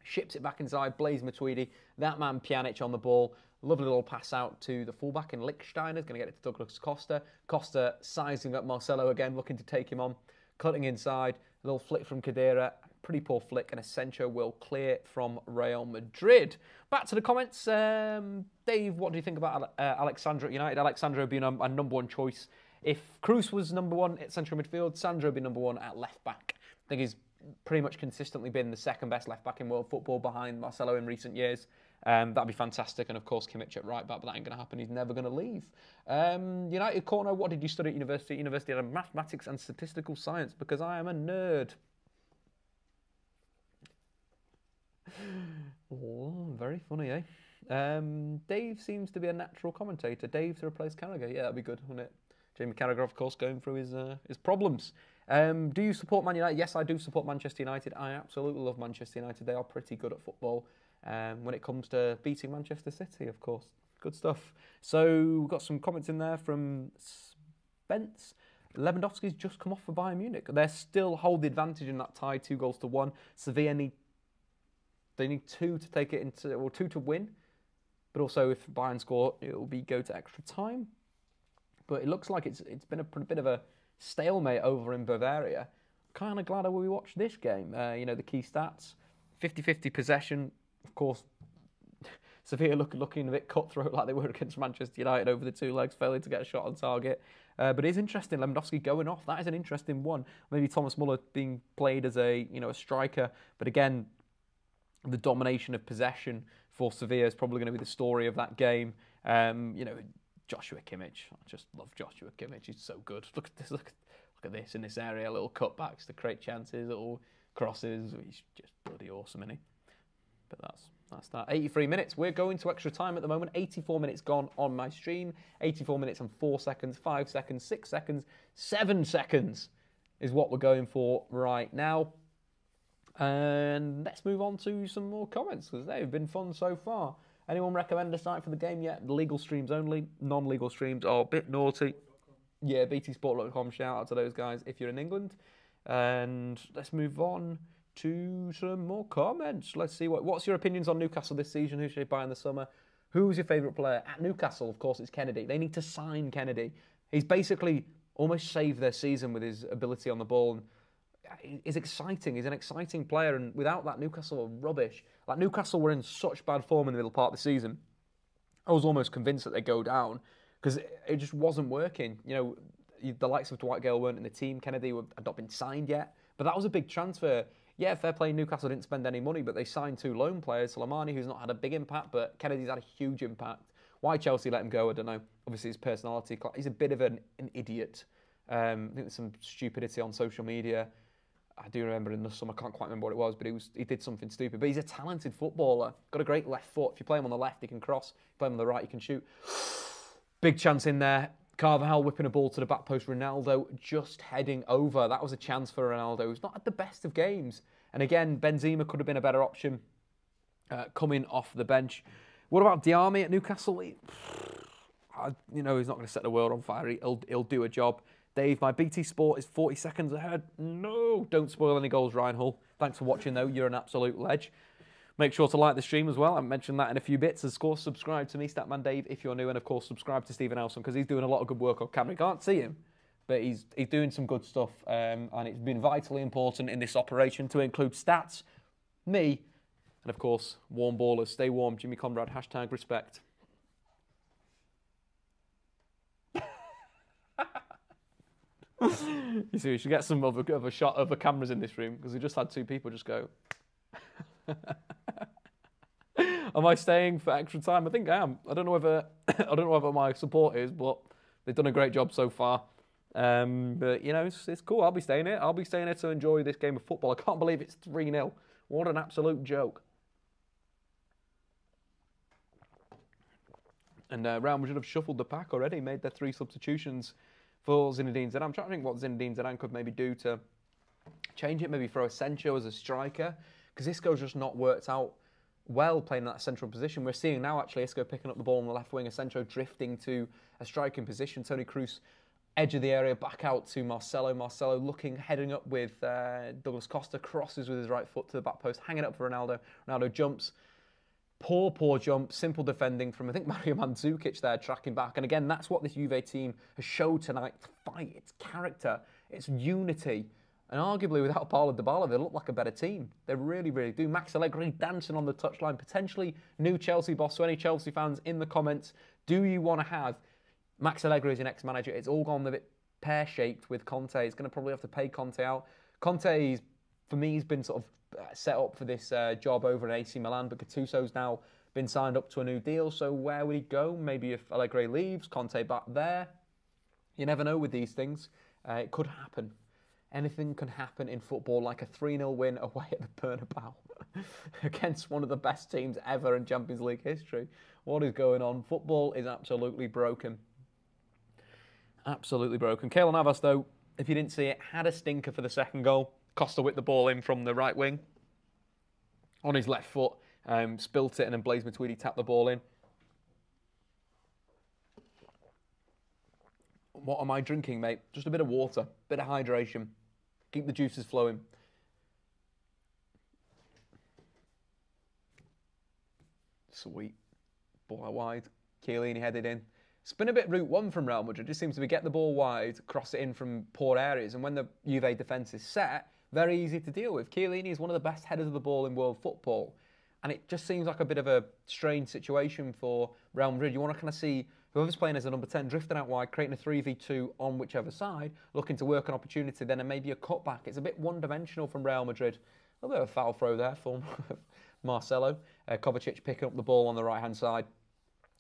Ships it back inside. Blaise Matuidi. That man Pjanic on the ball. Lovely little pass out to the fullback in Lichtsteiner's going to get it to Douglas Costa. Costa sizing up Marcelo again, looking to take him on. Cutting inside. A little flick from Khedira. Pretty poor flick, and Asensio will clear from Real Madrid. Back to the comments. Dave, what do you think about Alexandro at United? Alexandro being a number one choice. If Kroos was number one at central midfield, Sandro would be number one at left back. I think he's pretty much consistently been the second best left back in world football behind Marcelo in recent years. That'd be fantastic. And of course, Kimmich at right back, but that ain't going to happen. He's never going to leave. United Corner, what did you study at university? University of Mathematics and Statistical Science, because I am a nerd. Oh, very funny, eh? Dave seems to be a natural commentator. Dave to replace Carragher. Yeah, that'd be good, wouldn't it? Jamie Carragher, of course, going through his problems. Do you support Man United? Yes, I do support Manchester United. I absolutely love Manchester United. They are pretty good at football when it comes to beating Manchester City, of course. Good stuff. So we've got some comments in there from Spence. Lewandowski's just come off for Bayern Munich. They still hold the advantage in that tie, 2-1. Sevilla need 2 to take it into, or 2 to win. But also, if Bayern score, it will go to extra time. But it looks like it's been a bit of a stalemate over in Bavaria. Kind of glad we watched this game. The key stats: 50-50 possession. Of course, Sevilla looking a bit cutthroat like they were against Manchester United over the two legs, failing to get a shot on target. But it is interesting, Lewandowski going off. That is an interesting one. Maybe Thomas Muller being played as a striker. But again, the domination of possession for Sevilla is probably going to be the story of that game. Joshua Kimmich. I just love Joshua Kimmich. He's so good. Look at this. Look at this in this area. Little cutbacks to create chances. Little crosses. He's just bloody awesome, isn't he? But that's that. 83 minutes. We're going to extra time at the moment. 84 minutes gone on my stream. 84 minutes and 4 seconds, 5 seconds, 6 seconds, 7 seconds is what we're going for right now. And let's move on to some more comments because they've been fun so far. Anyone recommend a site for the game yet? Legal streams only. Non-legal streams are a bit naughty. Yeah, btsport.com. Shout out to those guys if you're in England. And let's move on to some more comments. Let's see what's your opinions on Newcastle this season. Who should they buy in the summer? Who's your favourite player at Newcastle? Of course, it's Kennedy. They need to sign Kennedy. He's basically almost saved their season with his ability on the ball. And he's exciting. He's an exciting player, and without that, Newcastle are rubbish. Like, Newcastle were in such bad form in the middle part of the season. I was almost convinced that they'd go down because it just wasn't working. The likes of Dwight Gale weren't in the team. Kennedy had not been signed yet, but that was a big transfer. Yeah, fair play. Newcastle didn't spend any money, but they signed 2 loan players. Soleimani, who's not had a big impact, but Kennedy's had a huge impact. Why Chelsea let him go, I don't know. Obviously, his personality. He's a bit of an idiot. I think there's some stupidity on social media. I do remember in the summer, I can't quite remember what it was, but he did something stupid. But he's a talented footballer. Got a great left foot. If you play him on the left, he can cross. If you play him on the right, he can shoot. Big chance in there. Carvajal whipping a ball to the back post. Ronaldo just heading over. That was a chance for Ronaldo. He's not had the best of games. And again, Benzema could have been a better option coming off the bench. What about Diame at Newcastle? He's not going to set the world on fire. He'll do a job. Dave, my BT Sport is 40 seconds ahead. No, don't spoil any goals, Ryan Hull. Thanks for watching, though. You're an absolute ledge. Make sure to like the stream as well. I mentioned that in a few bits. Of course, subscribe to me, Statman Dave, if you're new. And, of course, subscribe to Stephen Elson because he's doing a lot of good work on camera. You can't see him, but he's doing some good stuff. And it's been vitally important in this operation to include stats, me, and, of course, warm ballers. Stay warm, Jimmy Conrad, #respect. You see, we should get some of a shot of the cameras in this room because we just had two people just go. Am I staying for extra time? I think I am. I don't know whether my support is, but they've done a great job so far. But it's cool. I'll be staying here. I'll be staying here to enjoy this game of football. I can't believe it's 3-0. What an absolute joke. And Real Madrid have shuffled the pack already, made their 3 substitutions for Zinedine Zidane. I'm trying to think what Zinedine Zidane could maybe do to change it. Maybe throw Asensio as a striker, because Isco's just not worked out well playing that central position. We're seeing now actually Isco picking up the ball on the left wing, Asensio drifting to a striking position. Toni Kroos, edge of the area, back out to Marcelo. Marcelo heading up with Douglas Costa, crosses with his right foot to the back post, hanging up for Ronaldo. Ronaldo jumps. Poor jump, simple defending from, I think, Mario Mandzukic there, tracking back. And again, that's what this Juve team has showed tonight. Fight, its character, its unity. And arguably, without Paulo Dybala, they look like a better team. They really, really do. Max Allegri dancing on the touchline, potentially new Chelsea boss. So any Chelsea fans in the comments, do you want to have Max Allegri as your next manager? It's all gone a bit pear-shaped with Conte. He's going to probably have to pay Conte out. Conte, for me, has been sort of set up for this job over in AC Milan, but Gattuso's now been signed up to a new deal, so where would he go? Maybe if Allegri leaves, Conte back there. You never know with these things. It could happen. Anything can happen in football, like a 3-0 win away at the Bernabeu against one of the best teams ever in Champions League history. What is going on? Football is absolutely broken. Absolutely broken. Keylor Navas, though, if you didn't see it, had a stinker for the second goal. Costa whipped the ball in from the right wing on his left foot, spilt it, and then Blaise Matuidi tapped the ball in. What am I drinking, mate? Just a bit of water, bit of hydration. Keep the juices flowing. Sweet. Ball out wide. Chiellini headed in. It's been a bit route one from Real Madrid. It just seems to be get the ball wide, cross it in from poor areas, and when the Juve defence is set, very easy to deal with. Chiellini is one of the best headers of the ball in world football. And it just seems like a bit of a strange situation for Real Madrid. You want to kind of see whoever's playing as a number 10 drifting out wide, creating a 3v2 on whichever side, looking to work an opportunity, then maybe a cutback. It's a bit one-dimensional from Real Madrid. A little bit of a foul throw there for Marcelo. Kovacic picking up the ball on the right-hand side.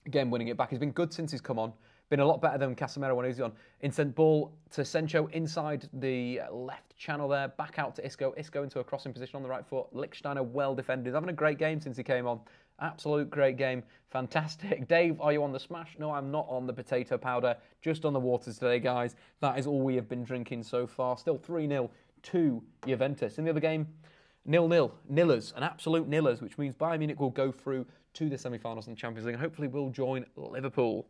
Again, winning it back. He's been good since he's come on. Been a lot better than Casemiro when he was on. Instant ball to Sancho inside the left channel there. Back out to Isco. Isco into a crossing position on the right foot. Lichtsteiner well defended. He's having a great game since he came on. Absolute great game. Fantastic. Dave, are you on the smash? No, I'm not on the potato powder. Just on the waters today, guys. That is all we have been drinking so far. Still 3-0 to Juventus. In the other game, 0-0. Nillers. An absolute nillers, which means Bayern Munich will go through to the semi-finals in the Champions League and hopefully will join Liverpool.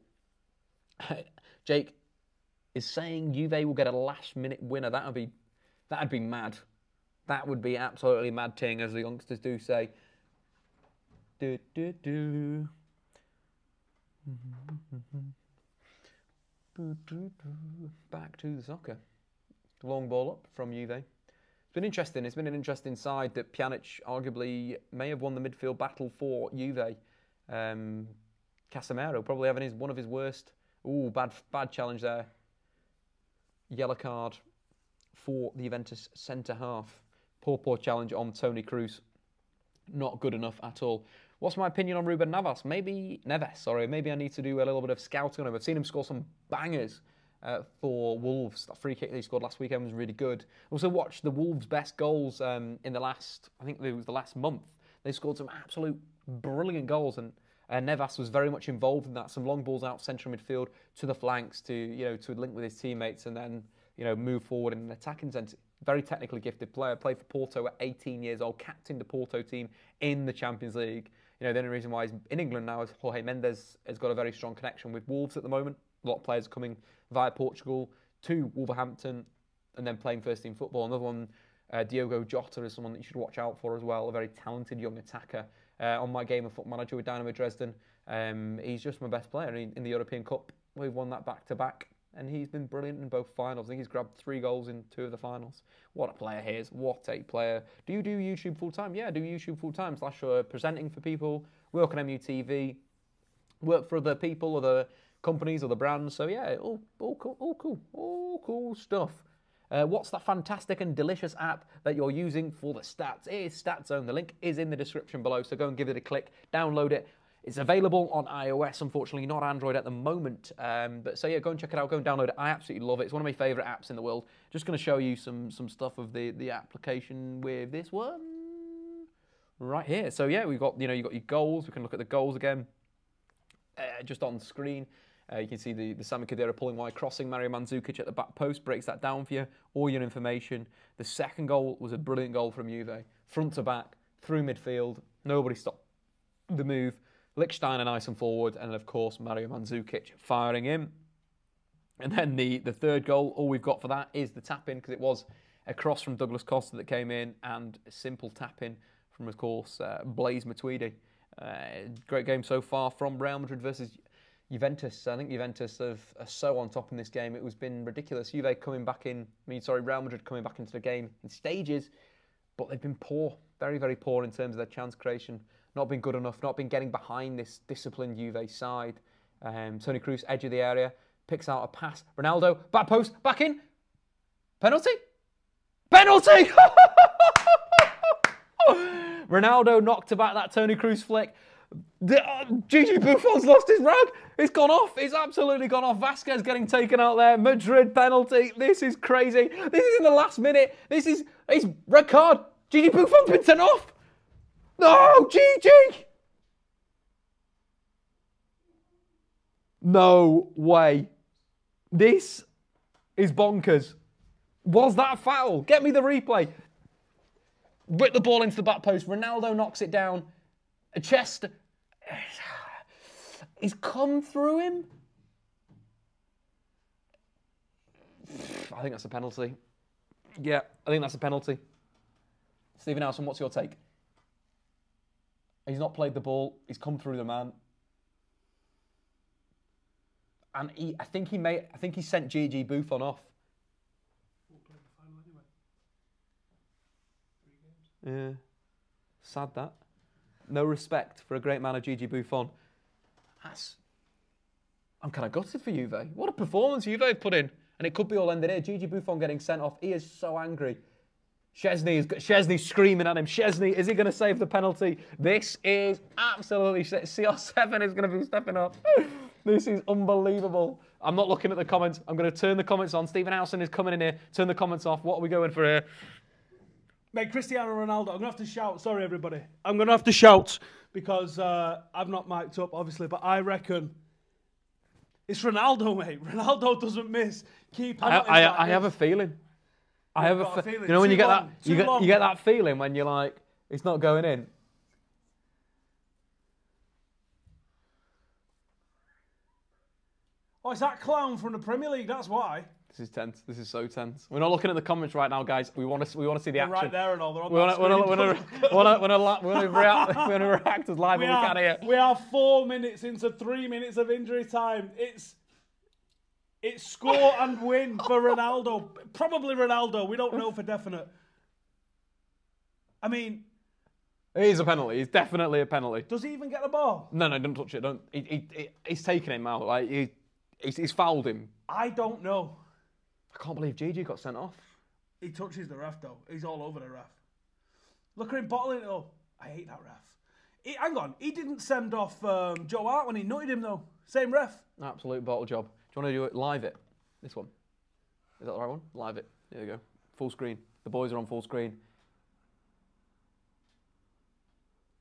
Jake is saying Juve will get a last-minute winner. That'd be mad. That would be absolutely mad ting, as the youngsters do say. Back to the soccer. Long ball up from Juve. It's been interesting. It's been an interesting side that Pjanic arguably may have won the midfield battle for Juve. Casemiro probably having one of his worst. Ooh, bad challenge there. Yellow card for the Juventus centre half. Poor challenge on Toni Kroos. Not good enough at all. What's my opinion on Ruben Neves? Maybe I need to do a little bit of scouting on him. I've seen him score some bangers for Wolves. That free kick that he scored last weekend was really good. Also watched the Wolves' best goals in the last, I think it was the last month. They scored some absolute brilliant goals, and Neves was very much involved in that. Some long balls out central midfield to the flanks to link with his teammates and then move forward in an attacking sense. very technically gifted player. Played for Porto at 18 years old, captained the Porto team in the Champions League. You know, the only reason why he's in England now is Jorge Mendes has got a very strong connection with Wolves at the moment. A lot of players coming via Portugal to Wolverhampton and then playing first team football. Another one, Diogo Jota, is someone that you should watch out for as well, a very talented young attacker. On my game of Foot Manager with Dynamo Dresden, he's just my best player. In the European Cup, we've won that back-to-back, and he's been brilliant in both finals. I think he's grabbed 3 goals in 2 of the finals. What a player he is. What a player. Do you do YouTube full-time? Yeah, I do YouTube full-time, / presenting for people, work on MUTV, work for other people, other companies, other brands. So yeah, all cool stuff. What's that fantastic and delicious app that you're using for the stats? It is StatZone. The link is in the description below, so go and give it a click, download it. It's available on iOS, unfortunately, not Android at the moment. But so yeah, go and check it out, go and download it. I absolutely love it. It's one of my favourite apps in the world. Just going to show you some stuff of the application with this one right here. So yeah, we've got, you've got your goals. We can look at the goals again, just on screen. You can see the Sami Khedira pulling wide, crossing Mario Mandzukic at the back post, breaks that down for you, all your information. The second goal was a brilliant goal from Juve, front to back, through midfield, nobody stopped the move. Lichtsteiner nice and forward, and of course Mario Mandzukic firing in. And then the third goal, all we've got for that is the tap-in, because it was a cross from Douglas Costa that came in, and a simple tap-in from, of course, Blaise Matuidi. Great game so far from Real Madrid versus Juventus. I think Juventus are so on top in this game. It was been ridiculous. Real Madrid coming back into the game in stages, but they've been poor, very, very poor in terms of their chance creation. Not been good enough, not been getting behind this disciplined Juve side. Toni Kroos, edge of the area, picks out a pass. Ronaldo, back post, back in. Penalty? Penalty! Ronaldo knocked back that Toni Kroos flick. Gigi Buffon's lost his rag. It's gone off. It's absolutely gone off. Vasquez getting taken out there. Madrid penalty. This is crazy. This is in the last minute. It's red card. Gigi Buffon's been sent off. No, Gigi. No way. This is bonkers. Was that a foul? Get me the replay. Whip the ball into the back post. Ronaldo knocks it down. A chest. He's come through him. I think that's a penalty. Yeah, I think that's a penalty. Stephen Howson, what's your take? He's not played the ball. He's come through the man. And I think he sent Gigi Buffon off. Yeah. Sad that. No respect for a great man of Gigi Buffon. I'm kind of gutted for Juve. What a performance Juve have put in. And it could be all ended here. Gigi Buffon getting sent off. He is so angry. Szczesny's screaming at him. Szczesny, is he going to save the penalty? This is absolutely... CR7 is going to be stepping up. This is unbelievable. I'm not looking at the comments. I'm going to turn the comments on. Stephen Howson is coming in here. Turn the comments off. What are we going for here? Mate, Cristiano Ronaldo, I'm going to have to shout. Sorry, everybody. I'm going to have to shout because I've not mic'd up, obviously, but I reckon it's Ronaldo, mate. Ronaldo doesn't miss. I have a feeling. I have a feeling. You know when you get that, you get that feeling when you're like, it's not going in. Oh, it's that clown from the Premier League. That's why. This is tense. This is so tense. We're not looking at the comments right now, guys. We want to see the action. Right there and all. They're on we want to react as live as we can here. We are 4 minutes into 3 minutes of injury time. It's score and win for Ronaldo. Probably Ronaldo. We don't know for definite. I mean, it is a penalty. It's definitely a penalty. Does he even get the ball? No, don't touch it. Don't. He's taking him out. Like he's fouled him. I don't know. I can't believe Gigi got sent off. He touches the ref though. He's all over the ref. Look at him bottling it up. I hate that ref. Hang on. He didn't send off Joe Hart when he nutted him though. Same ref. Absolute bottle job. Do you want to do it live? It this one. Is that the right one? Live it. There you go. Full screen. The boys are on full screen.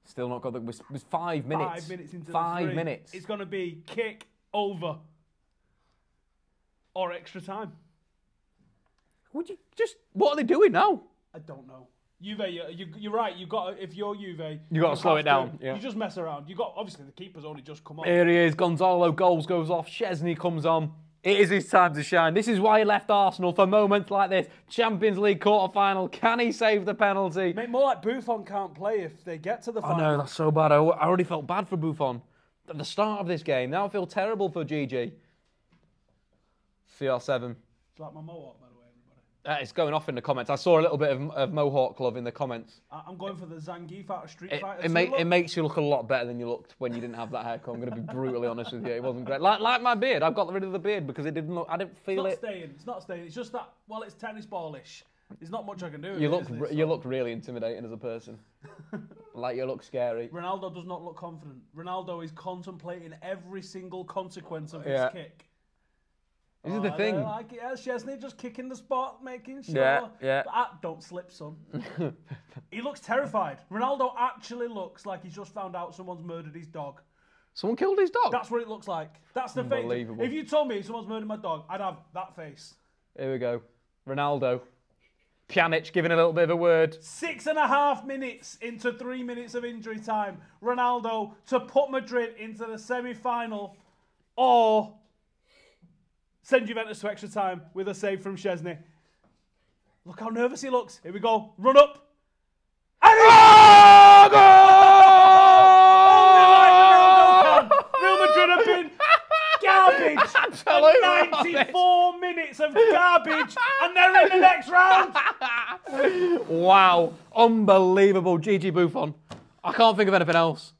Still not got the. It was 5 minutes. 5 minutes into 5 minutes. It's going to be kick over or extra time. What are they doing now? I don't know. Juve, you're right. You got if you're Juve, You got to slow it down. Yeah. You just mess around. You got obviously the keeper's only just come on. Here he is. Gonzalo goals goes off. Szczesny comes on. It is his time to shine. This is why he left Arsenal for moments like this. Champions League quarter-final. Can he save the penalty? Mate, more like Buffon can't play if they get to the final. I know, that's so bad. I already felt bad for Buffon at the start of this game. Now I feel terrible for GG. CR7. It's like my mohawk, by the way, everybody. It's going off in the comments. I saw a little bit of Mohawk love in the comments. I'm going for the Zangief out of Street Fighter. It makes you look a lot better than you looked when you didn't have that haircut. I'm going to be brutally honest with you. It wasn't great. Like my beard. I've got rid of the beard because it didn't look. I didn't feel it. It's not staying. It's just that. Well, it's tennis ballish. There's not much I can do. You look really intimidating as a person. Like you look scary. Ronaldo does not look confident. Ronaldo is contemplating every single consequence of his kick. This is the thing. Like it. Szczesny just kicking the spot, making sure. Yeah. But don't slip, son. He looks terrified. Ronaldo actually looks like he's just found out someone's murdered his dog. Someone killed his dog? That's what it looks like. That's the face. If you told me someone's murdered my dog, I'd have that face. Here we go. Ronaldo. Pjanic giving a little bit of a word. 6.5 minutes into 3 minutes of injury time. Ronaldo to put Madrid into the semi-final or send Juventus to extra time with a save from Szczesny. Look how nervous he looks. Here we go. Run up. And Real Madrid have been garbage. Absolute 94 minutes of garbage and they're in the next round. Wow. Unbelievable. GG Buffon. I can't think of anything else.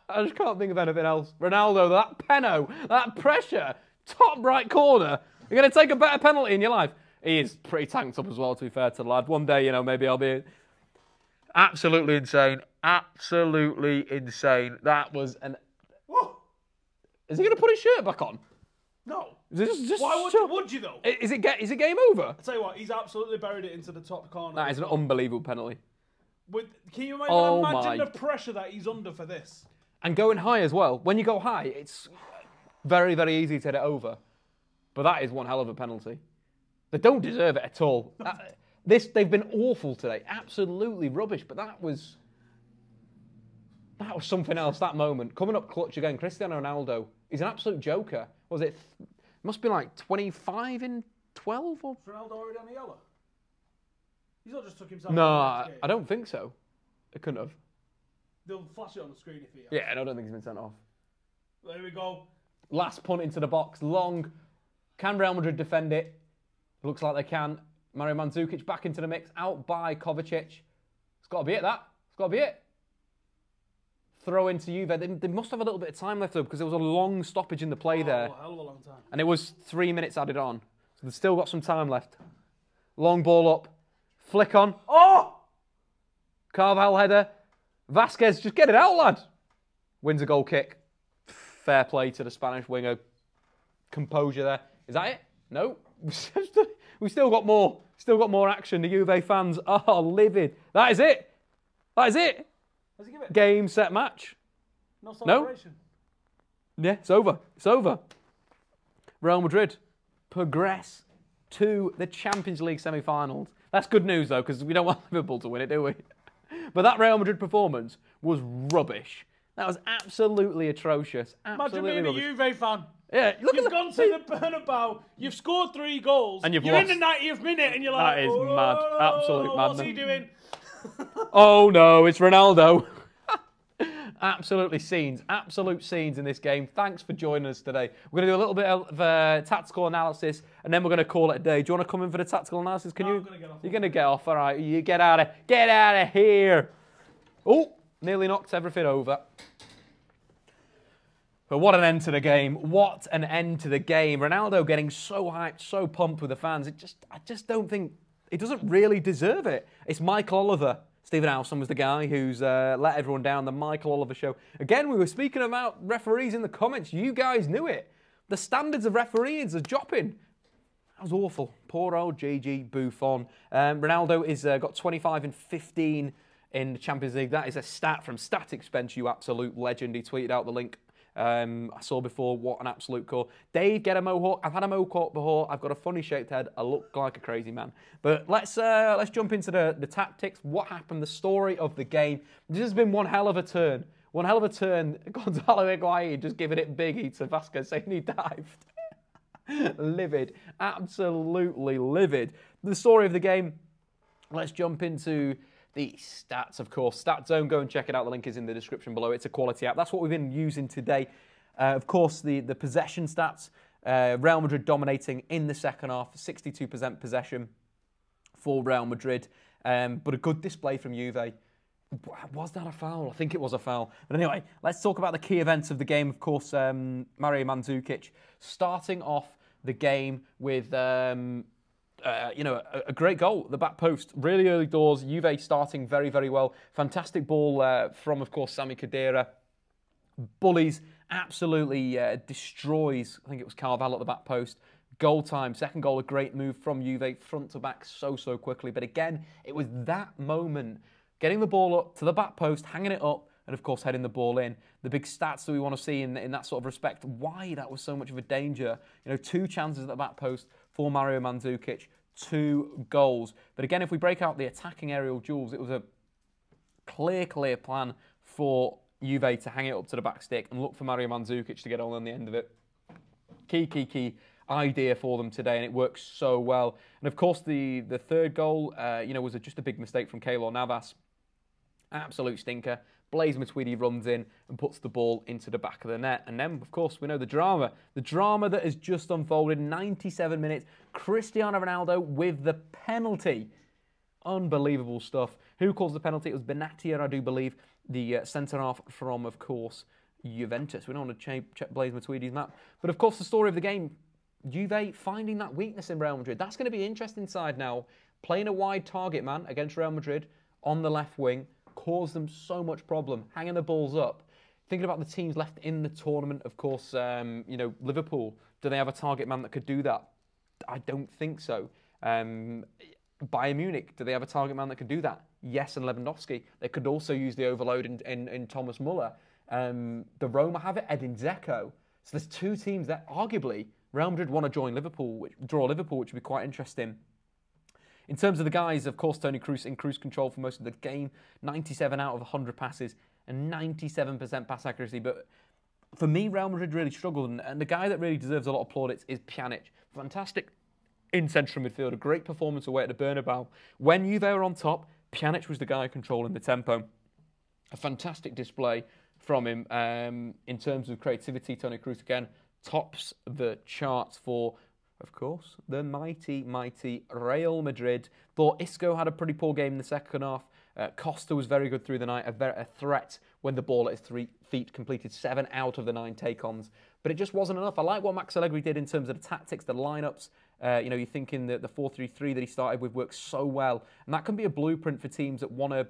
I just can't think of anything else. Ronaldo, that penno, that pressure. Top right corner. You're going to take a better penalty in your life. He is pretty tanked up as well, to be fair to the lad. One day, maybe I'll be absolutely insane. Absolutely insane. That was an... Whoa. Is he going to put his shirt back on? No. Why would you, though? Is it game over? I'll tell you what, he's absolutely buried it into the top corner. That is an unbelievable penalty. Can you imagine the pressure that he's under for this? And going high as well. When you go high, it's... very, very easy to hit it over. But that is one hell of a penalty. They don't deserve it at all. They've been awful today. Absolutely rubbish. But that was something else, that moment. Coming up clutch again, Cristiano Ronaldo. He's an absolute joker. Was it? Must be like 25 in 12? Or? Is Ronaldo already on the yellow? He's not just took himself No, I don't think so. It couldn't have. They'll flash it on the screen if he has. Yeah, I don't think he's been sent off. There we go. Last punt into the box, long. Can Real Madrid defend it? Looks like they can. Mario Mandzukic back into the mix, out by Kovacic. It's got to be it, that. It's got to be it. Throw into Juve. They must have a little bit of time left, though, because there was a long stoppage in the play there. A hell of a long time. And it was 3 minutes added on. So they've still got some time left. Long ball up. Flick on. Oh! Carvalho header. Vasquez, just get it out, lad. Wins a goal kick. Fair play to the Spanish winger. Composure there. Is that it? No. We've still got more. Still got more action. The Juve fans are livid. That is it. That is it. Does he give it? Game, set, match. No celebration. No? Yeah, it's over. It's over. Real Madrid progress to the Champions League semi-finals. That's good news, though, because we don't want Liverpool to win it, do we? But that Real Madrid performance was rubbish. That was absolutely atrocious. Absolutely Imagine being a Juve fan. Yeah, You've gone to the Bernabeu, you've scored 3 goals, and you're lost. In the 90th minute, and you're like, that is mad. Absolute madness. What's he doing? Oh no, it's Ronaldo. Absolute scenes in this game. Thanks for joining us today. We're going to do a little bit of tactical analysis, and then we're going to call it a day. Do you want to come in for the tactical analysis? I'm going to get off. You're going to get off. All right, you get out of here. Oh, nearly knocked everything over. But what an end to the game. What an end to the game. Ronaldo getting so hyped, so pumped with the fans. I just don't think... He doesn't really deserve it. It's Michael Oliver. Stephen Alston was the guy who's let everyone down. The Michael Oliver Show. Again, we were speaking about referees in the comments. You guys knew it. The standards of referees are dropping. That was awful. Poor old GG Buffon. Ronaldo is got 25 and 15 in the Champions League. That is a stat from Statics Bench, you absolute legend. He tweeted out the link I saw before, what an absolute call. Dave, get a mohawk. I've had a mohawk before. I've got a funny shaped head. I look like a crazy man. But let's jump into the tactics. What happened? The story of the game. This has been one hell of a turn. One hell of a turn. Gonzalo Higuain just giving it biggie to Vasquez, saying he dived. Livid. Absolutely livid. The story of the game. Let's jump into the stats, of course. Stat Zone, go and check it out. The link is in the description below. It's a quality app. That's what we've been using today. Of course, the possession stats. Real Madrid dominating in the second half. 62% possession for Real Madrid. But a good display from Juve. Was that a foul? I think it was a foul. But anyway, let's talk about the key events of the game. Of course, Mario Mandzukic starting off the game with a great goal at the back post. Really early doors. Juve starting very, very well. Fantastic ball from, of course, Sami Khedira. Bullies, absolutely destroys, I think it was Carvalho at the back post. Goal time. Second goal, a great move from Juve, front to back so quickly. But again, it was that moment, getting the ball up to the back post, hanging it up, and of course heading the ball in. The big stats that we want to see in that sort of respect, why that was so much of a danger. 2 chances at the back post for Mario Mandzukic, 2 goals. But again, if we break out the attacking aerial duels, it was a clear plan for Juve to hang it up to the back stick and look for Mario Mandzukic to get on the end of it. Key idea for them today, and it works so well. And of course, the third goal, was just a big mistake from Keylor Navas. Absolute stinker. Blaise Matuidi runs in and puts the ball into the back of the net. And then, of course, we know the drama. The drama that has just unfolded. 97 minutes. Cristiano Ronaldo with the penalty. Unbelievable stuff. Who calls the penalty? It was Benatia, I do believe, the centre-half from, of course, Juventus. We don't want to check Blaise Matuidi's map. But, of course, the story of the game, Juve finding that weakness in Real Madrid. That's going to be an interesting side now. Playing a wide target man against Real Madrid on the left wing caused them so much problem, hanging the balls up. Thinking about the teams left in the tournament, of course, Liverpool. Do they have a target man that could do that? I don't think so. Bayern Munich, do they have a target man that could do that? Yes, and Lewandowski. They could also use the overload in Thomas Muller. The Roma have it, Edin Dzeko. So there's 2 teams that arguably Real Madrid want to draw Liverpool, which would be quite interesting. In terms of the guys, of course, Toni Kroos in cruise control for most of the game. 97 out of 100 passes and 97% pass accuracy. But for me, Real Madrid really struggled. And the guy that really deserves a lot of plaudits is Pjanic. Fantastic in central midfield. A great performance away at the Bernabeu. When Juve were on top, Pjanic was the guy controlling the tempo. A fantastic display from him. In terms of creativity, Toni Kroos, again, tops the charts for, of course, the mighty Real Madrid. Thought Isco had a pretty poor game in the second half. Costa was very good through the night, a threat when the ball at his 3 feet, completed 7 out of the 9 take-ons. But it just wasn't enough. I like what Max Allegri did in terms of the tactics, the lineups. You're thinking that the 4-3-3 that he started with works so well. And that can be a blueprint for teams that want to,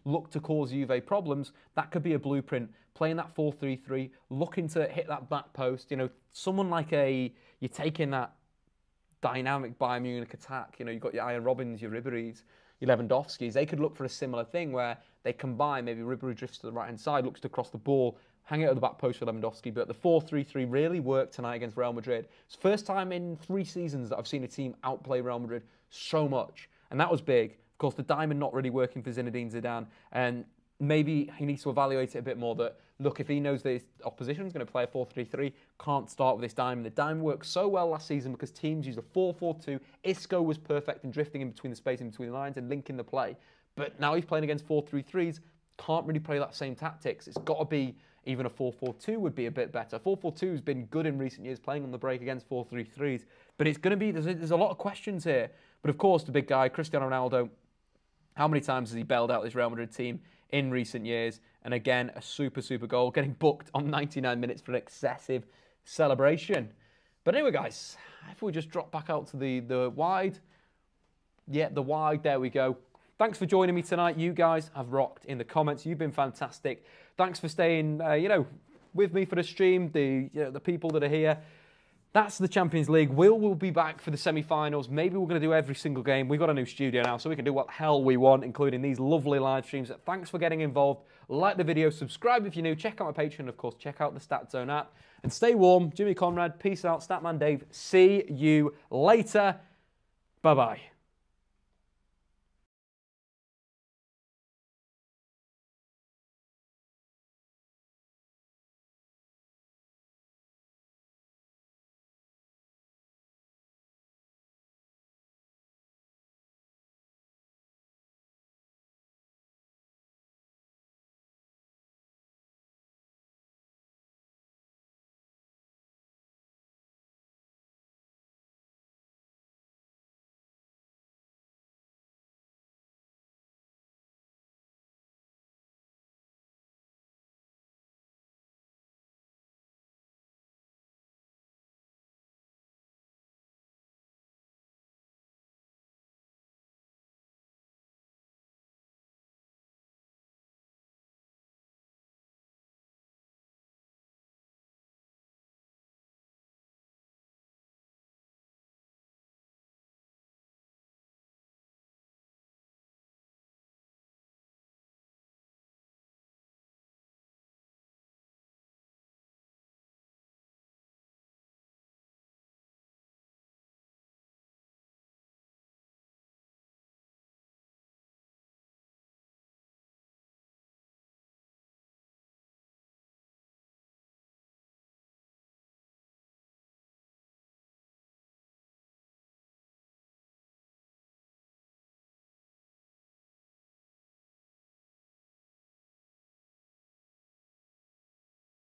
look to cause Juve problems. That could be a blueprint. Playing that 4-3-3, looking to hit that back post. Someone like you're taking that dynamic Bayern Munich attack. You've got your Iron Robbins, your Ribéry's, your Lewandowski's. They could look for a similar thing where they combine. Maybe Ribéry drifts to the right-hand side, looks to cross the ball, hang it at the back post for Lewandowski. But the 4-3-3 really worked tonight against Real Madrid. It's the first time in 3 seasons that I've seen a team outplay Real Madrid so much. And that was big. Of course, the diamond not really working for Zinedine Zidane. And maybe he needs to evaluate it a bit more that, look, if he knows that his opposition is going to play a 4-3-3, can't start with this diamond. The diamond worked so well last season because teams used a 4-4-2. Isco was perfect in drifting in between the space, in between the lines and linking the play. But now he's playing against 4-3-3s, can't really play that same tactics. It's got to be even a 4-4-2 would be a bit better. 4-4-2 has been good in recent years, playing on the break against 4-3-3s. But it's going to be, there's a lot of questions here. But of course, the big guy, Cristiano Ronaldo, how many times has he bailed out this Real Madrid team in recent years? And again, a super goal, getting booked on 99 minutes for an excessive celebration. But anyway, guys, if we just drop back out to the wide. Yeah, the wide, there we go. Thanks for joining me tonight. You guys have rocked in the comments. You've been fantastic. Thanks for staying, with me for the stream, the people that are here. That's the Champions League. We'll be back for the semi-finals. Maybe we're going to do every single game. We've got a new studio now, so we can do what the hell we want, including these lovely live streams. Thanks for getting involved. Like the video, subscribe if you're new, check out my Patreon, of course, check out the Stat Zone app. And stay warm. Jimmy Conrad, peace out. Statman Dave, see you later. Bye-bye.